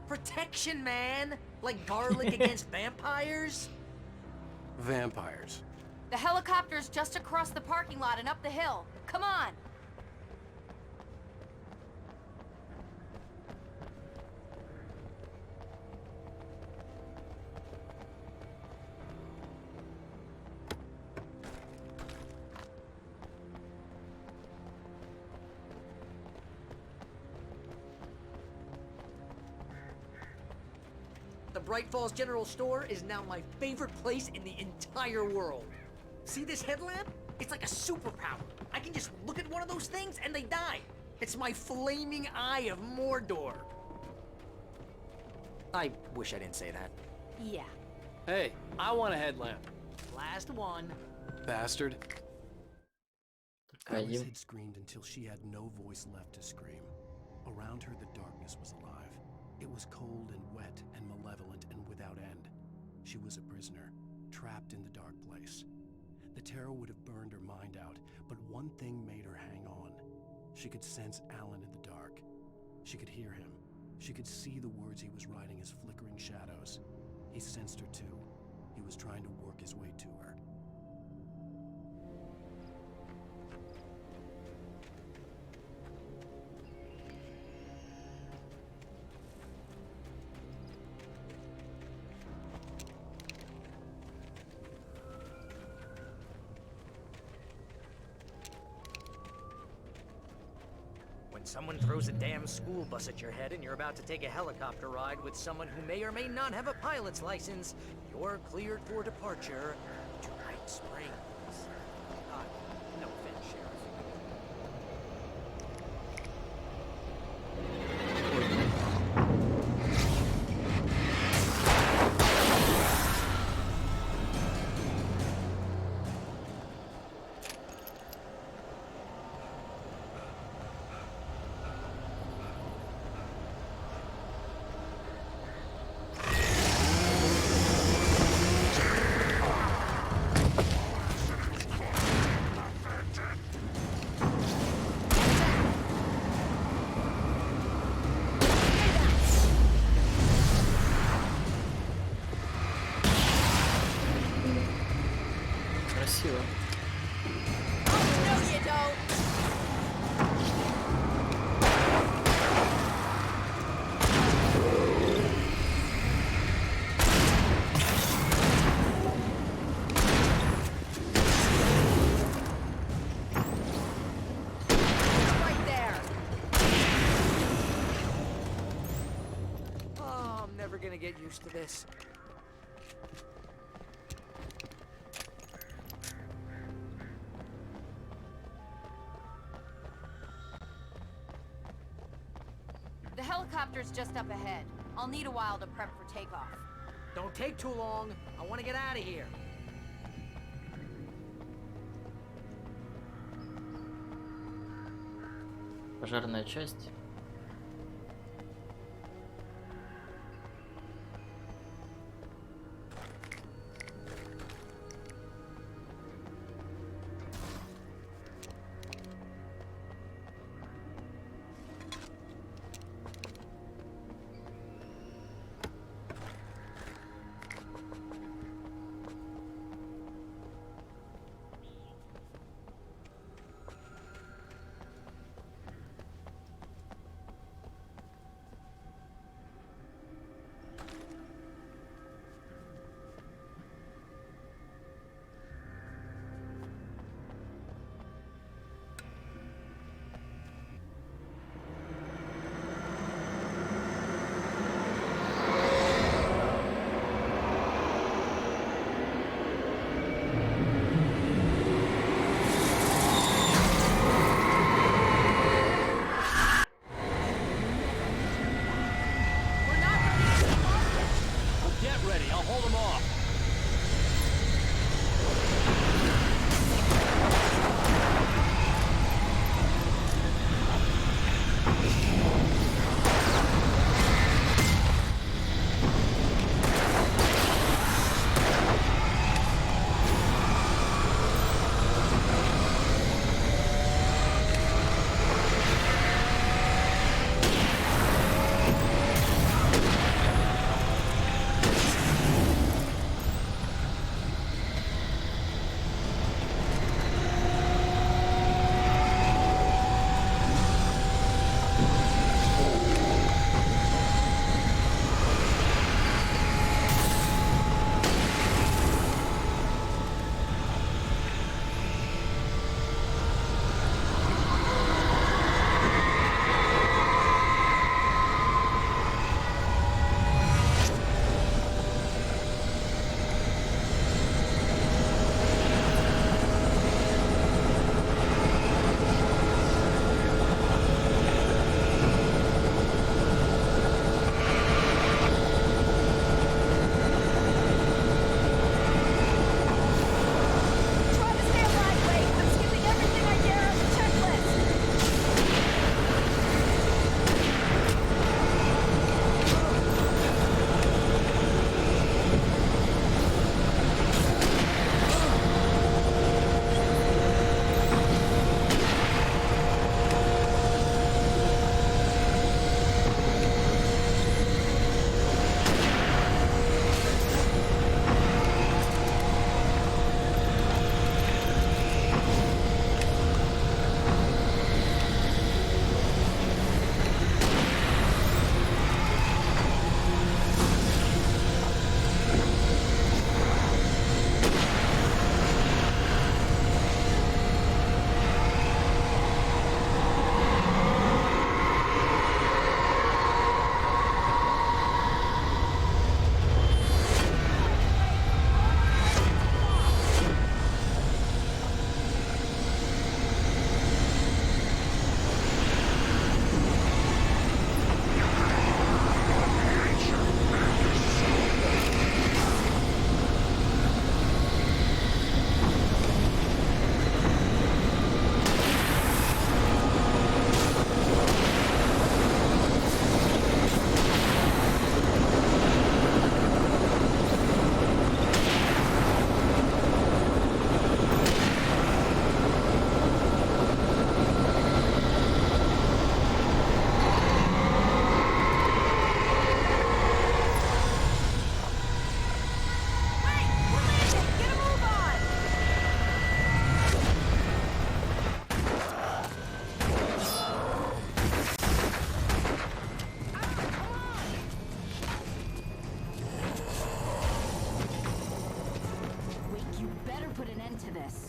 Protection, man. Like garlic against vampires.
Vampires.
The helicopter's just across the parking lot and up the hill. Come on.
The Bright Falls General Store is now my favorite place in the entire world. See this headlamp? It's like a superpower. I can just look at one of those things and they die. It's my flaming eye of Mordor. I wish I didn't say that.
Yeah.
Hey, I want a headlamp.
Last one.
Bastard. Alice
Один.
had screamed until she had no voice left to scream. Around her, the darkness was alive. It was cold and wet and malevolent and without end. She was a prisoner, trapped in the dark place. The terror would have burned her mind out, but one thing made her hang on. She could sense Alan in the dark. She could hear him. She could see the words he was writing as flickering shadows. He sensed her too. He was trying to work his way to her.
When someone throws a damn school bus at your head and you're about to take a helicopter ride with someone who may or may not have a pilot's license, you're cleared for departure to Night Springs. No offense, Sheriff.
Красиво.
No, you don't. Right there.
Oh, I'm never gonna get used to this.
The helicopter's just up ahead. I'll need a while to prep for takeoff.
Don't take too long. I want to get out of here.
Пожарная часть.
Get ready. I'll hold them off.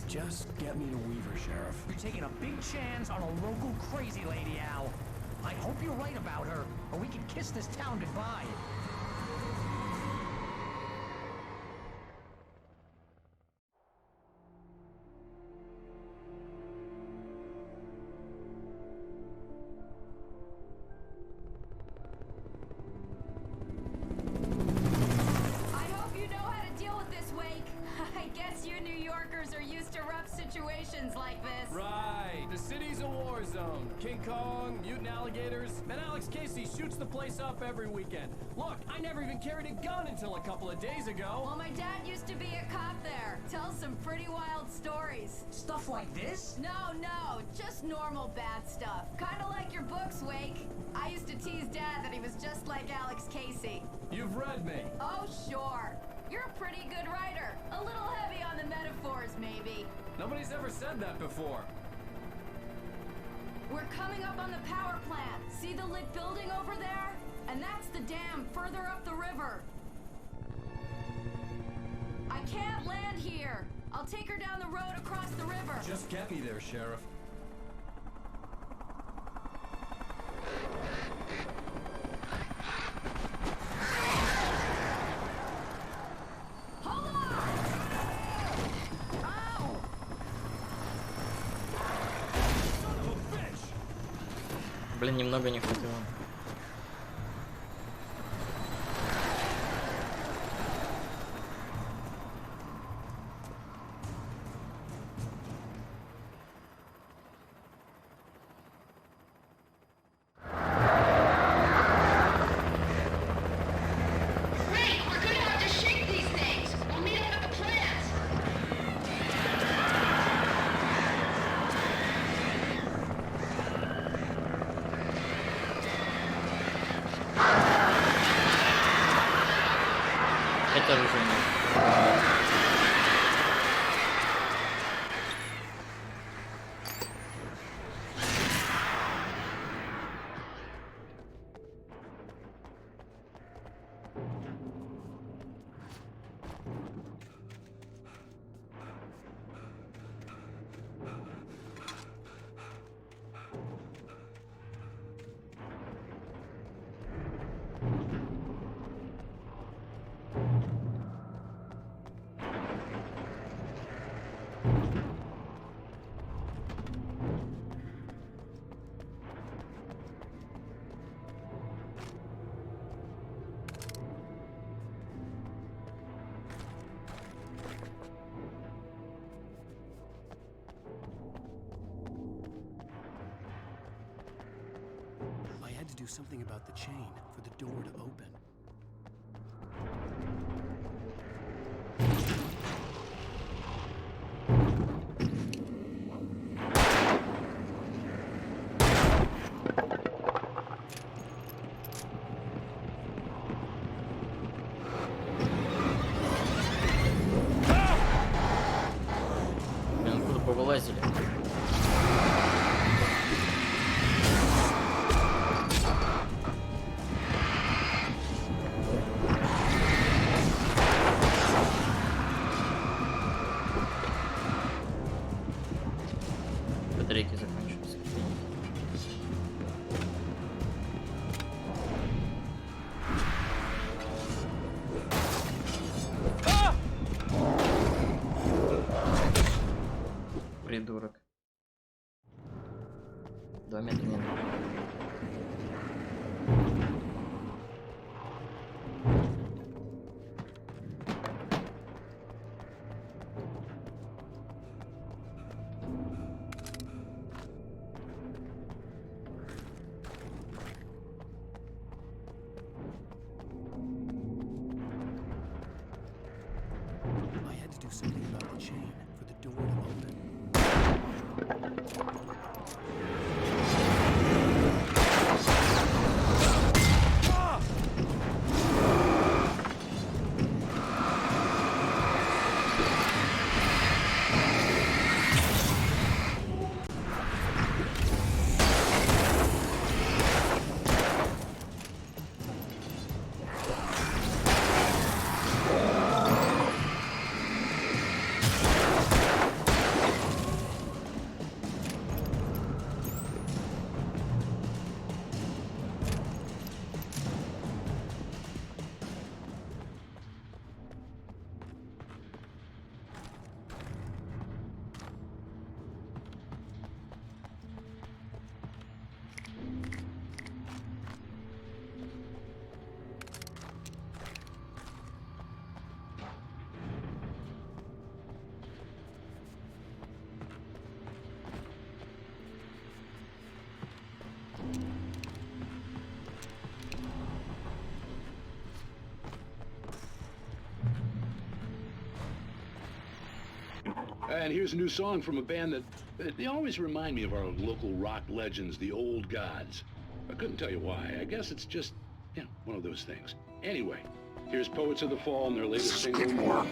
Just get me to Weaver, Sheriff.
You're taking a big chance on a local crazy lady, Al. I hope you're right about her, or we can kiss this town goodbye.
I hope you know how to deal with this, Wake. I guess you New Yorkers are used to rough situations like this.
Right. The city's a war zone. King Kong, mutant alligators, and Alex Casey shoots the place up every weekend. Look, I never even carried a gun until a couple of days ago.
Well, my dad used to be a cop there. Tells some pretty wild stories.
Stuff like this?
No, just normal bad stuff. Kinda like your books, Wake. I used to tease Dad that he was just like Alex Casey.
You've read me.
Oh, sure. You're a pretty good writer. A little heavy on the metaphors, maybe.
Nobody's ever said that before.
We're coming up on the power plant. See the lit building over there? And that's the dam further up the river. I can't land here. I'll take her down the road across the river.
Just get me there, Sheriff.
Hold on! Ow!
Блин, немного не хватило.
Wait, we're gonna have to shake these things. We'll meet up at the plant.
Это уже нет.
I had to do something about the chain for the door to open.
Блин, откуда повылазили? Батарейки закончились. Придурок. 2 метра не надо.
I had to do something about the chain for the door to open.
And here's a new song from a band that they always remind me of our local rock legends, the Old Gods. I couldn't tell you why. I guess it's just, one of those things. Anyway, here's Poets of the Fall and their latest single.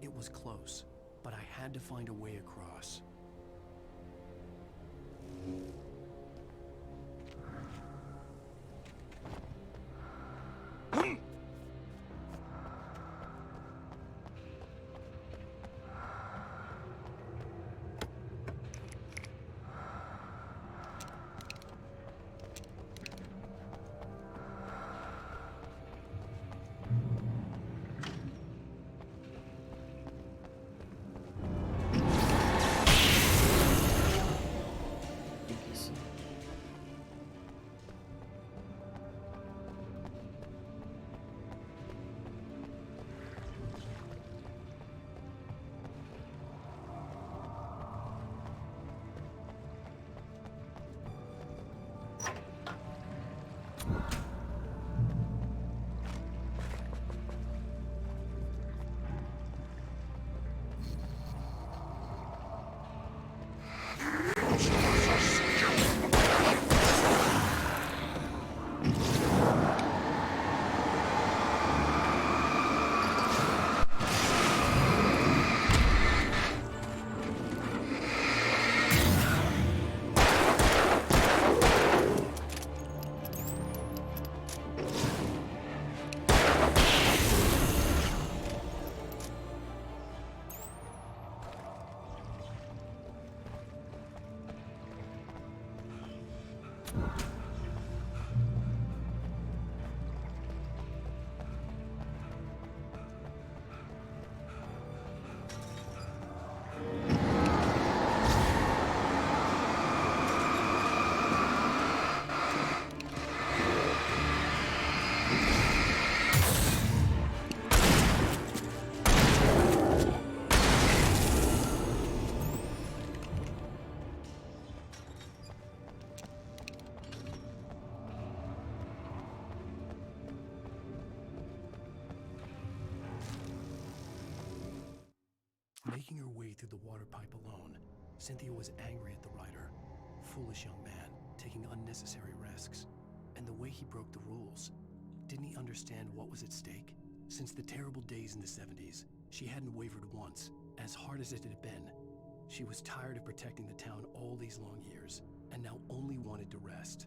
It was close, but I had to find a way across. Making her way through the water pipe alone, Cynthia was angry at the rider. Foolish young man, taking unnecessary risks. And the way he broke the rules. Didn't he understand what was at stake? Since the terrible days in the 70s, she hadn't wavered once, as hard as it had been. She was tired of protecting the town all these long years, and now only wanted to rest.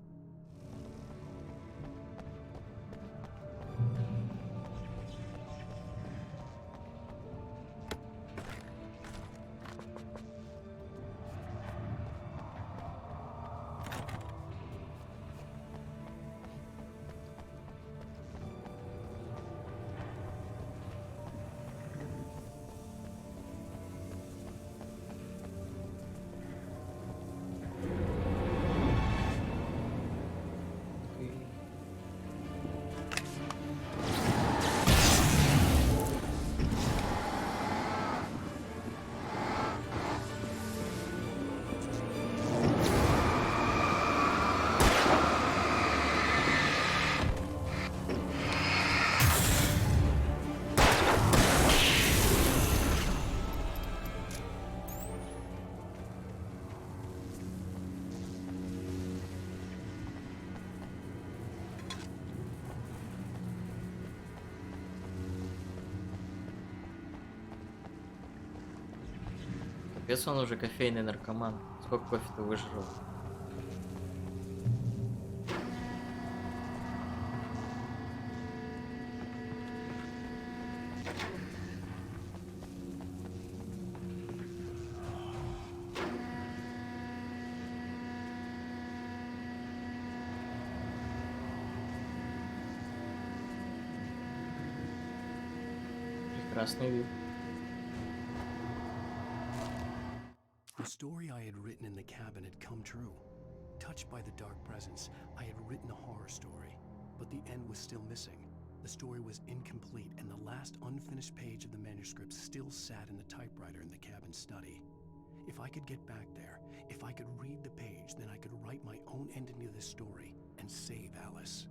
Капец, он уже кофейный наркоман. Сколько кофе-то выжрал? Прекрасный вид.
The story I had written in the cabin had come true. Touched by the dark presence, I had written a horror story, but the end was still missing. The story was incomplete, and the last unfinished page of the manuscript still sat in the typewriter in the cabin study. If I could get back there, if I could read the page, then I could write my own ending to this story and save Alice.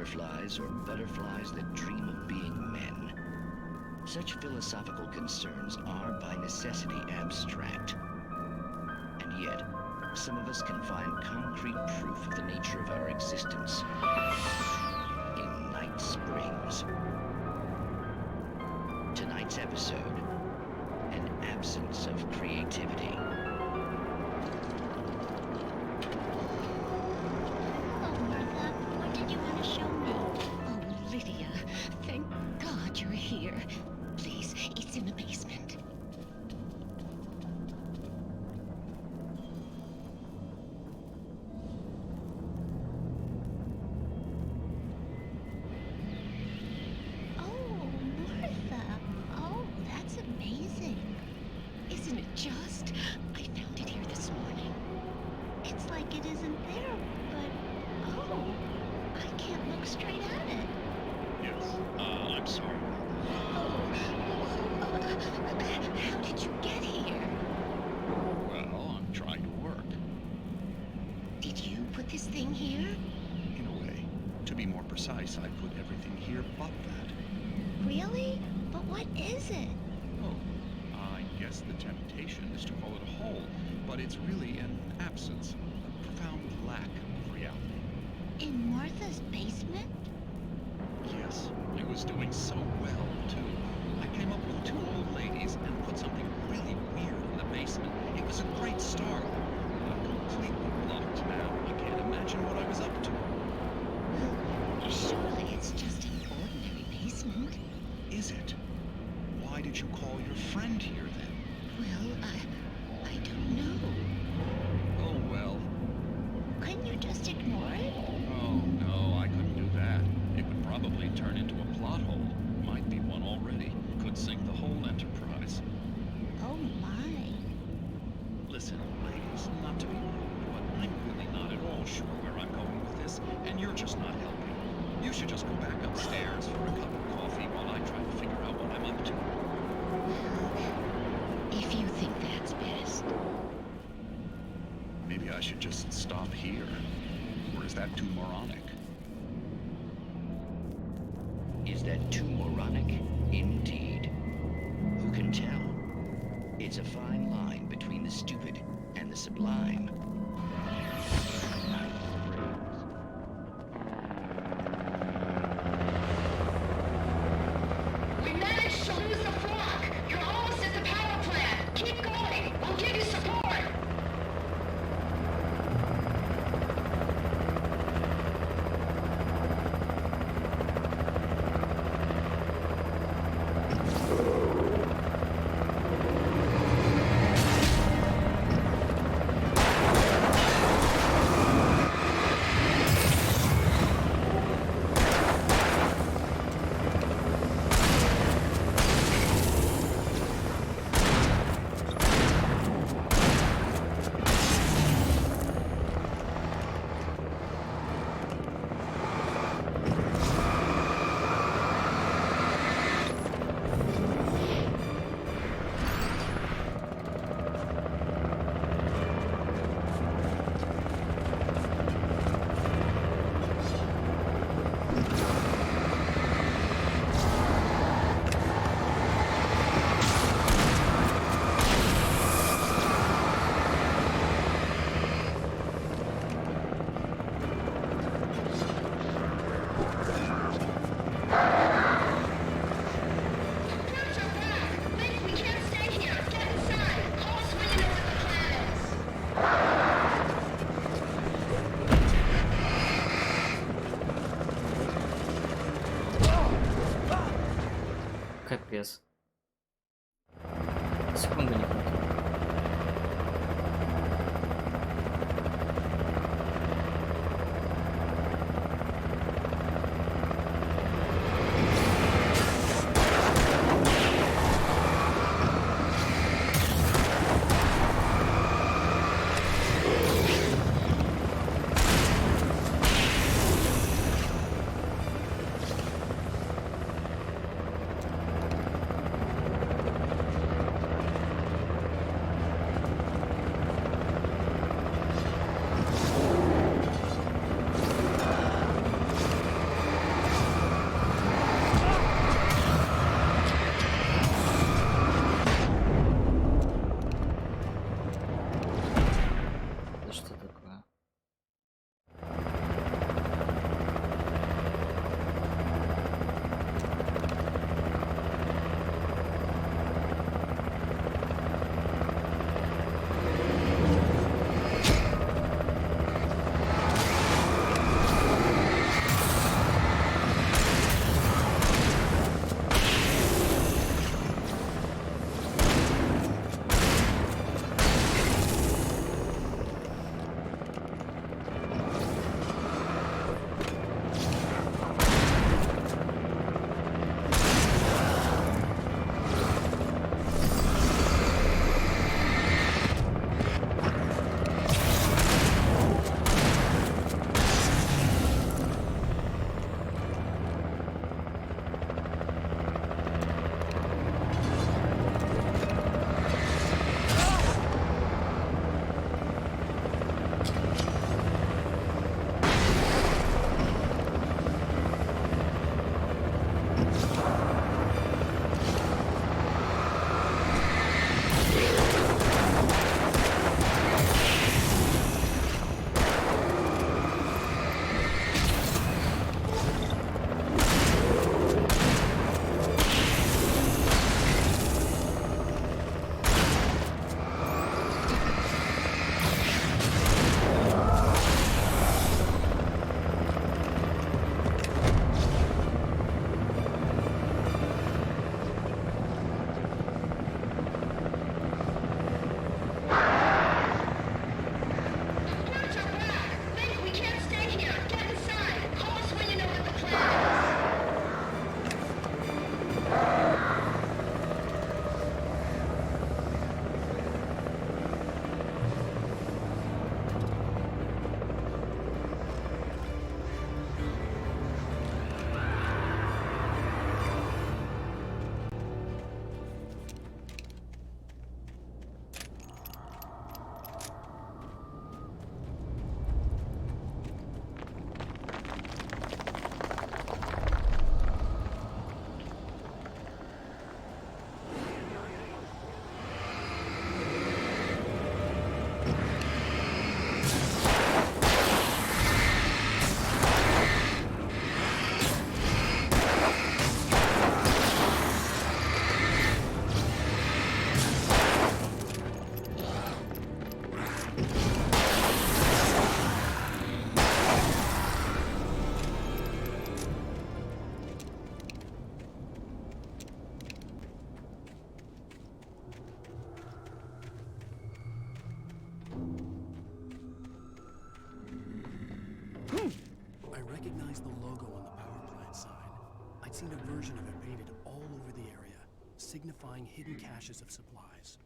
butterflies or butterflies that dream of being men? Such philosophical concerns are by necessity abstract. And yet, some of us can find concrete proof of the nature of our existence in Night Springs. Tonight's episode, an absence of creativity.
Oh, Martha, what did you want to show me? Oh, Lydia, thank God you're here. Please, it's in the basement. Oh, Martha. Oh, that's amazing. Isn't it just? I found it here this morning. It's like it isn't there, but oh, I can't look straight at it.
Yes, I'm sorry.
How did you get here?
Well, I'm trying to work.
Did you put this thing here?
In a way. To be more precise, I put everything here but that.
Really? But what is it?
Oh, I guess the temptation is to call it a hole, but it's really an absence, a profound lack of reality.
In Martha's basement?
Yes, it was doing so well, too. I came up with 2 old ladies and put something really weird in the basement. It was a great start. I'm completely blocked now. I can't imagine what I was up to.
Surely it's just an ordinary basement.
Is it? Why did you call your friend here, then?
Well, I don't know.
Oh, well.
Couldn't you just ignore it?
Oh, no, I couldn't do that. It would probably turn into a plot hole. Might be one already. Could sink the whole enterprise.
Oh my.
Listen, ladies, not to be rude, but I'm really not at all sure where I'm going with this, and you're just not helping. You should just go back upstairs for a cup of coffee while I try to figure out what I'm up to.
If you think that's best.
Maybe I should just stop here. Or is that too moronic?
Is that too moronic? Indeed. Who can tell? It's a fine line between the stupid and the sublime.
We managed to lose the flock. You're almost at the power plant. Keep going. I'll give you support.
Капец. Секунду не хватит.
seen a version of it painted all over the area, signifying hidden caches of supplies.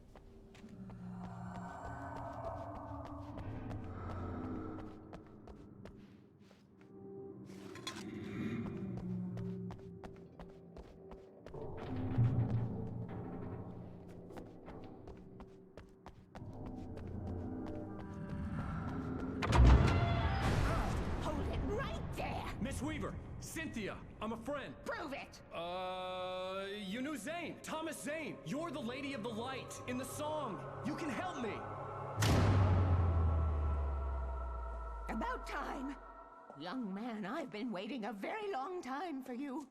Hold it right there! Miss Weaver, Cynthia, I'm a friend.
Prove it!
You knew Zane, Thomas Zane. You're the Lady of the Light in the song. You can help me.
About time. Young man, I've been waiting a very long time for you.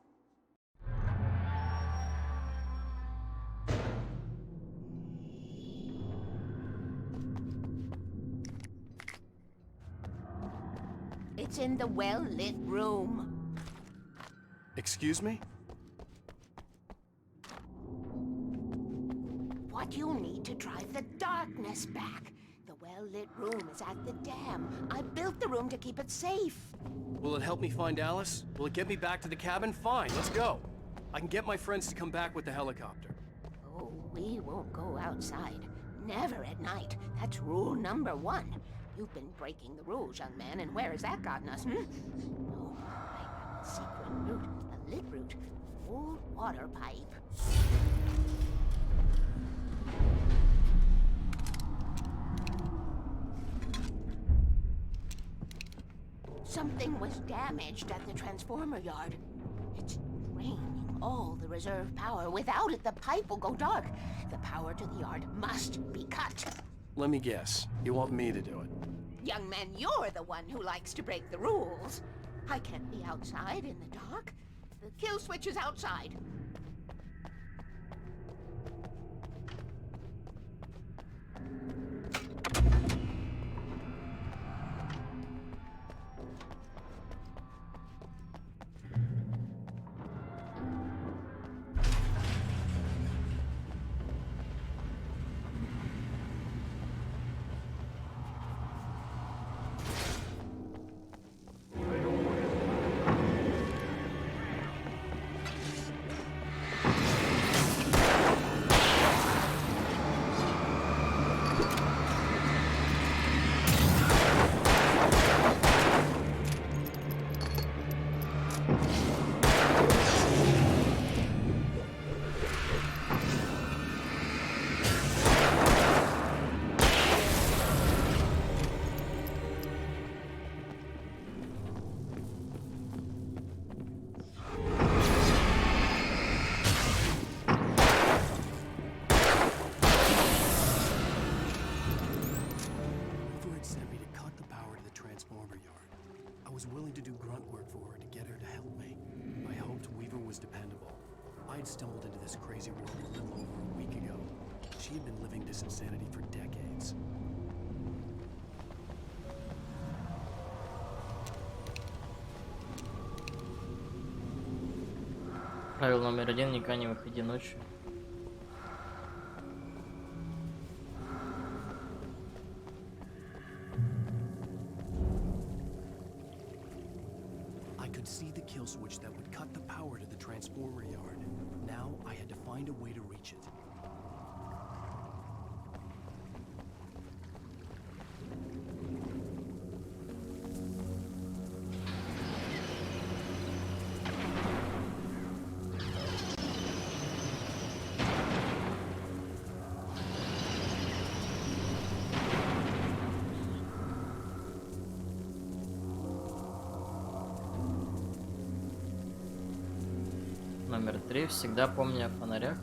It's in the well-lit room.
Excuse me?
What you'll need to drive the darkness back. The well-lit room is at the dam. I built the room to keep it safe.
Will it help me find Alice? Will it get me back to the cabin? Fine, let's go. I can get my friends to come back with the helicopter.
Oh, we won't go outside. Never at night. That's rule number 1. You've been breaking the rules, young man, and where has that gotten us, Oh, my secret route. The lit route. Old water pipe. Something was damaged at the transformer yard. It's draining all the reserve power. Without it, the pipe will go dark. The power to the yard must be cut.
Let me guess. You want me to do it?
Young man, you're the one who likes to break the rules. I can't be outside in the dark. The kill switch is outside.
I'd stumbled into this crazy world a little over a week ago. She had been living this insanity for decades.
Правило номер 1: никогда не выходи ночью.
I could see the kill switch that would cut the power to the transformer yard. Now I had to find a way to reach it.
Номер 3: всегда помни о фонарях.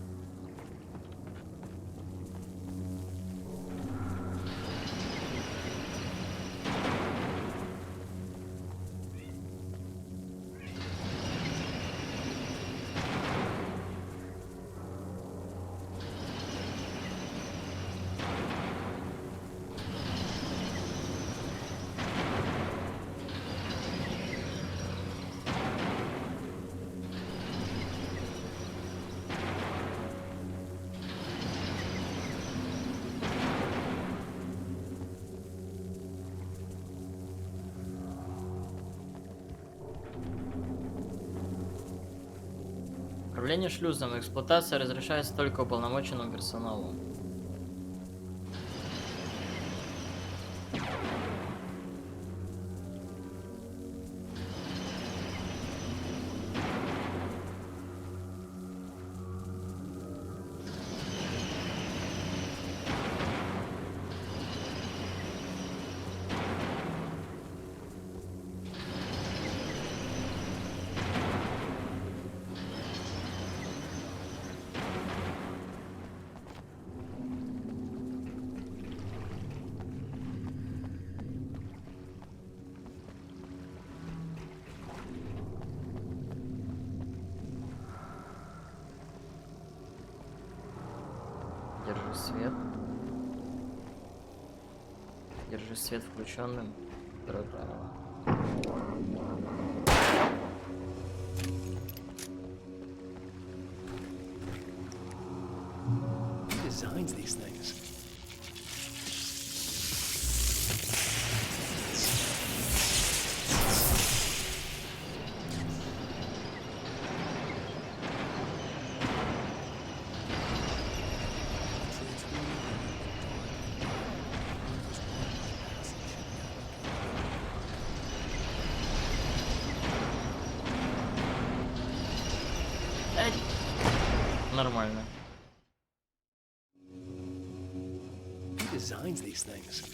Управление шлюзом. Эксплуатация разрешается только уполномоченному персоналу. Держи свет. Держи свет включенным. Второе правило.
Who designs these things?
Нормально.
Who designs these things?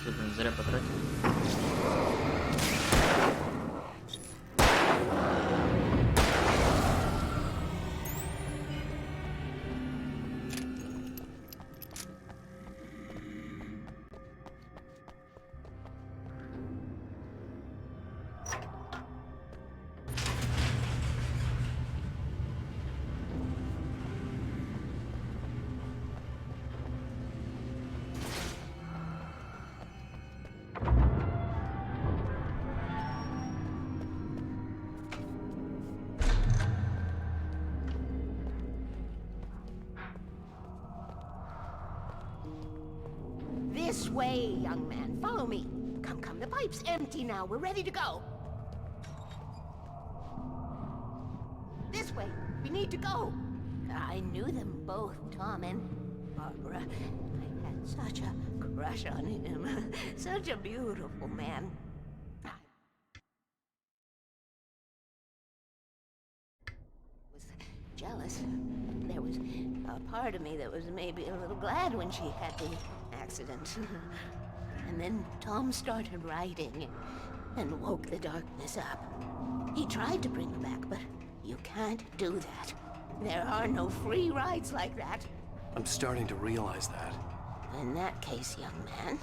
Что-то зря потратил.
This way, young man. Follow me. Come, come. The pipe's empty now. We're ready to go. This way. We need to go. I knew them both, Tom and Barbara. I had such a crush on him. Such a beautiful man. I was jealous. There was a part of me that was maybe a little glad when she had the accident. And then Tom started writing and woke the darkness up. He tried to bring her back, but you can't do that. There are no free rides like that.
I'm starting to realize that.
In that case, young man,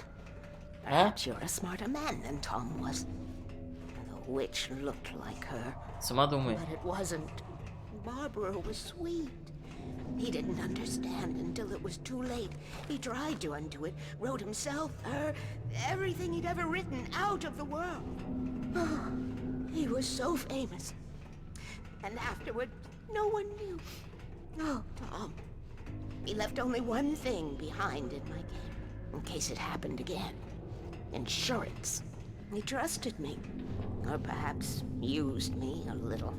perhaps you're a smarter man than Tom was. The witch looked like her,
Сама думай.
but it wasn't. Barbara was sweet. He didn't understand until it was too late. He tried to undo it, wrote himself, her, everything he'd ever written out of the world. Oh, he was so famous. And afterward, no one knew. Oh, Tom. He left only one thing behind in my game, in case it happened again. Insurance. He trusted me. Or perhaps used me a little.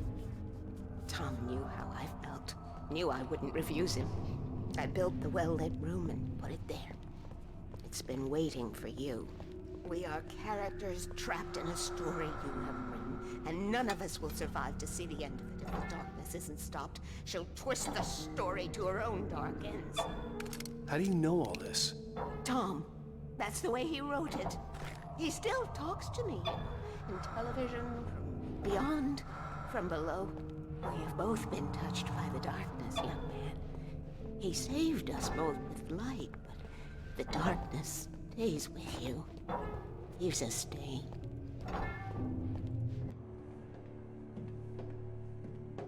Tom knew how I felt. Knew I wouldn't refuse him. I built the well-lit room and put it there. It's been waiting for you. We are characters trapped in a story you have written, and none of us will survive to see the end of it if the darkness isn't stopped. She'll twist the story to her own dark ends.
How do you know all this?
Tom, that's the way he wrote it. He still talks to me. In television, from beyond, from below. We have both been touched by the darkness, young man. He saved us both with light, but the darkness stays with you. Leaves a stain.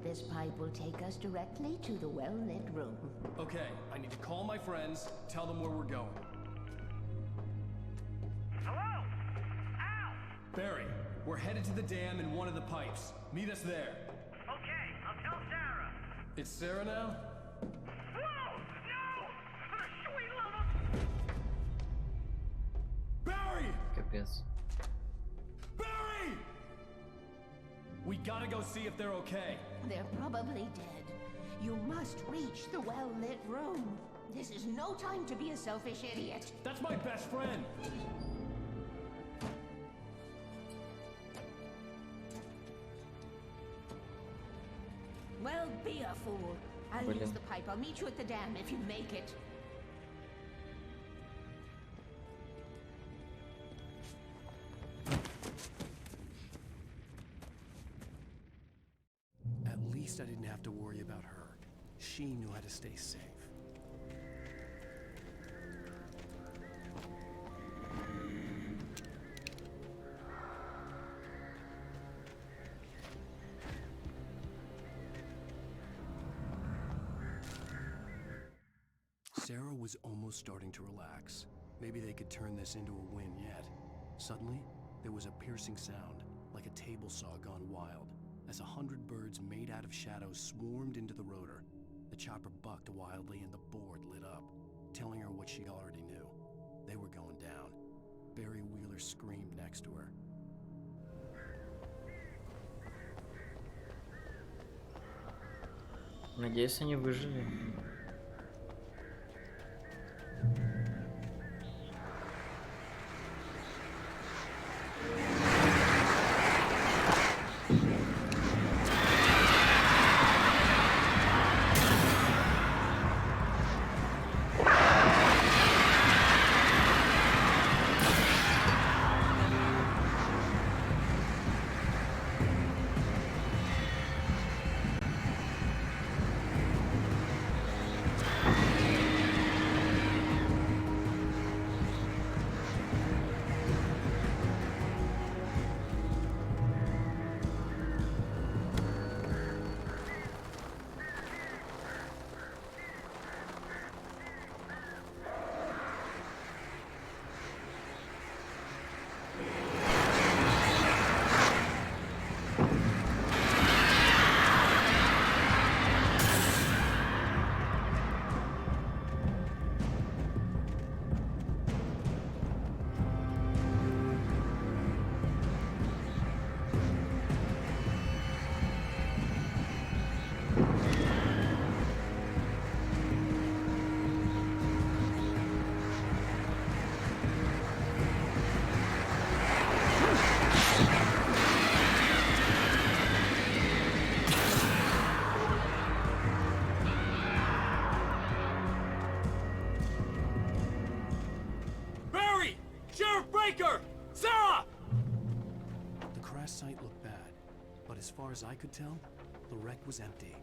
This pipe will take us directly to the well-lit room.
Okay, I need to call my friends, tell them where we're going.
Hello? Al!
Barry, we're headed to the dam in one of the pipes. Meet us there.
Okay, I'll tell Sarah.
It's Sarah now?
Whoa! No! For the sweet love of...
Barry!
Капец.
Barry! We gotta go see if they're okay.
They're probably dead. You must reach the well-lit room. This is no time to be a selfish idiot.
That's my best friend.
Well, be a fool. I'll
Блин.
use the pipe. I'll meet you at the dam if you make it.
At least I didn't have to worry about her. She knew how to stay safe. Sarah was almost starting to relax. Maybe they could turn this into a win yet. Suddenly, there was a piercing sound, like a table saw gone wild, as 100 birds made out of shadows swarmed into the rotor. The chopper bucked wildly and the board lit up, telling her what she already knew. They were going down. Barry Wheeler screamed next to her.
Надеюсь, они выжили.
Sarah!
The crash site looked bad, but as far as I could tell, the wreck was empty.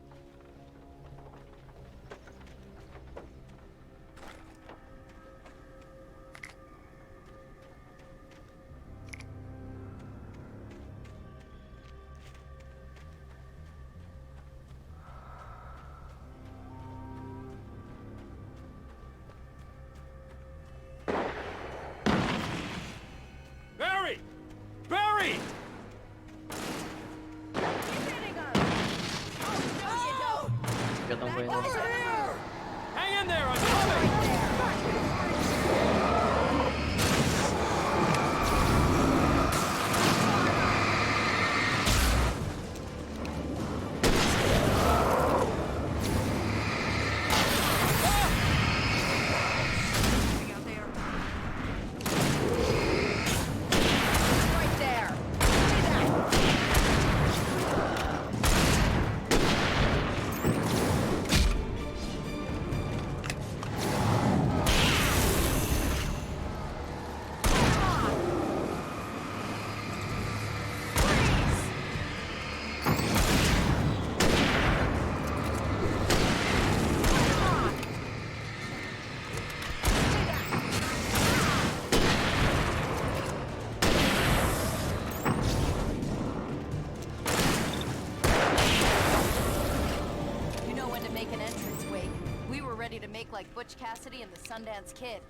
like Butch Cassidy and the Sundance Kid.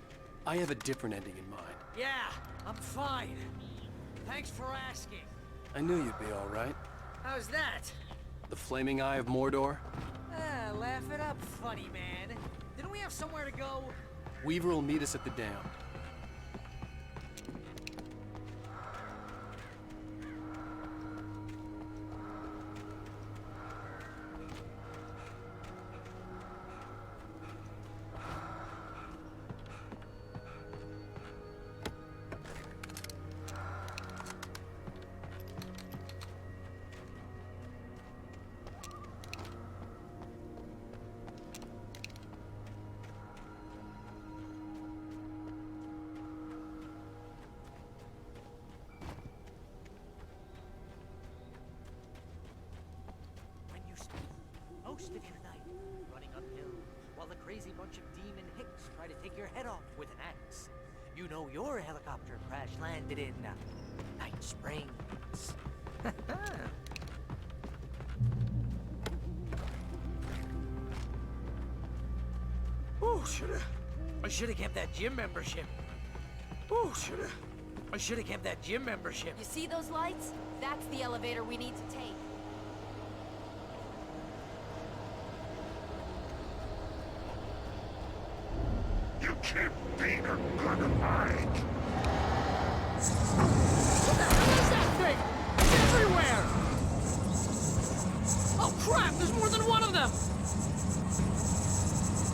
I have a different ending in mind.
Yeah, I'm fine. Thanks for asking.
I knew you'd be all right.
How's that?
The flaming eye of Mordor?
Ah, laugh it up, funny man. Didn't we have somewhere to go?
Weaver will meet us at the dam.
Most of your night running uphill while the crazy bunch of demon hicks try to take your head off with an axe. You know your helicopter crash landed in Night Springs. Oh, I should have kept that gym membership. Oh, I should have kept that gym membership.
You see those lights? That's the elevator we need to take.
You can't be a god of mine!
What the hell is that thing? It's everywhere! Oh crap, there's more than one of them!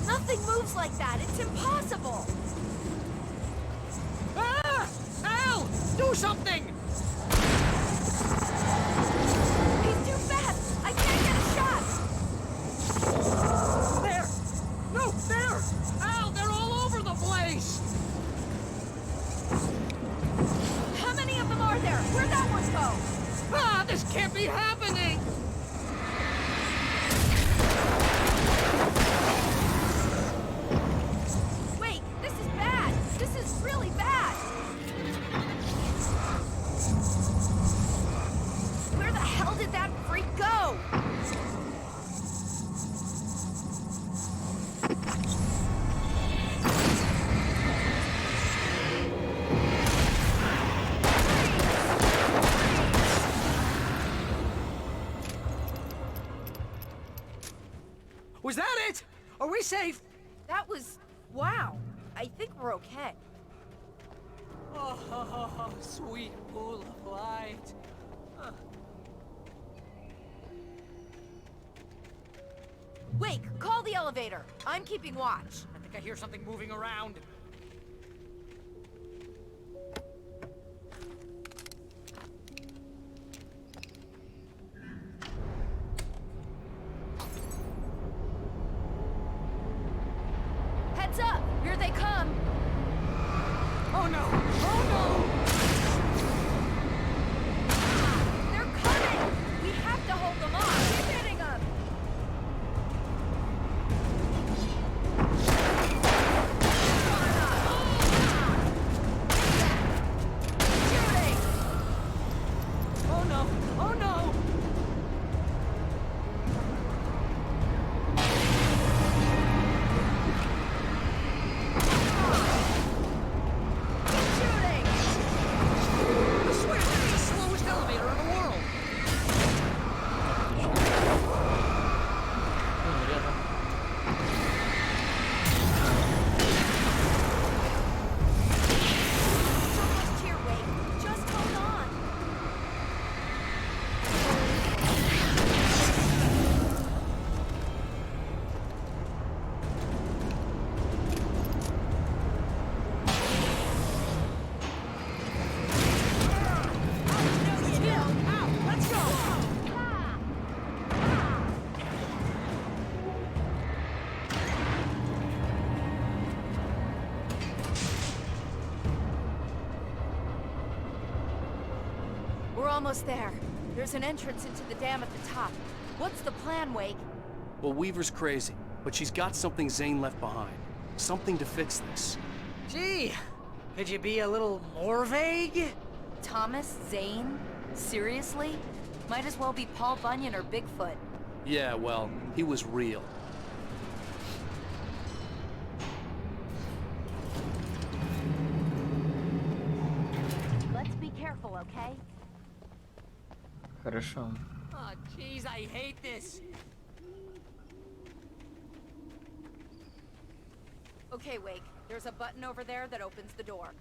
Nothing moves like that. It's impossible.
Ah! Al! Do something!
He's too fast. I can't get a shot.
There! No, there! Al, they're all over the place!
How many of them are there? Where'd that one go?
Ah, this can't be happening!
Wait, this is bad. This is really bad. Where the hell did that freak go?
Was that it? Are we safe?
That was... wow. I think we're okay.
Oh, sweet pool of light.
Wake, call the elevator. I'm keeping watch.
I think I hear something moving around.
Heads up! Here they come!
Oh no! Oh no!
They're coming! We have to hold them off! Keep hitting them! Shooting!
Oh no! Oh no!
Shooting!
I swear, this is the slowest elevator in the world!
Almost here, Wake. Just hold on.
Let's go!
We're almost there. There's an entrance into the dam at the top. What's the plan, Wake?
Well, Weaver's crazy, but she's got something Zane left behind. Something to fix this.
Gee, could you be a little more vague?
Thomas Zane? Seriously? Might as well be Paul Bunyan or Bigfoot.
Yeah, well, he was real.
okay?
Хорошо.
Oh, jeez, I hate this.
Okay, Wake. There's a button over there that opens the door.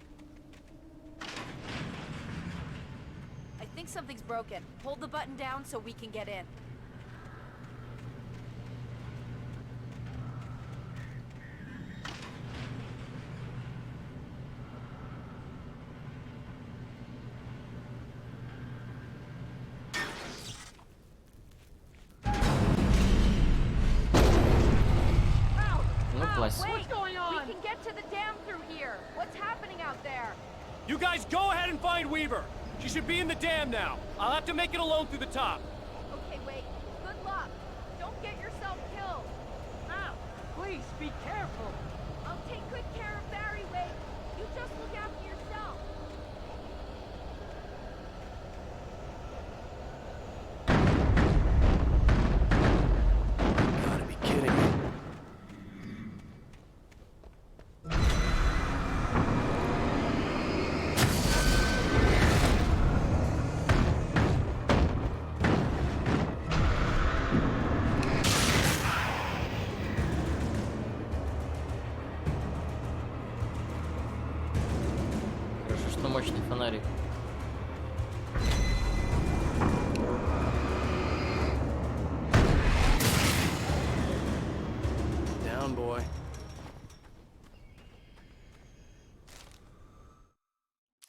I think something's broken. Hold the button down so we can get in.
Ну, класс.
Wait! We can get to the dam through here. What's happening out there?
You guys go ahead and find Weaver. She should be in the dam now. I'll have to make it alone through the top.
Okay, Wake. Good luck. Don't get yourself killed.
Now, please be careful.
I'll take good care of Barry, Wake. You just look after yourself.
Gotta be kidding me.
Хорошо, что мощный фонарик.
Down, boy.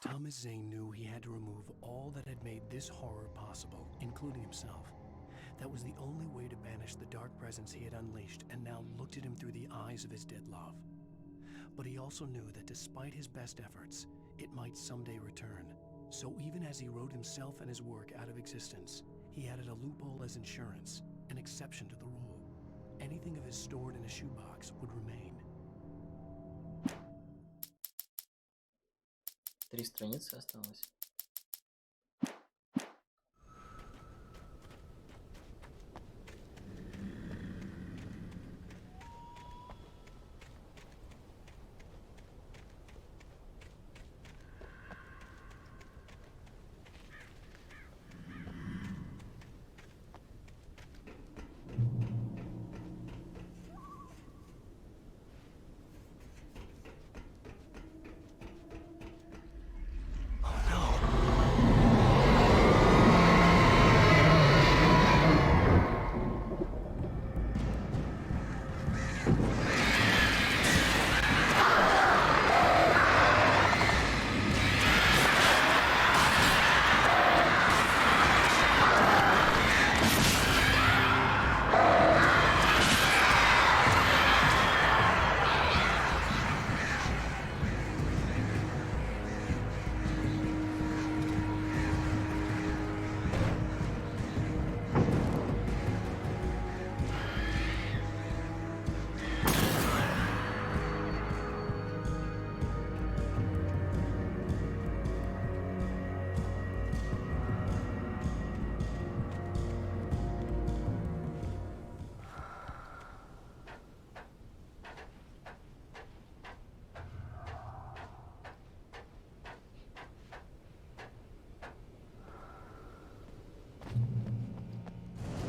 Thomas Zane knew he had to remove all that had made this horror possible, including himself. That was the only way to banish the dark presence he had unleashed and now looked at him through the eyes of his dead love. But he also knew that despite his best efforts, it might someday return. So even as he wrote himself and his work out of existence, he added a loophole as insurance, an exception to the rule. Anything of his stored in a shoebox would remain.
3 страницы осталось.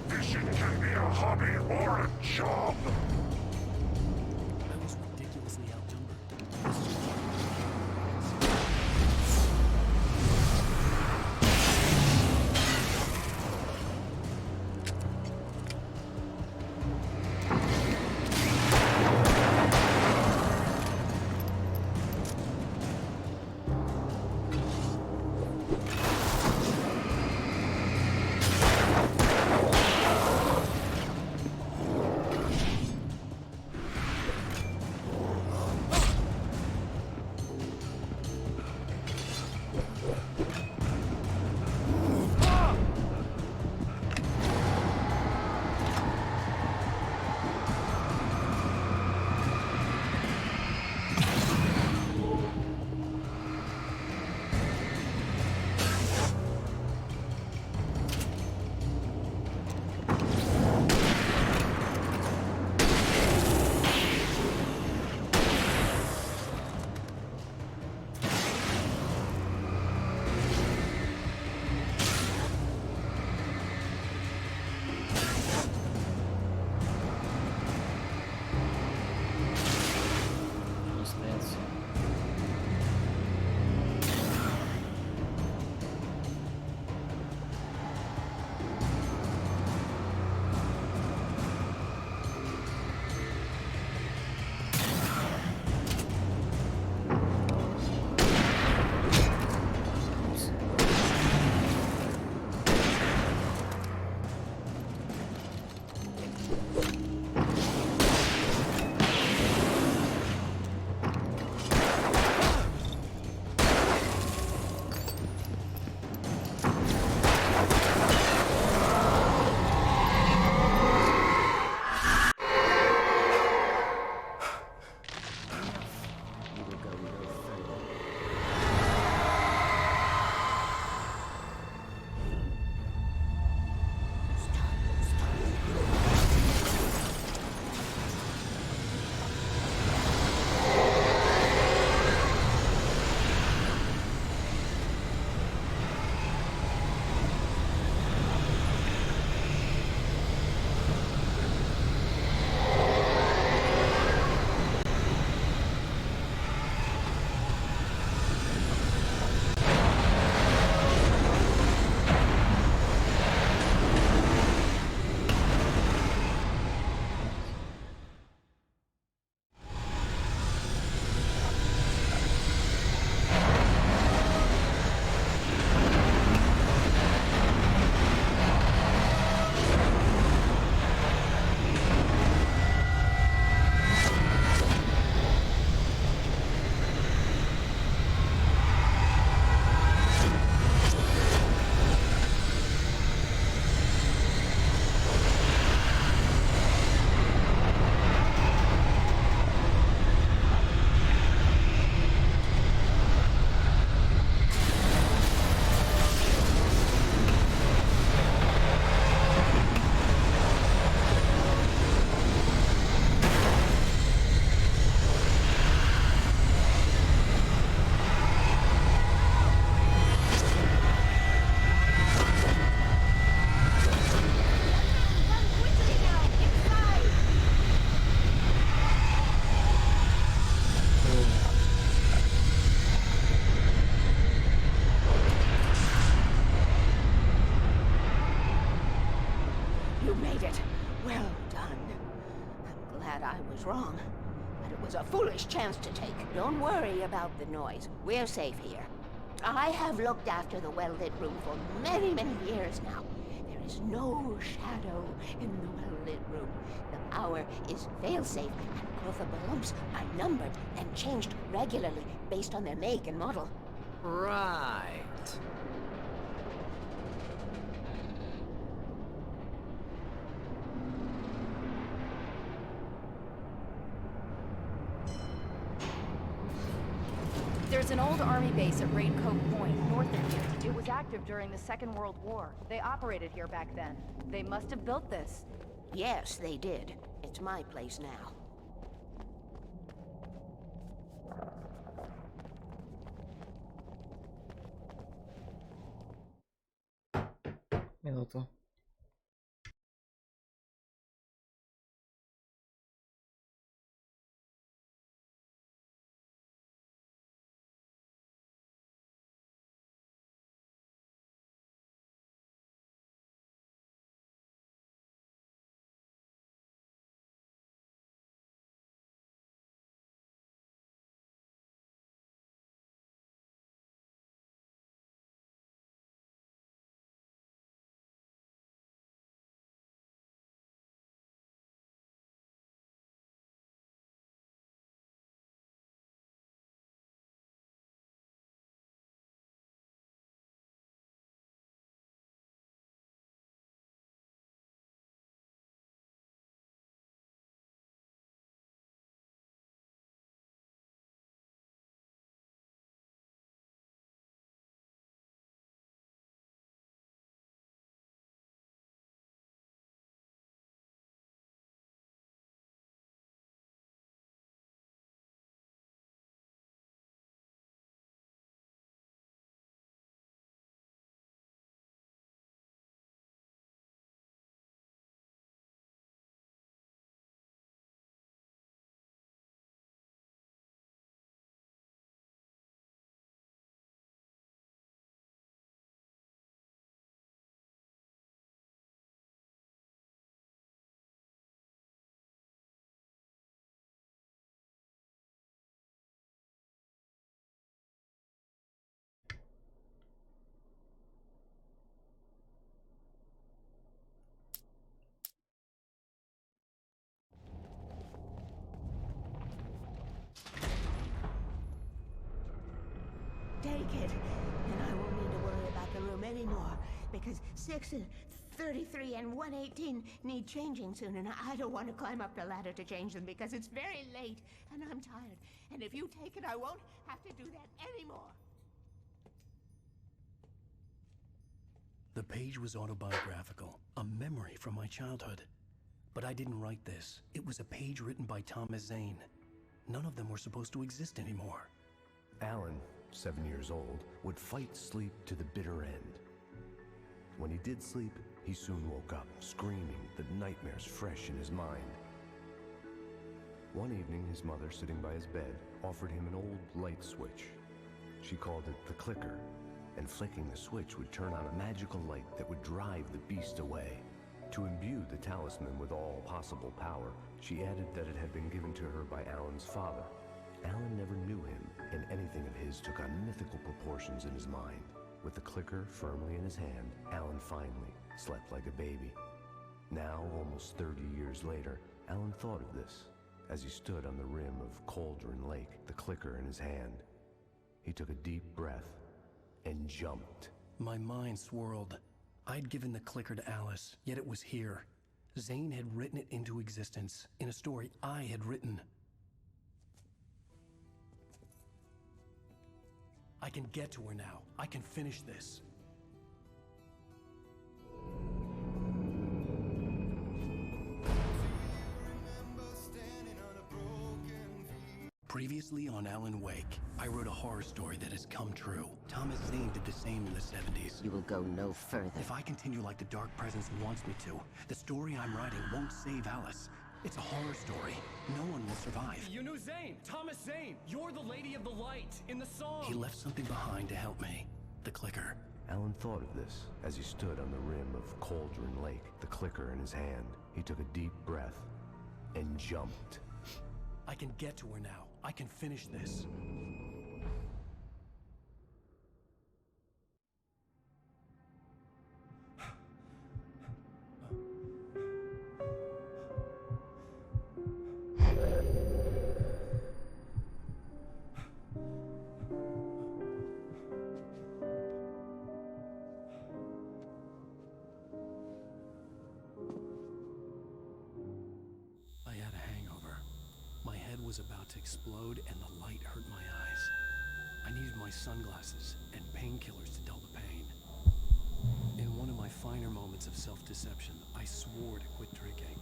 Fishing can be a hobby or a job.
I was ridiculously outnumbered.
was wrong, but it was a foolish chance to take. Don't worry about the noise. We're safe here. I have looked after the well-lit room for many, many years now. There is no shadow in the well-lit room. The power is fail-safe, and all of the bulbs are numbered and changed regularly based on their make and model.
Right.
There's an old army base at Raincoat Point, north of here. It was active during the Second World War. They operated here back then. They must have built this.
Yes, they did. It's my place now.
Минуту.
Take it, and I won't need to worry about the room anymore, because 6 and 33 and 118 need changing soon, and I don't want to climb up the ladder to change them because it's very late, and I'm tired. And if you take it, I won't have to do that anymore.
The page was autobiographical, a memory from my childhood. But I didn't write this. It was a page written by Thomas Zane. None of them were supposed to exist anymore.
Alan, 7 years old, would fight sleep to the bitter end. When he did sleep, he soon woke up, screaming, the nightmares fresh in his mind. One evening, his mother, sitting by his bed, offered him an old light switch. She called it the clicker, and flicking the switch would turn on a magical light that would drive the beast away. To imbue the talisman with all possible power, she added that it had been given to her by Alan's father. Alan never knew him, and anything of his took on mythical proportions in his mind. With the clicker firmly in his hand, Alan finally slept like a baby. Now, almost 30 years later, Alan thought of this as he stood on the rim of Cauldron Lake, the clicker in his hand. He took a deep breath and jumped.
My mind swirled. I'd given the clicker to Alice, yet it was here. Zane had written it into existence, in a story I had written. I can get to her now. I can finish this. Previously on Alan Wake, I wrote a horror story that has come true. Thomas Zane did the same in the 70s.
You will go no further.
If I continue like the Dark Presence wants me to, the story I'm writing won't save Alice. It's a horror story. No one will survive.
You knew Zane, Thomas Zane. You're the Lady of the Light in the song.
He left something behind to help me. The clicker.
Alan thought of this as he stood on the rim of Cauldron Lake, the clicker in his hand. He took a deep breath and jumped.
I can get to her now. I can finish this. I had a hangover. My head was about to explode and the light hurt my eyes. I needed my sunglasses and painkillers to dull the pain. In one of my finer moments of self-deception, I swore to quit drinking.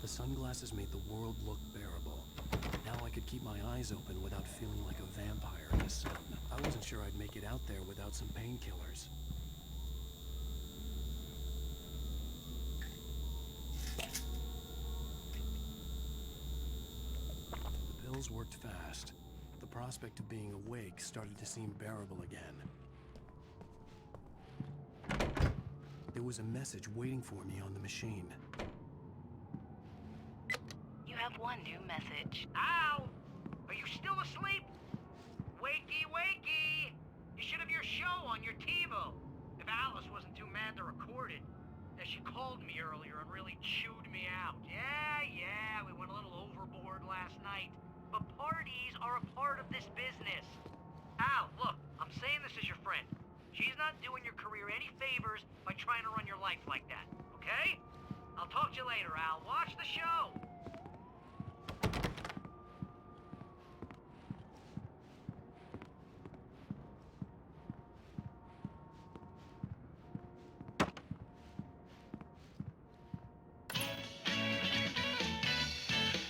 The sunglasses made the world look bearable. Now I could keep my eyes open without feeling like a vampire in the sun. I wasn't sure I'd make it out there without some painkillers. The pills worked fast. The prospect of being awake started to seem bearable again. There was a message waiting for me on the machine.
You have one new message.
Al! Are you still asleep? Wakey, wakey! You should have your show on your TiVo. If Alice wasn't too mad to record it. Yeah, she called me earlier and really chewed me out. Yeah, we went a little overboard last night. But parties are a part of this business. Al, look, I'm saying this as your friend. She's not doing your career any favors by trying to run your life like that, okay? I'll talk to you later, Al. Watch the show!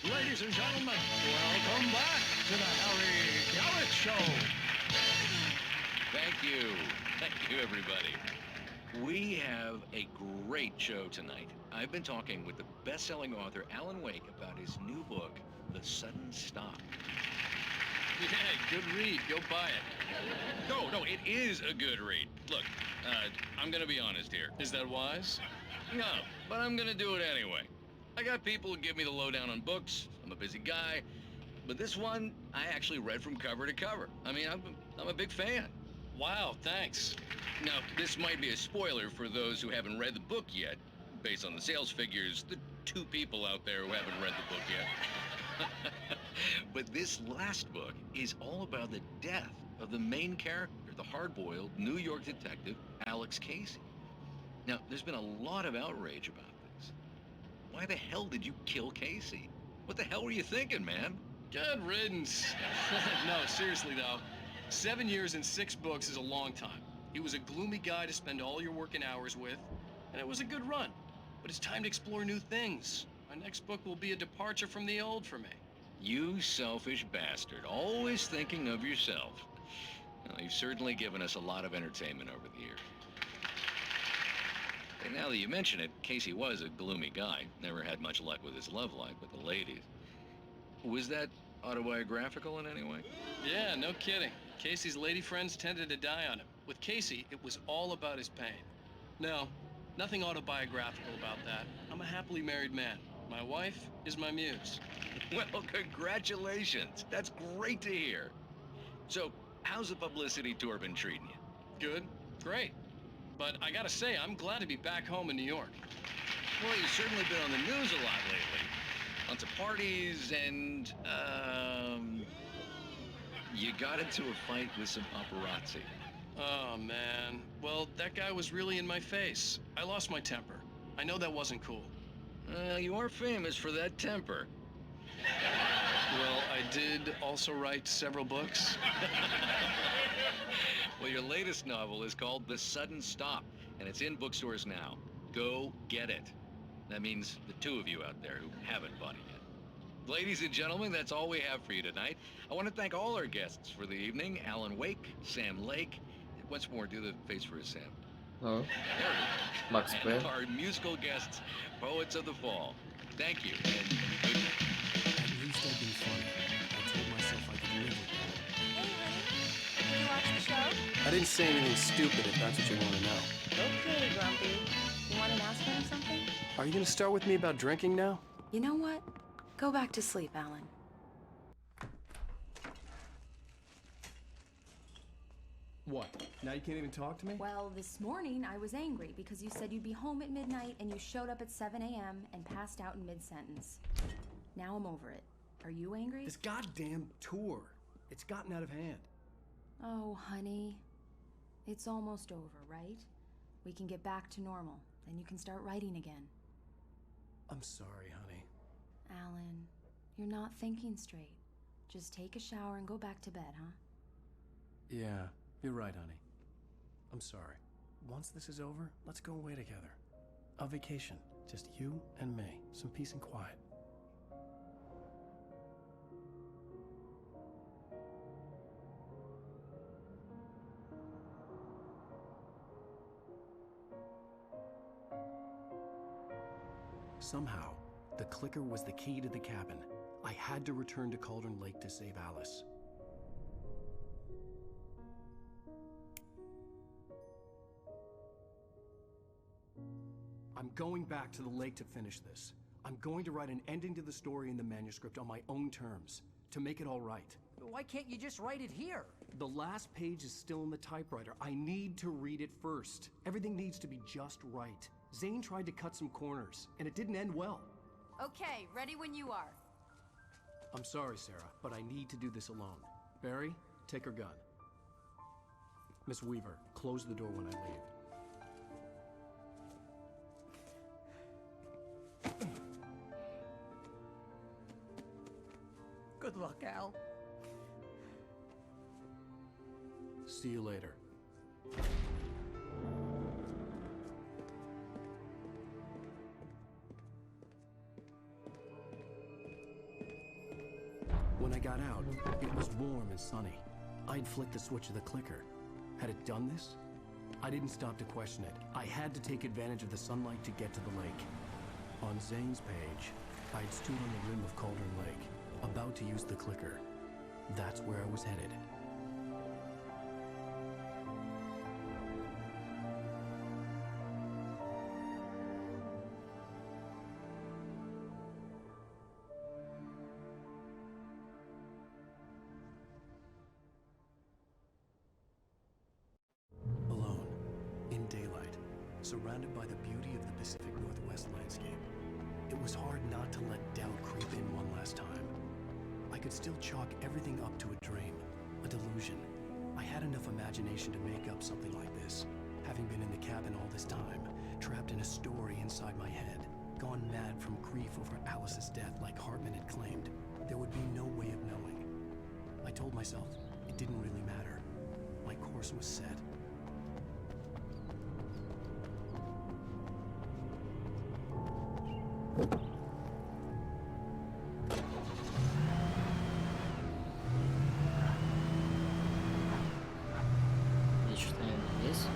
Ladies and gentlemen, welcome back to the Harry Garrett Show.
Thank you. Thank you, everybody. We have a great show tonight. I've been talking with the best-selling author Alan Wake about his new book, The Sudden Stop.
Yeah, good read. Go buy it.
No, it is a good read. Look, I'm gonna be honest here.
Is that wise?
No, but I'm gonna do it anyway. I got people who give me the lowdown on books. I'm a busy guy. But this one, I actually read from cover to cover. I mean, I'm a big fan.
Wow, thanks.
Now, this might be a spoiler for those who haven't read the book yet. Based on the sales figures, the 2 people out there who haven't read the book yet. But this last book is all about the death of the main character, the hard-boiled New York detective, Alex Casey. Now, there's been a lot of outrage about this. Why the hell did you kill Casey? What the hell were you thinking, man?
Good riddance. No, seriously though. 7 years and 6 books is a long time. He was a gloomy guy to spend all your working hours with, and it was a good run. But it's time to explore new things. My next book will be a departure from the old for me.
You selfish bastard, always thinking of yourself. Well, you've certainly given us a lot of entertainment over the years. And now that you mention it, Casey was a gloomy guy. Never had much luck with his love life with the ladies. Was that autobiographical in any way?
Yeah, no kidding. Casey's lady friends tended to die on him. With Casey, it was all about his pain. No, nothing autobiographical about that. I'm a happily married man. My wife is my muse.
Well, congratulations. That's great to hear. So, how's the publicity tour been treating you?
Good, great. But I gotta say, I'm glad to be back home in New York.
Well, you've certainly been on the news a lot lately. Lots of parties and, you got into a fight with some paparazzi.
Oh, man. Well, that guy was really in my face. I lost my temper. I know that wasn't cool.
You are famous for that temper.
Well, I did also write several books.
Well, your latest novel is called The Sudden Stop, and it's in bookstores now. Go get it. That means the 2 of you out there who haven't bought it yet. Ladies and gentlemen, that's all we have for you tonight. I want to thank all our guests for the evening. Alan Wake, Sam Lake. Once more, do the face for Sam.
Oh. Max
And
Square.
our musical guests, Poets of the Fall. Thank you, and good night.
At least I'd been funny. I told myself I could live with that.
Hey, Ray. Did you watch the show?
I didn't say anything stupid if that's what you want to know.
Okay, Grumpy. You want an aspirin or something?
Are you gonna start with me about drinking now?
You know what? Go back to sleep, Alan.
What? Now you can't even talk to me?
Well, this morning I was angry because you said you'd be home at midnight and you showed up at 7 a.m. and passed out in mid-sentence. Now I'm over it. Are you angry?
This goddamn tour. It's gotten out of hand.
Oh, honey. It's almost over, right? We can get back to normal. Then you can start writing again.
I'm sorry, honey.
Alan, you're not thinking straight. Just take a shower and go back to bed, huh?
Yeah, you're right, honey. I'm sorry. Once this is over, let's go away together. A vacation. Just you and me. Some peace and quiet. Somehow, the clicker was the key to the cabin. I had to return to Cauldron Lake to save Alice. I'm going back to the lake to finish this. I'm going to write an ending to the story in the manuscript on my own terms, to make it all right.
Why can't you just write it here?
The last page is still in the typewriter. I need to read it first. Everything needs to be just right. Zane tried to cut some corners, and it didn't end well.
Okay, ready when you are.
I'm sorry, Sarah, but I need to do this alone. Barry, take her gun. Miss Weaver, close the door when I leave.
Good luck, Al.
See you later. When I got out, it was warm and sunny. I'd flicked the switch of the clicker. Had it done this? I didn't stop to question it. I had to take advantage of the sunlight to get to the lake. On Zane's page, I'd stood on the rim of Cauldron Lake, about to use the clicker. That's where I was headed. Alone, in daylight, surrounded by the beauty of the Pacific Northwest landscape, it was hard not to let doubt creep in one last time. I could still chalk everything up to a dream, a delusion. I had enough imagination to make up something like this, having been in the cabin all this time, trapped in a story inside my head, gone mad from grief over Alice's death like Hartman had claimed. There would be no way of knowing. I told myself it didn't really matter. My course was set.
Здесь?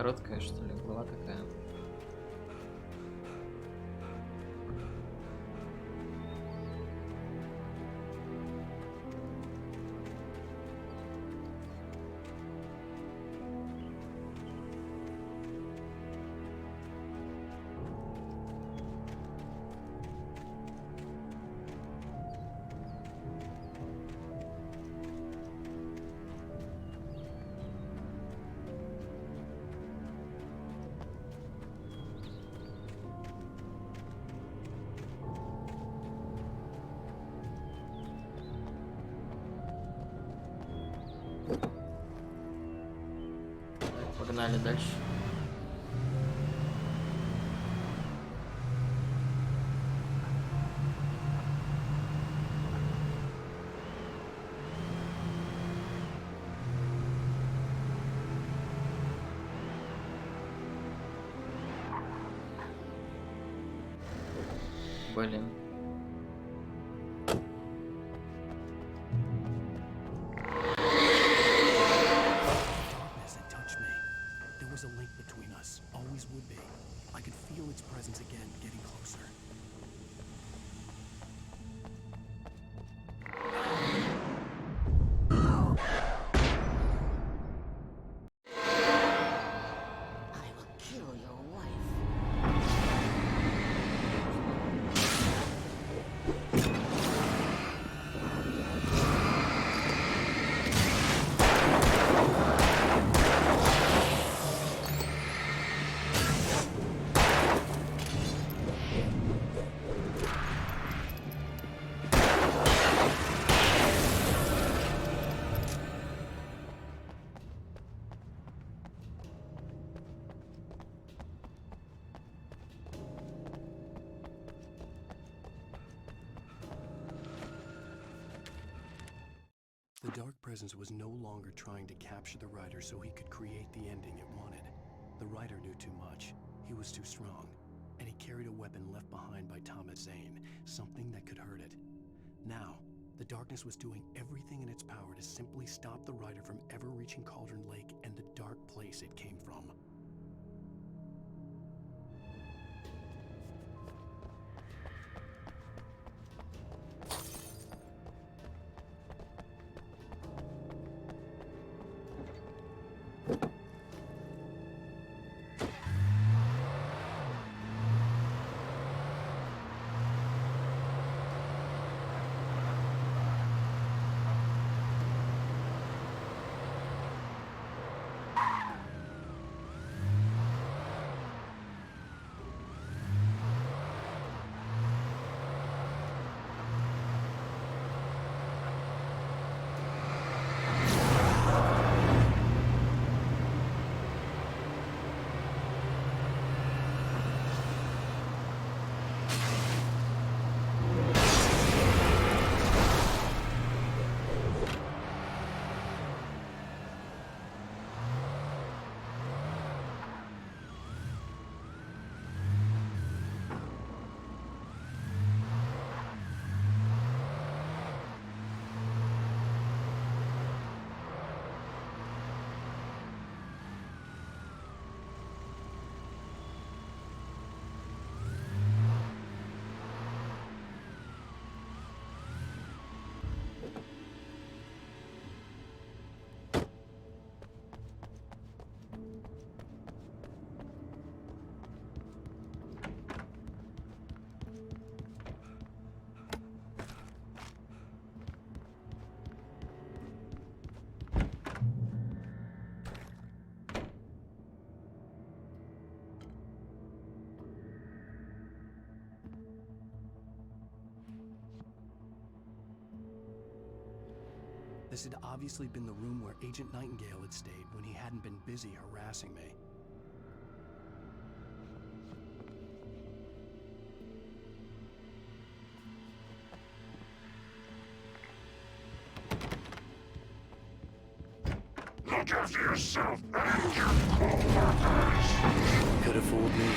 Короткая, что ли, глава такая. Погнали дальше. Блин.
Darkness had touched me. There was a link between us. Always would be. I could feel its presence again, getting closer.
I will kill your wife.
The Dark Presence was no longer trying to capture the Rider so he could create the ending it wanted. The Rider knew too much. He was too strong. And he carried a weapon left behind by Thomas Zane, something that could hurt it. Now, the Darkness was doing everything in its power to simply stop the Rider from ever reaching Cauldron Lake and the dark place it came from. This had obviously been the room where Agent Nightingale had stayed when he hadn't been busy harassing me.
Look after yourself and your co-workers!
Could have fooled me.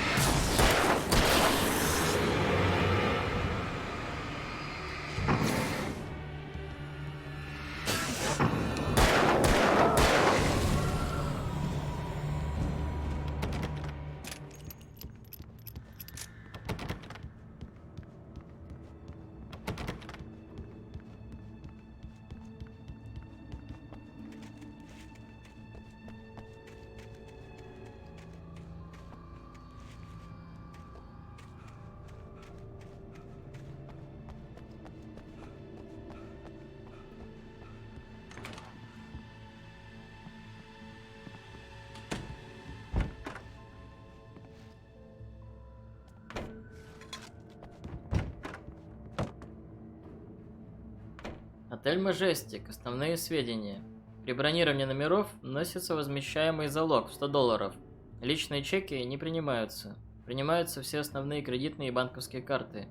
Отель Majestic. Основные сведения. При бронировании номеров вносится возмещаемый залог в $100. Личные чеки не принимаются. Принимаются все основные кредитные и банковские карты.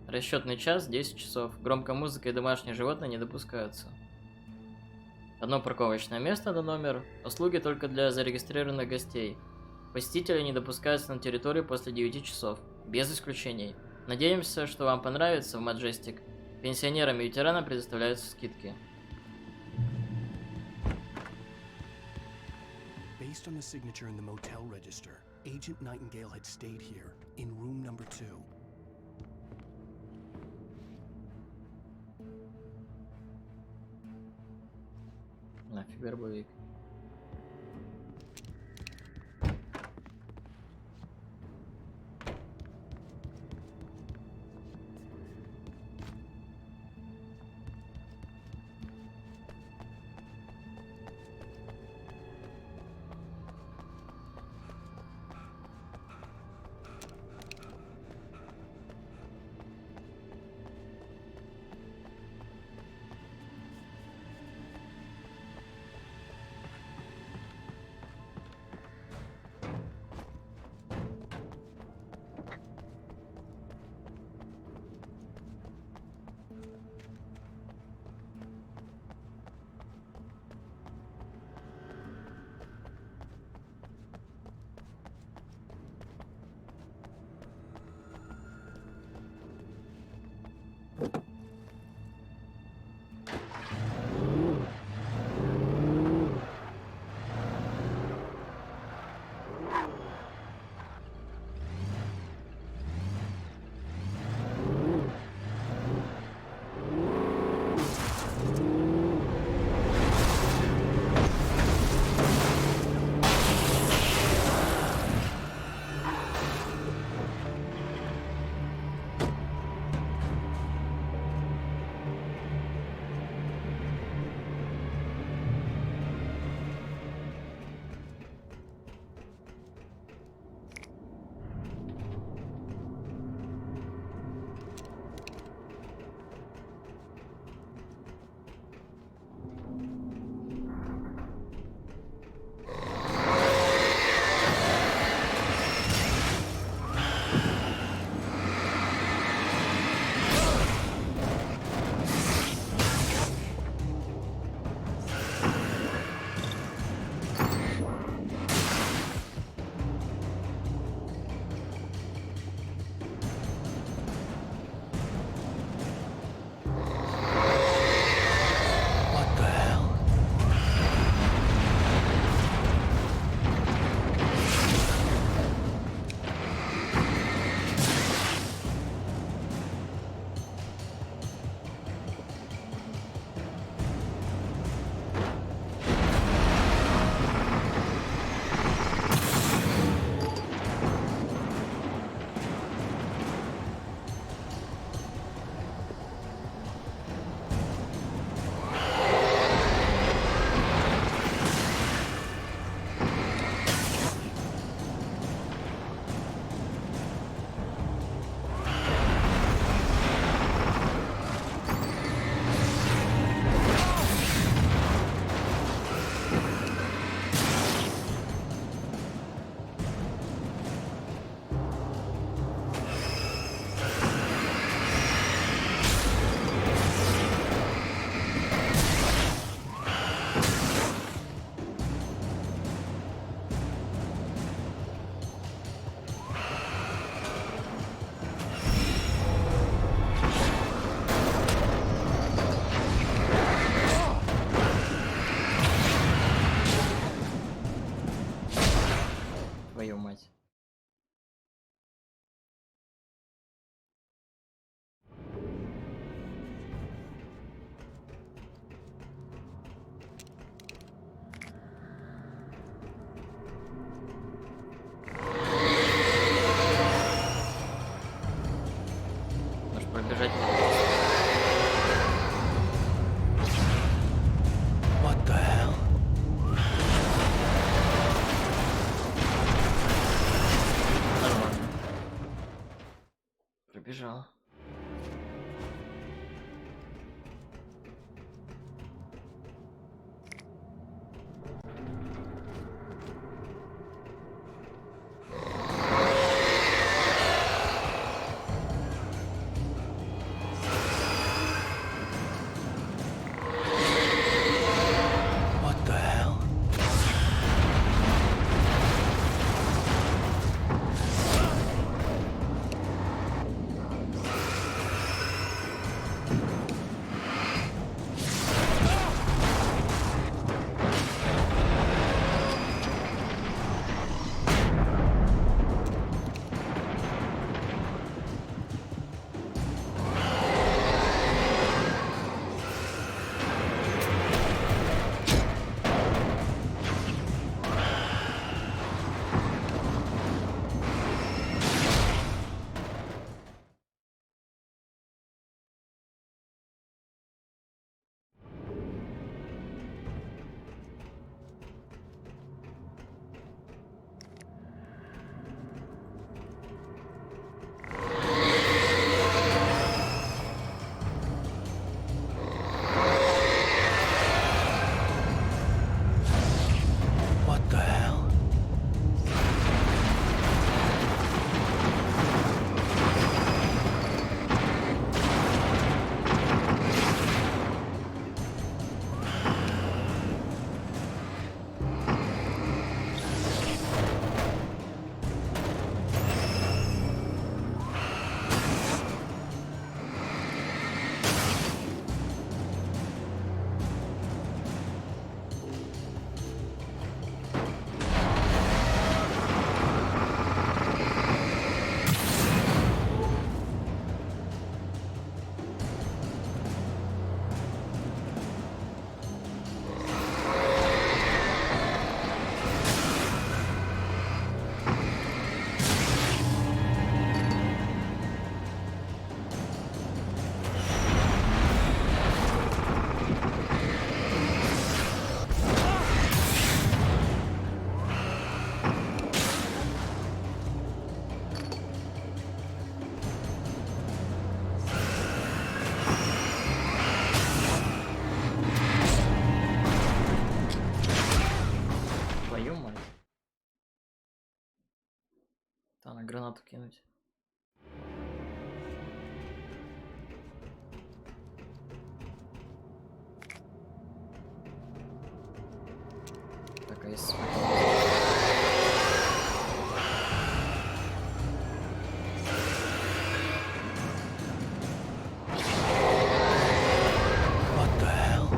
Расчетный час 10 часов. Громкая музыка и домашние животные не допускаются. Одно парковочное место на номер. Услуги только для зарегистрированных гостей. Посетители не допускаются на территорию после 9 часов. Без исключений. Надеемся, что вам понравится в Majestic. Пенсионерам и ветеранам предоставляются скидки.
Based on the signature in the motel register, Agent Nightingale had stayed here, in room number 2.
Нафиг вербовик. Твою мать. Может пробежать?
What the hell?
Нормально. Пробежал. Да, на гранату кинуть. Так, а если...
What the hell?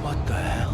What the hell?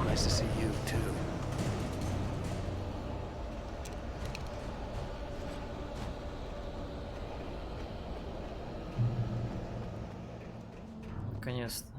Nice to see you too.
Наконец-то.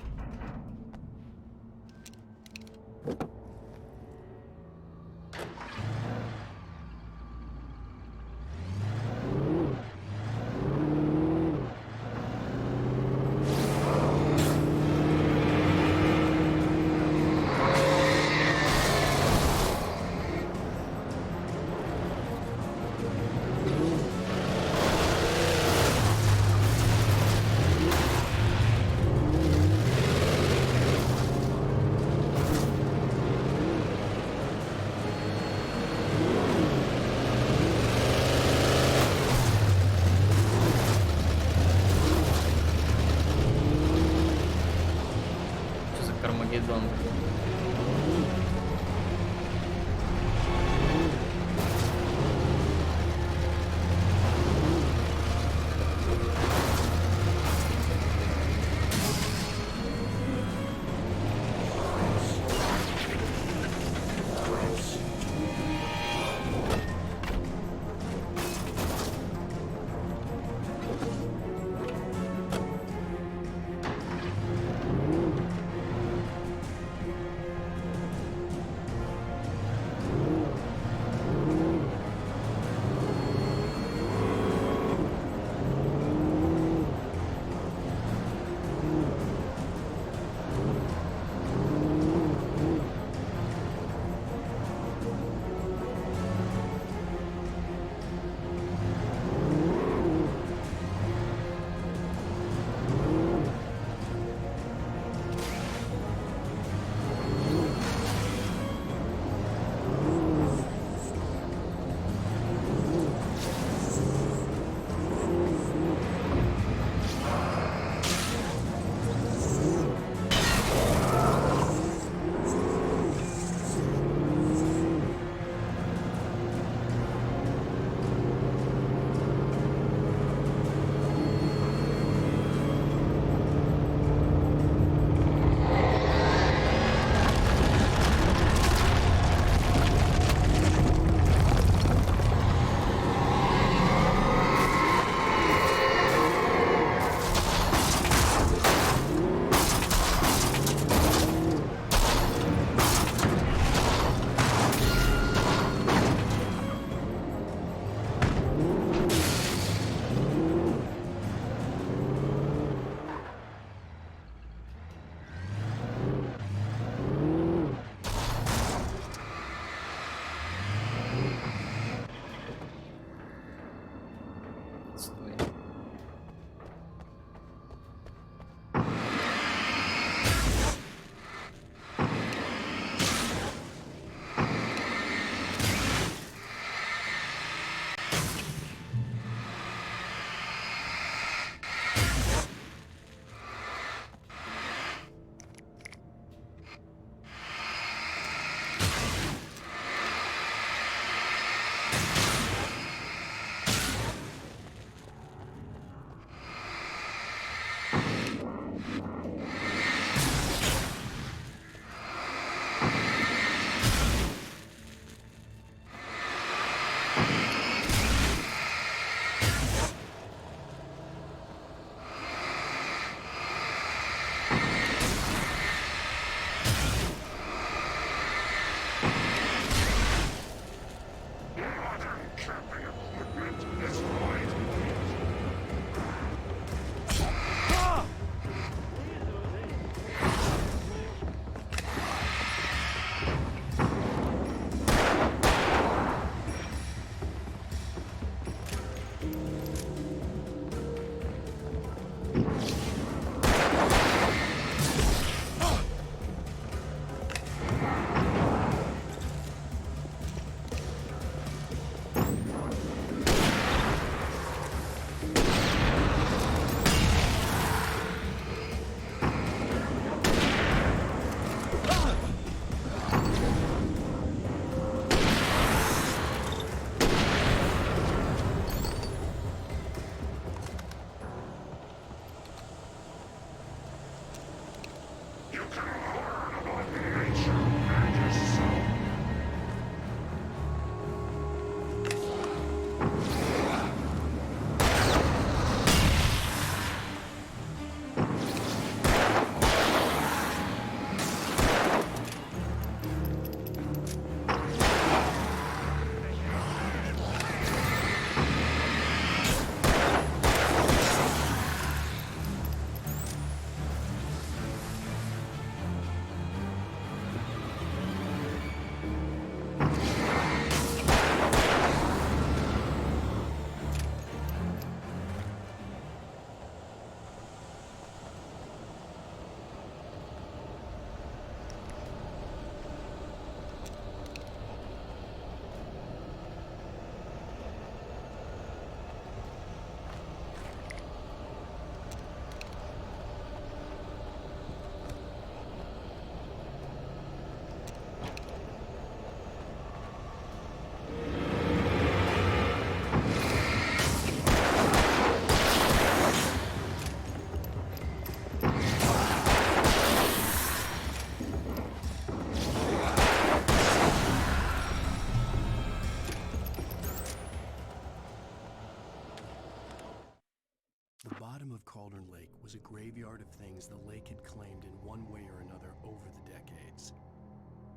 of Cauldron Lake was a graveyard of things the lake had claimed in one way or another over the decades.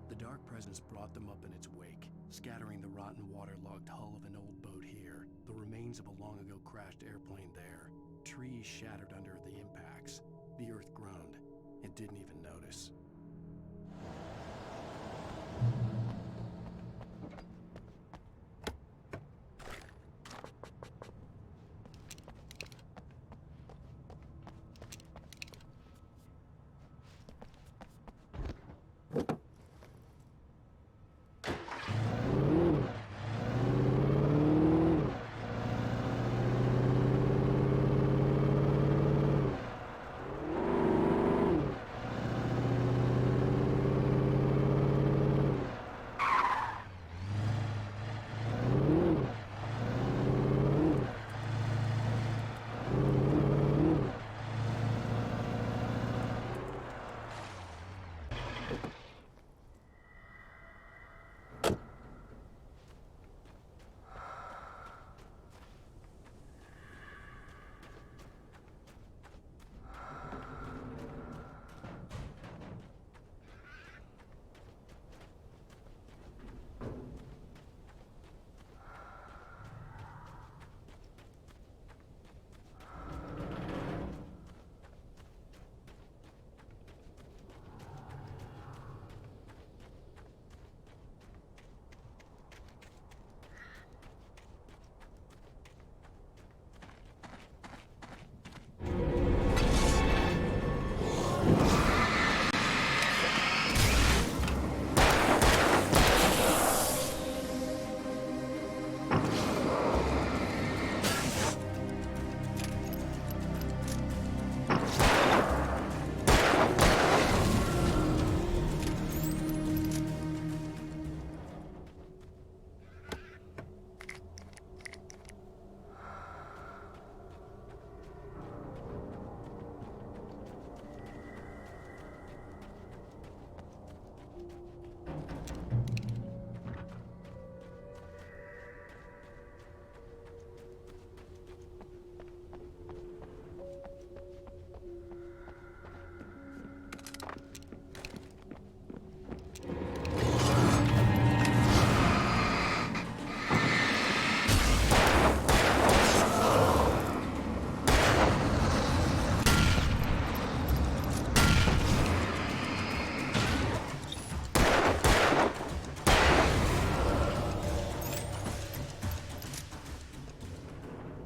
The dark presence brought them up in its wake, scattering the rotten waterlogged hull of an old boat here, the remains of a long-ago crashed airplane there, trees shattered under the impacts. The earth groaned. It didn't even notice.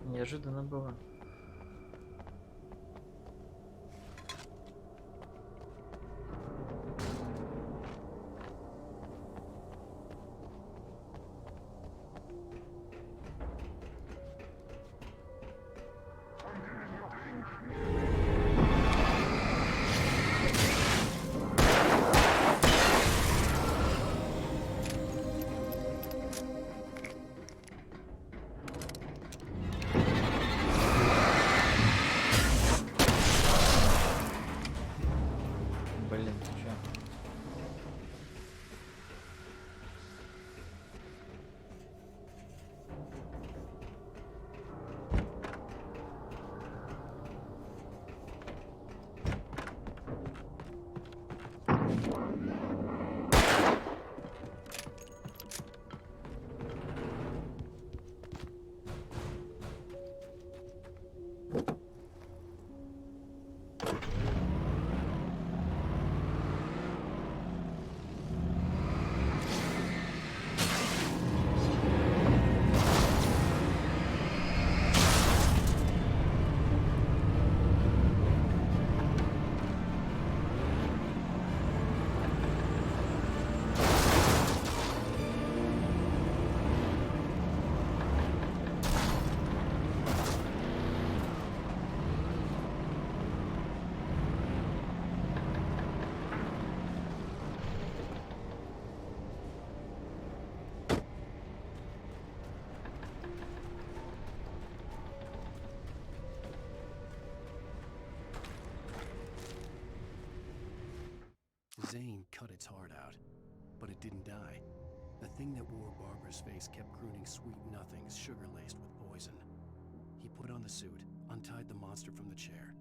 Неожиданно было. Блин, ты чё?
Zane cut its heart out, but it didn't die. The thing that wore Barbara's face kept crooning sweet nothings sugar-laced with poison. He put on the suit, untied the monster from the chair.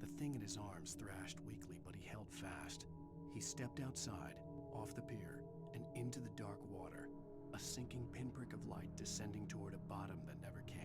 The thing in his arms thrashed weakly, but he held fast. He stepped outside, off the pier, and into the dark water, a sinking pinprick of light descending toward a bottom that never came.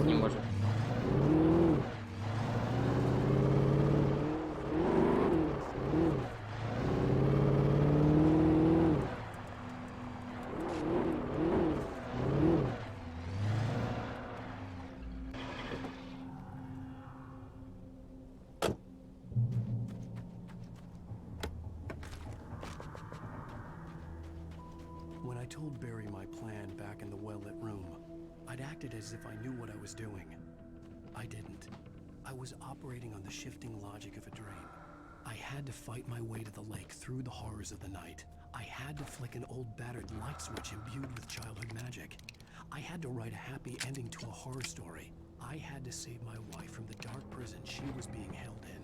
Не может.
When I told Barry my plan back in the well-lit room, I'd acted as if I knew what I was doing. I didn't. I was operating on the shifting logic of a dream. I had to fight my way to the lake through the horrors of the night. I had to flick an old battered light switch imbued with childhood magic. I had to write a happy ending to a horror story. I had to save my wife from the dark prison she was being held in.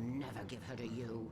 never give her to you.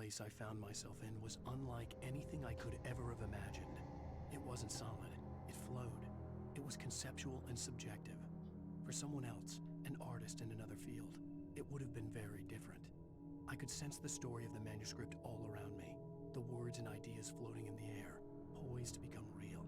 place I found myself in was unlike anything I could ever have imagined. It wasn't solid. It flowed. It was conceptual and subjective. For someone else, an artist in another field, it would have been very different. I could sense the story of the manuscript all around me, the words and ideas floating in the air, poised to become real.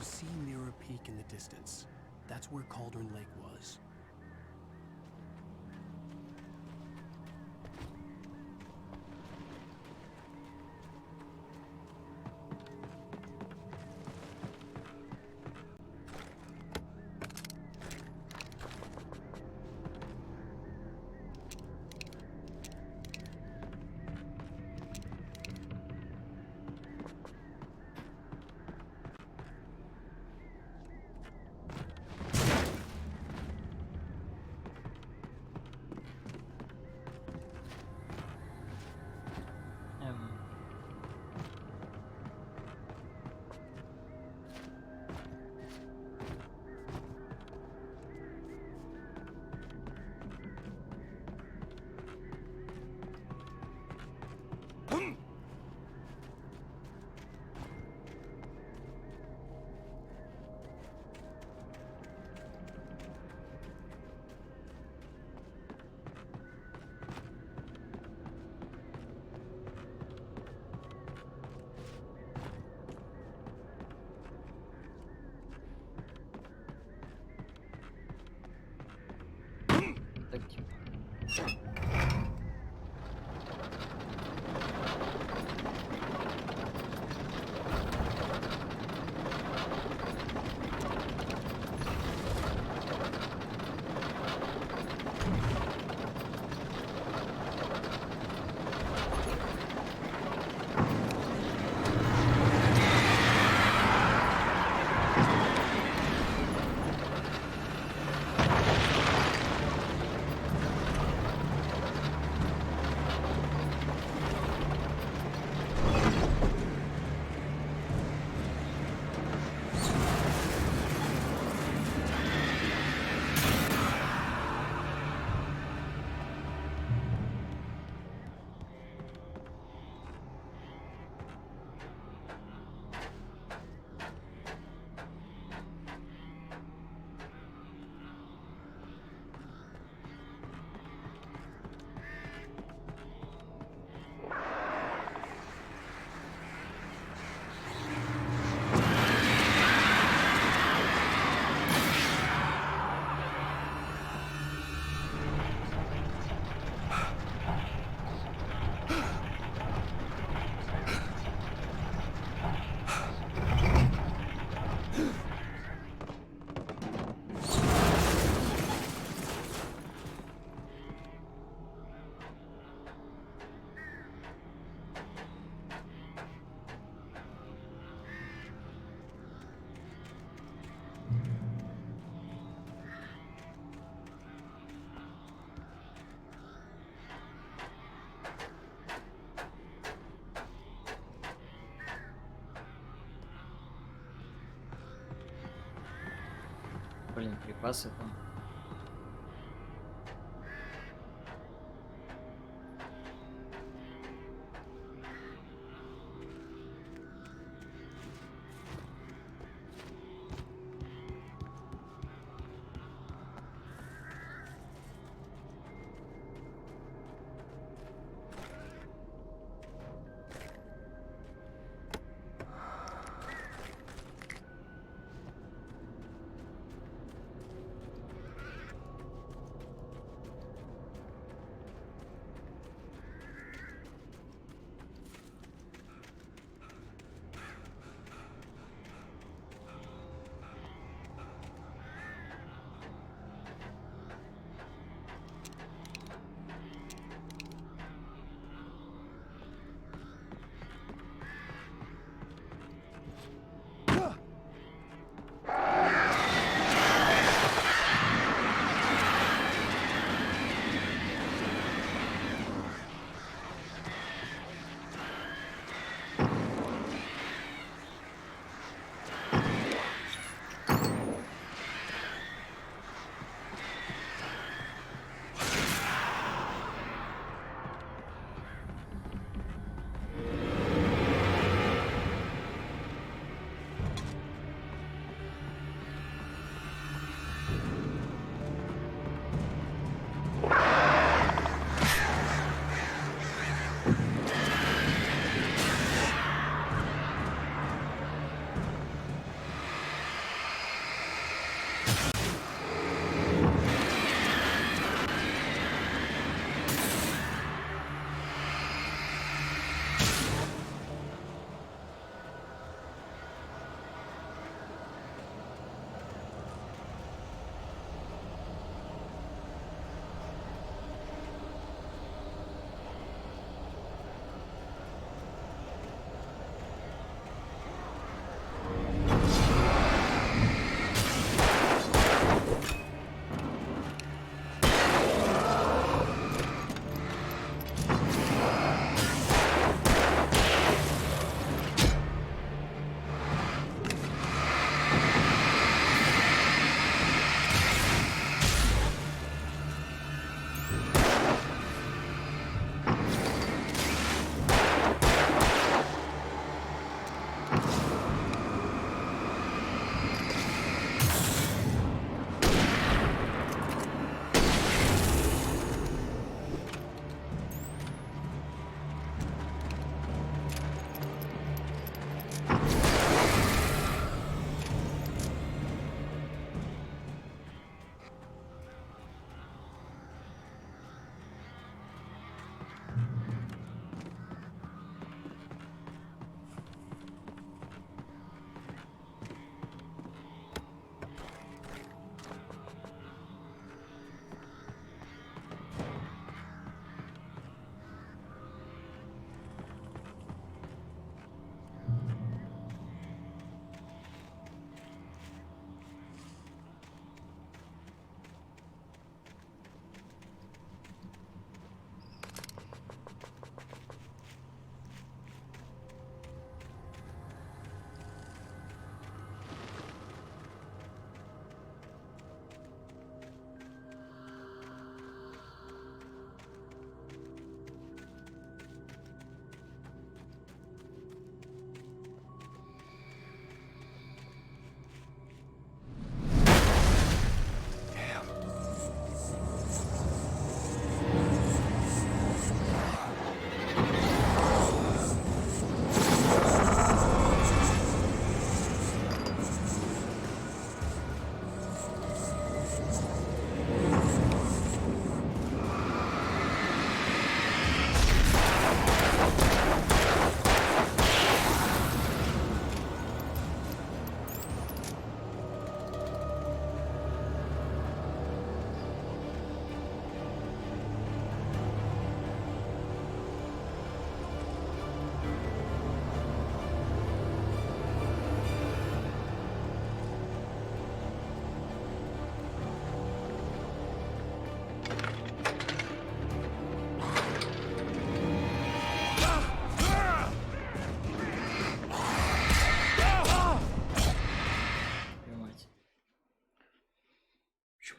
could see Mirror Peak in the distance. That's where Cauldron Lake was.
Блин, припасы там.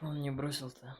Он не бросил-то.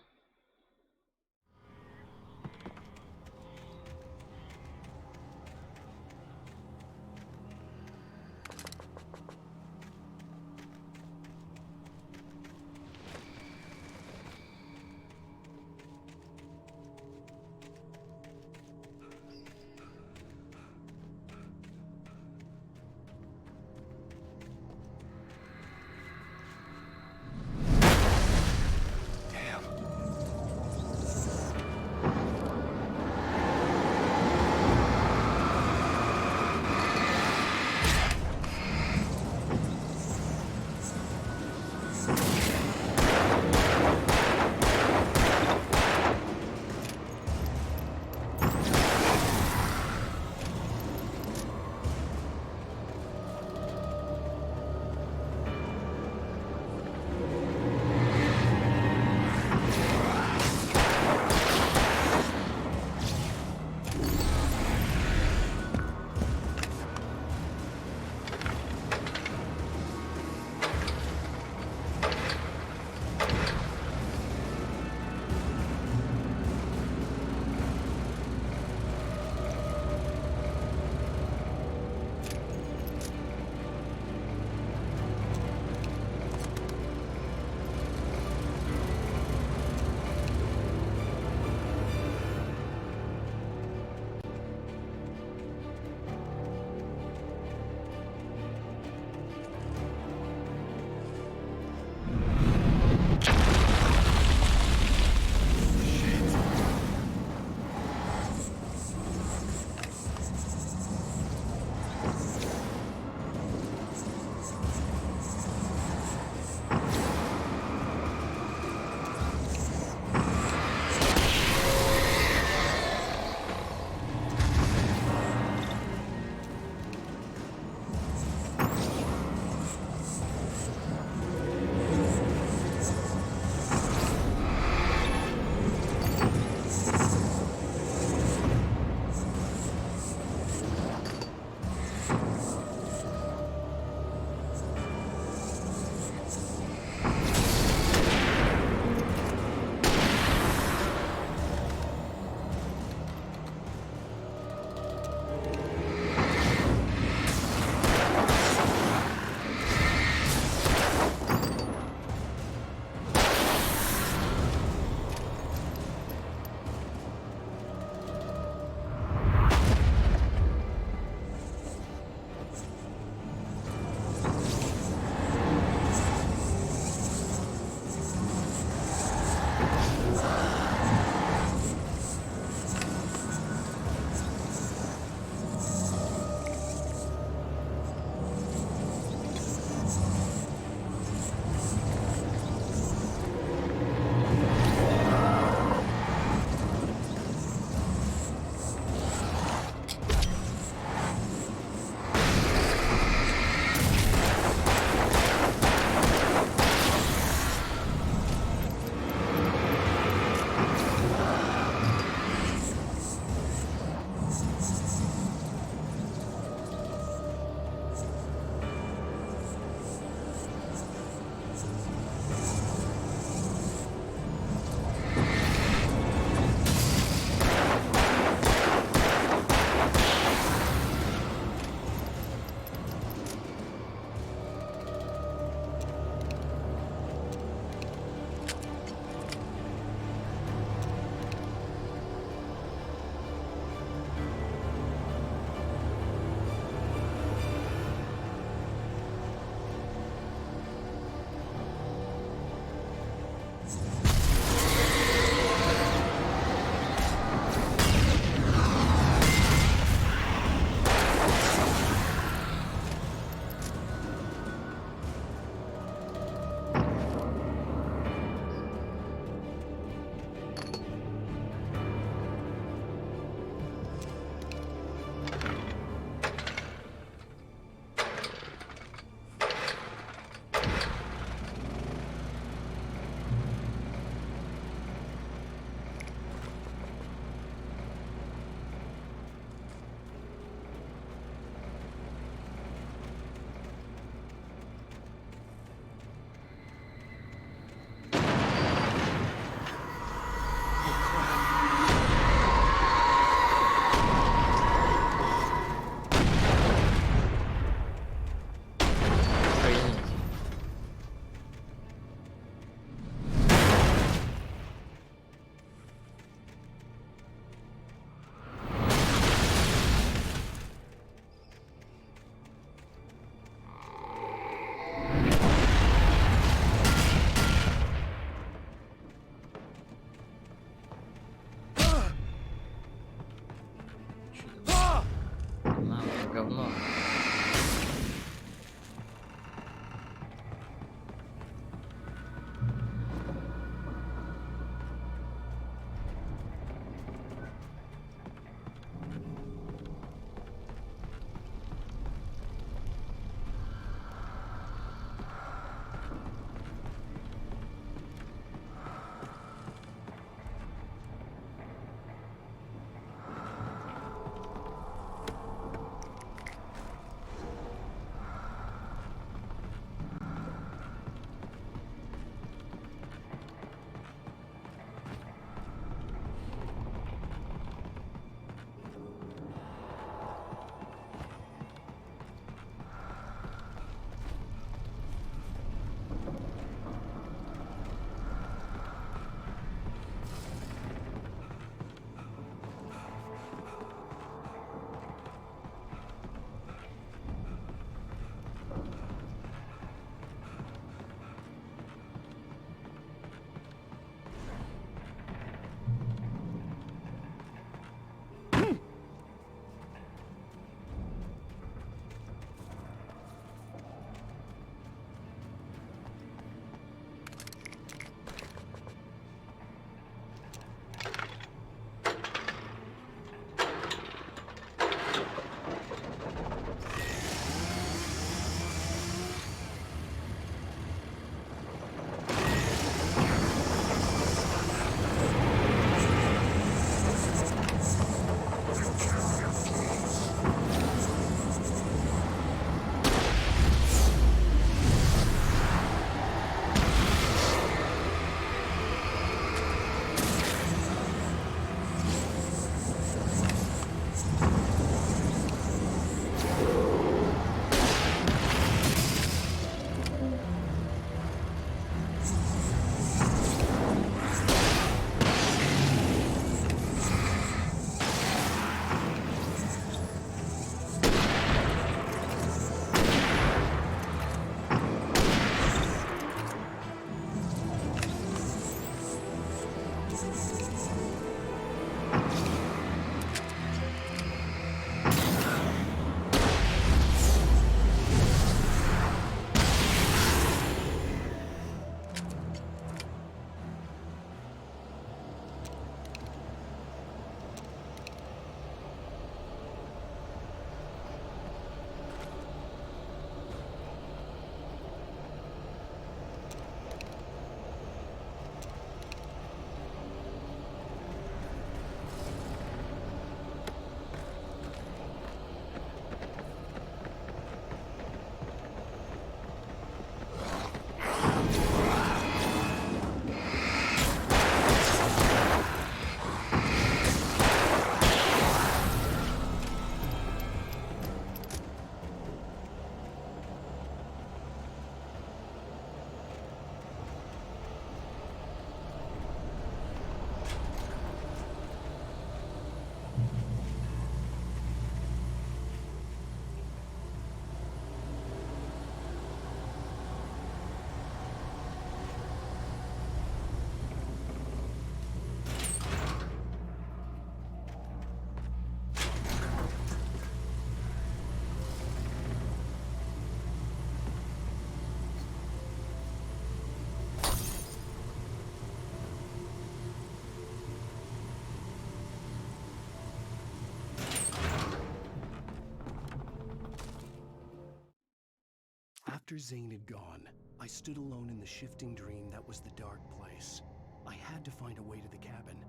After Zane had gone, I stood alone in the shifting dream that was the dark place. I had to find a way to the cabin.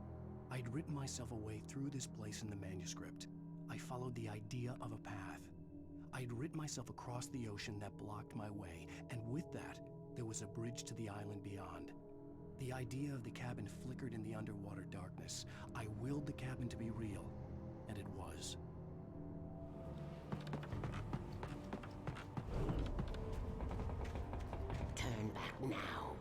I'd written myself a way through this place in the manuscript. I followed the idea of a path. I'd written myself across the ocean that blocked my way, and with that, there was a bridge to the island beyond. The idea of the cabin flickered in the underwater darkness. I willed the cabin to be real, and it was.
Turn back now.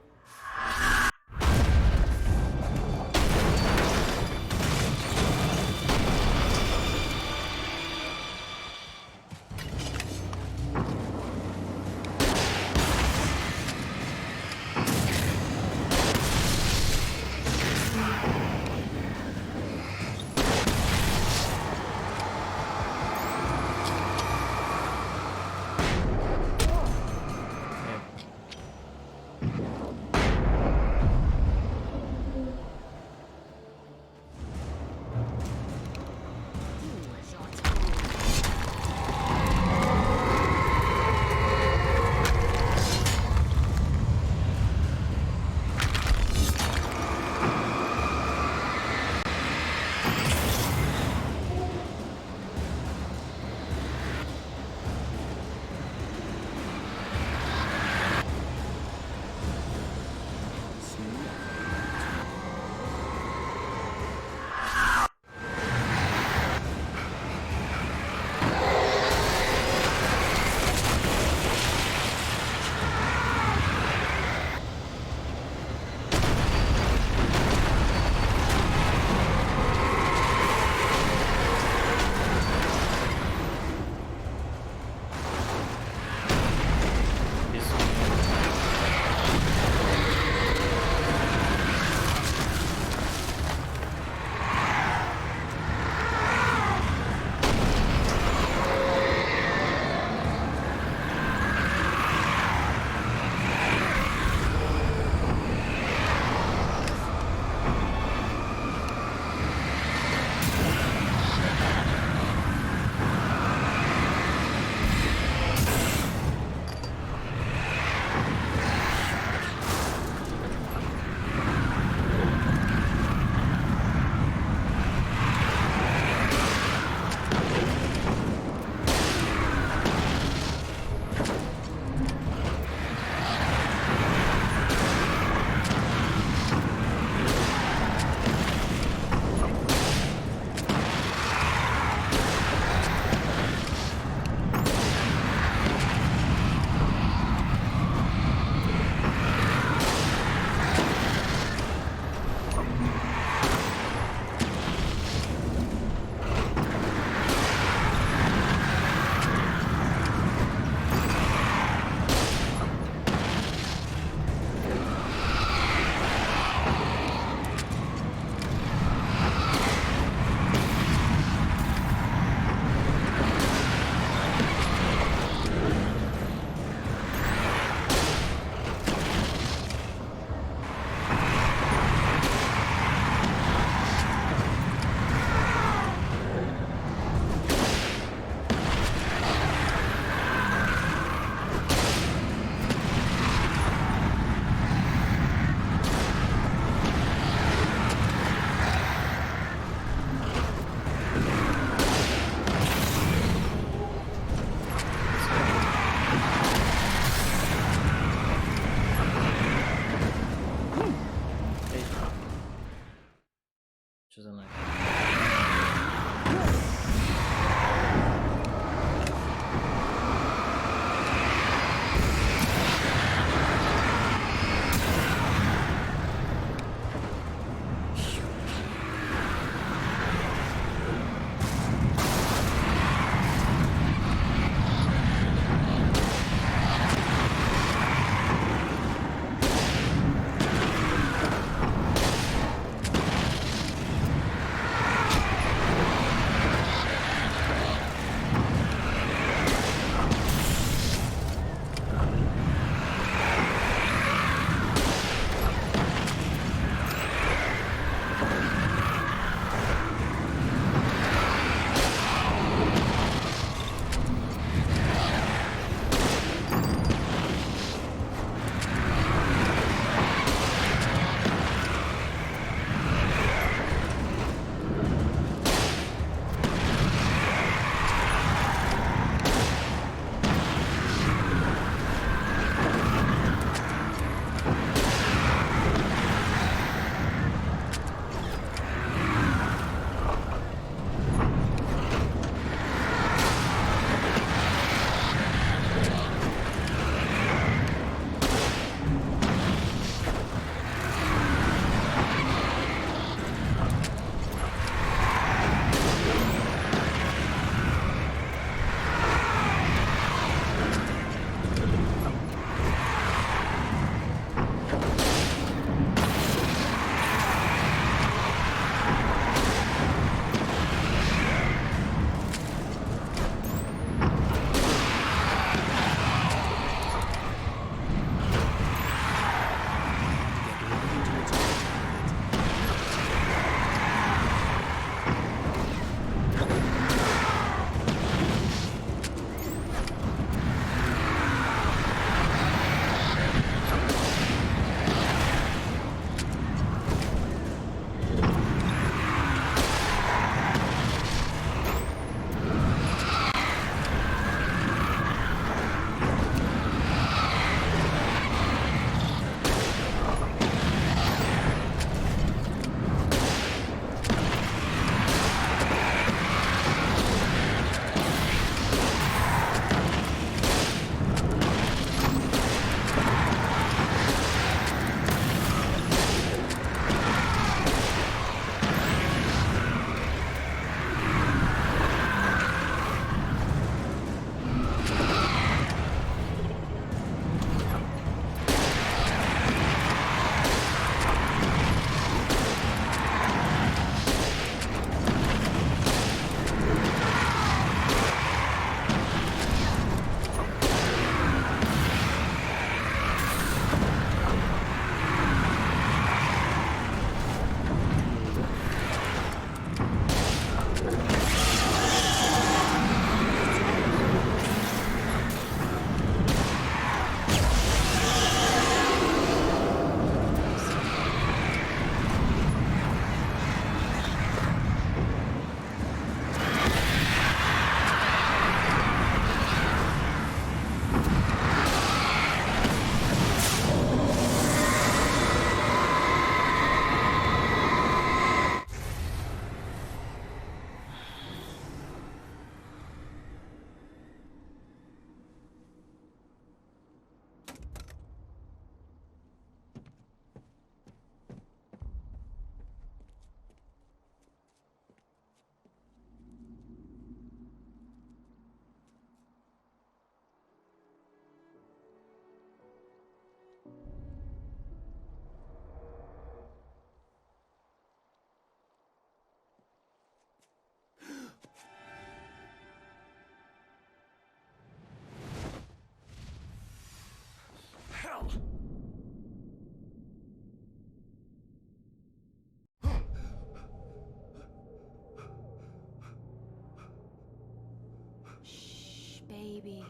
Baby,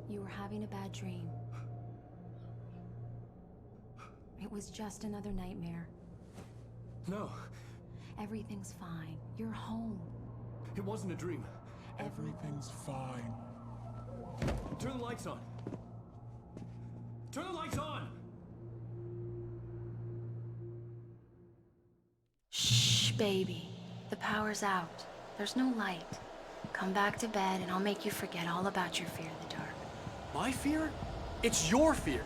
you were having a bad dream. It was just another nightmare.
No,
Everything's fine. You're home.
it wasn't a dream.
Everything's fine.
Turn the lights on. Turn the lights on!
Shh, baby. The power's out. There's no light. Come back to bed and I'll make you forget all about your fear of the dark.
My fear? It's your fear.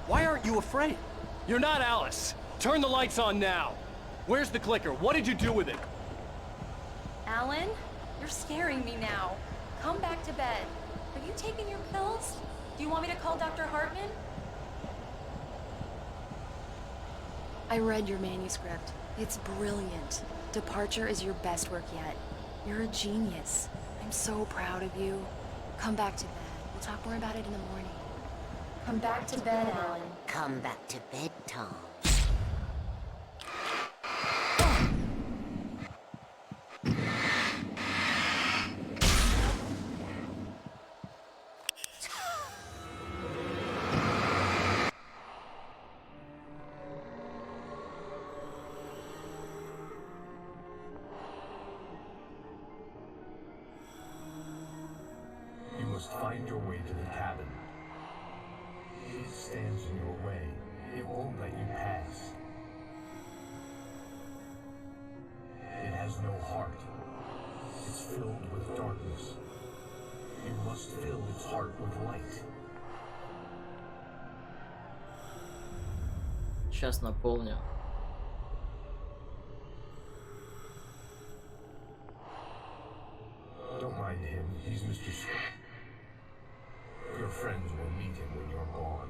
Why aren't you afraid?
You're not Alice. Turn the lights on now. Where's the clicker? What did you do with it?
Alan, you're scaring me now. Come back to bed. Have you taken your pills? Do you want me to call Dr. Hartman? I read your manuscript. It's brilliant. Departure is your best work yet. You're a genius. I'm so proud of you. Come back to bed. We'll talk more about it in the morning. Come back to bed, Alan.
Come back to bed, Tom.
You must find your way to the cabin. It stands in your way. It won't let you pass. It has no heart. It's filled with darkness. You must fill its heart with light.
Сейчас наполню.
Don't mind him. He's Mr. Your friends will meet him when you're gone.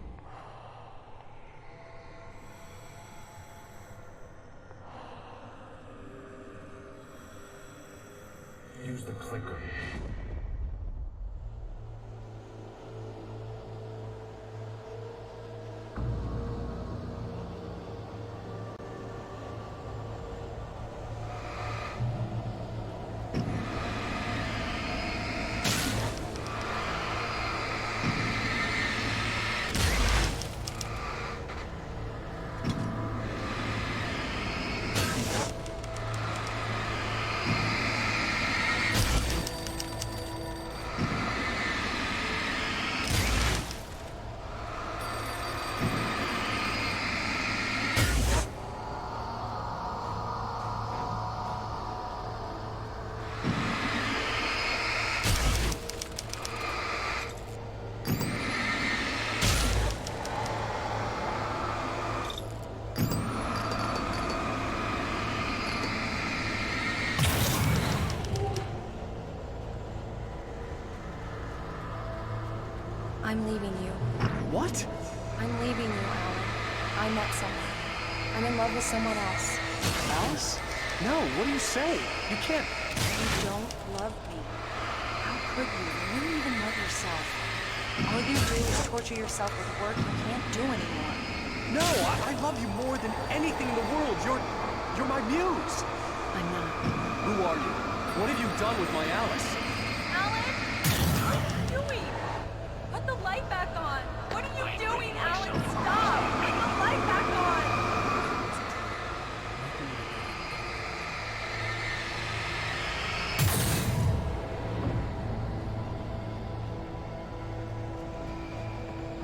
Use the clicker.
I'm leaving you.
What?
I'm leaving you, Alan. I met someone. I'm in love with someone else.
Alice? No, what do you say? You can't...
You don't love me. How could you? You don't even love yourself. All you do is torture yourself with work you can't do anymore.
No, I love you more than anything in the world. You're my muse.
I'm not.
Who are you? What have you done with my Alice?
Alan? What are you doing? Put the light back on. What are you doing, Alan? Stop! Put the light back on!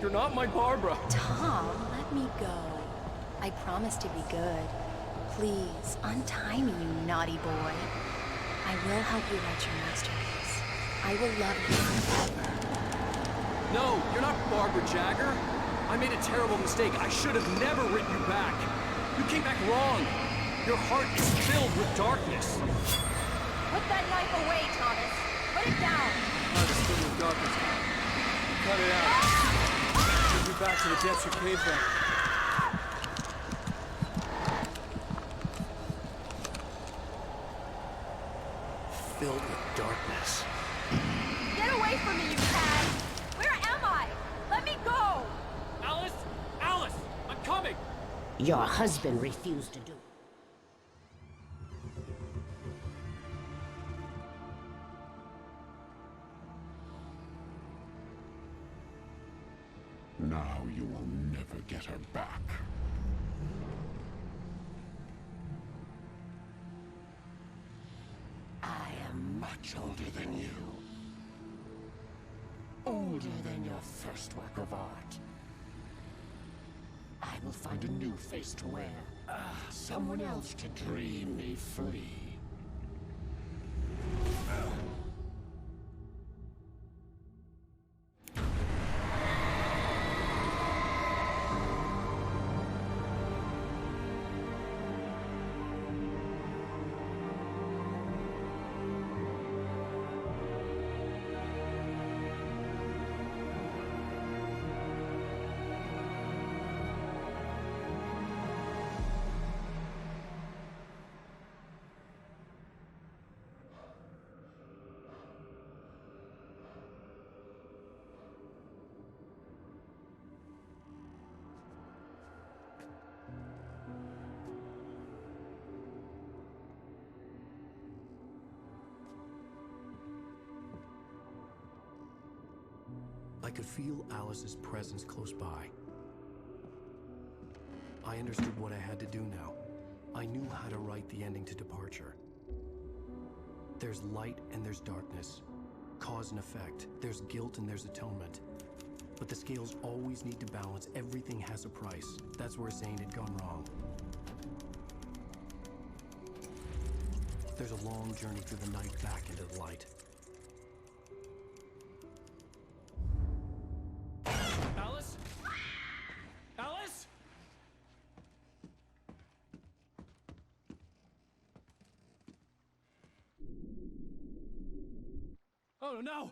You're not my Barbara.
Tom, let me go. I promise to be good. Please, untie me, you naughty boy. I will help you write your masterpiece. I will love you forever.
No, you're not Barbara Jagger. I made a terrible mistake. I should have never written you back. You came back wrong. Your heart is filled with darkness.
Put that knife away, Thomas. Put it down.
Heart is filled with darkness. Cut it out. Take you back to the depths you came from.
Filled with darkness.
Get away from me, you cad! Where am I? Let me go!
Alice! Alice! I'm coming!
Your husband refused to do.
now you will never get her back. I am much older than you. Older than your first work of art. I will find a new face to wear. Someone else to dream me free.
I could feel Alice's presence close by. I understood what I had to do now. I knew how to write the ending to Departure. There's light and there's darkness. Cause and effect. There's guilt and there's atonement. But the scales always need to balance. Everything has a price. That's where Zane had gone wrong. There's a long journey through the night back into the light.
Alice? Alice? Oh no!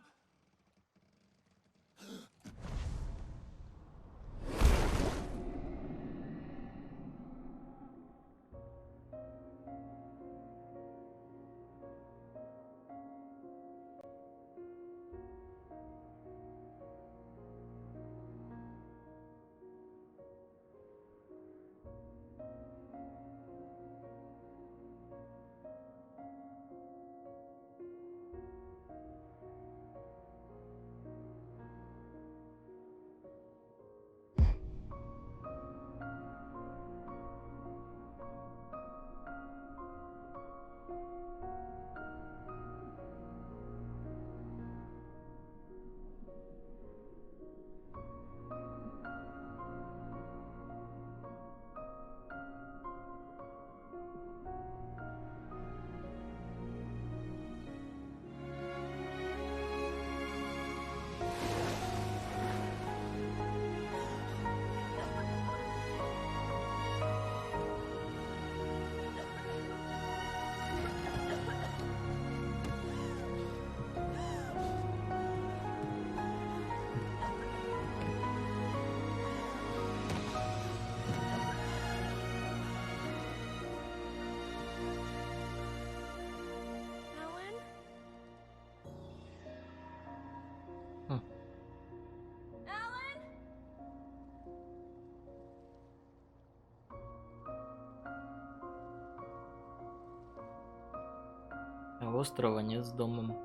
А острова нет с домом.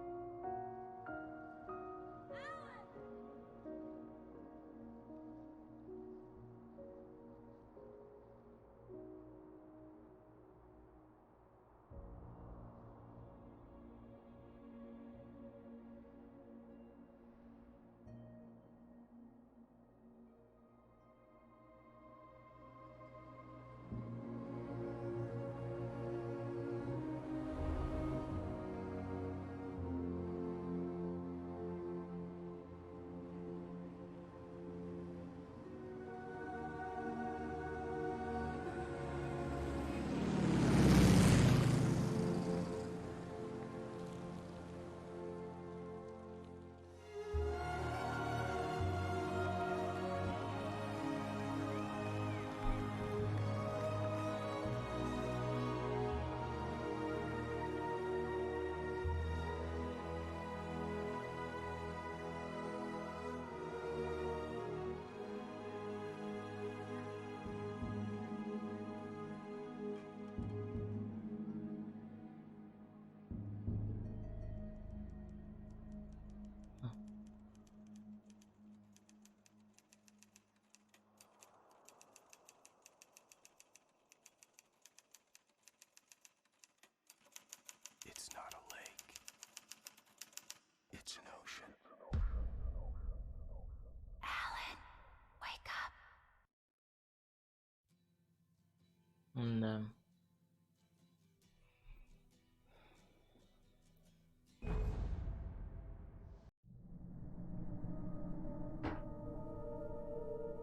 Да.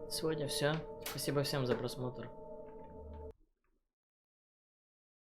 Сегодня все. Спасибо всем за просмотр.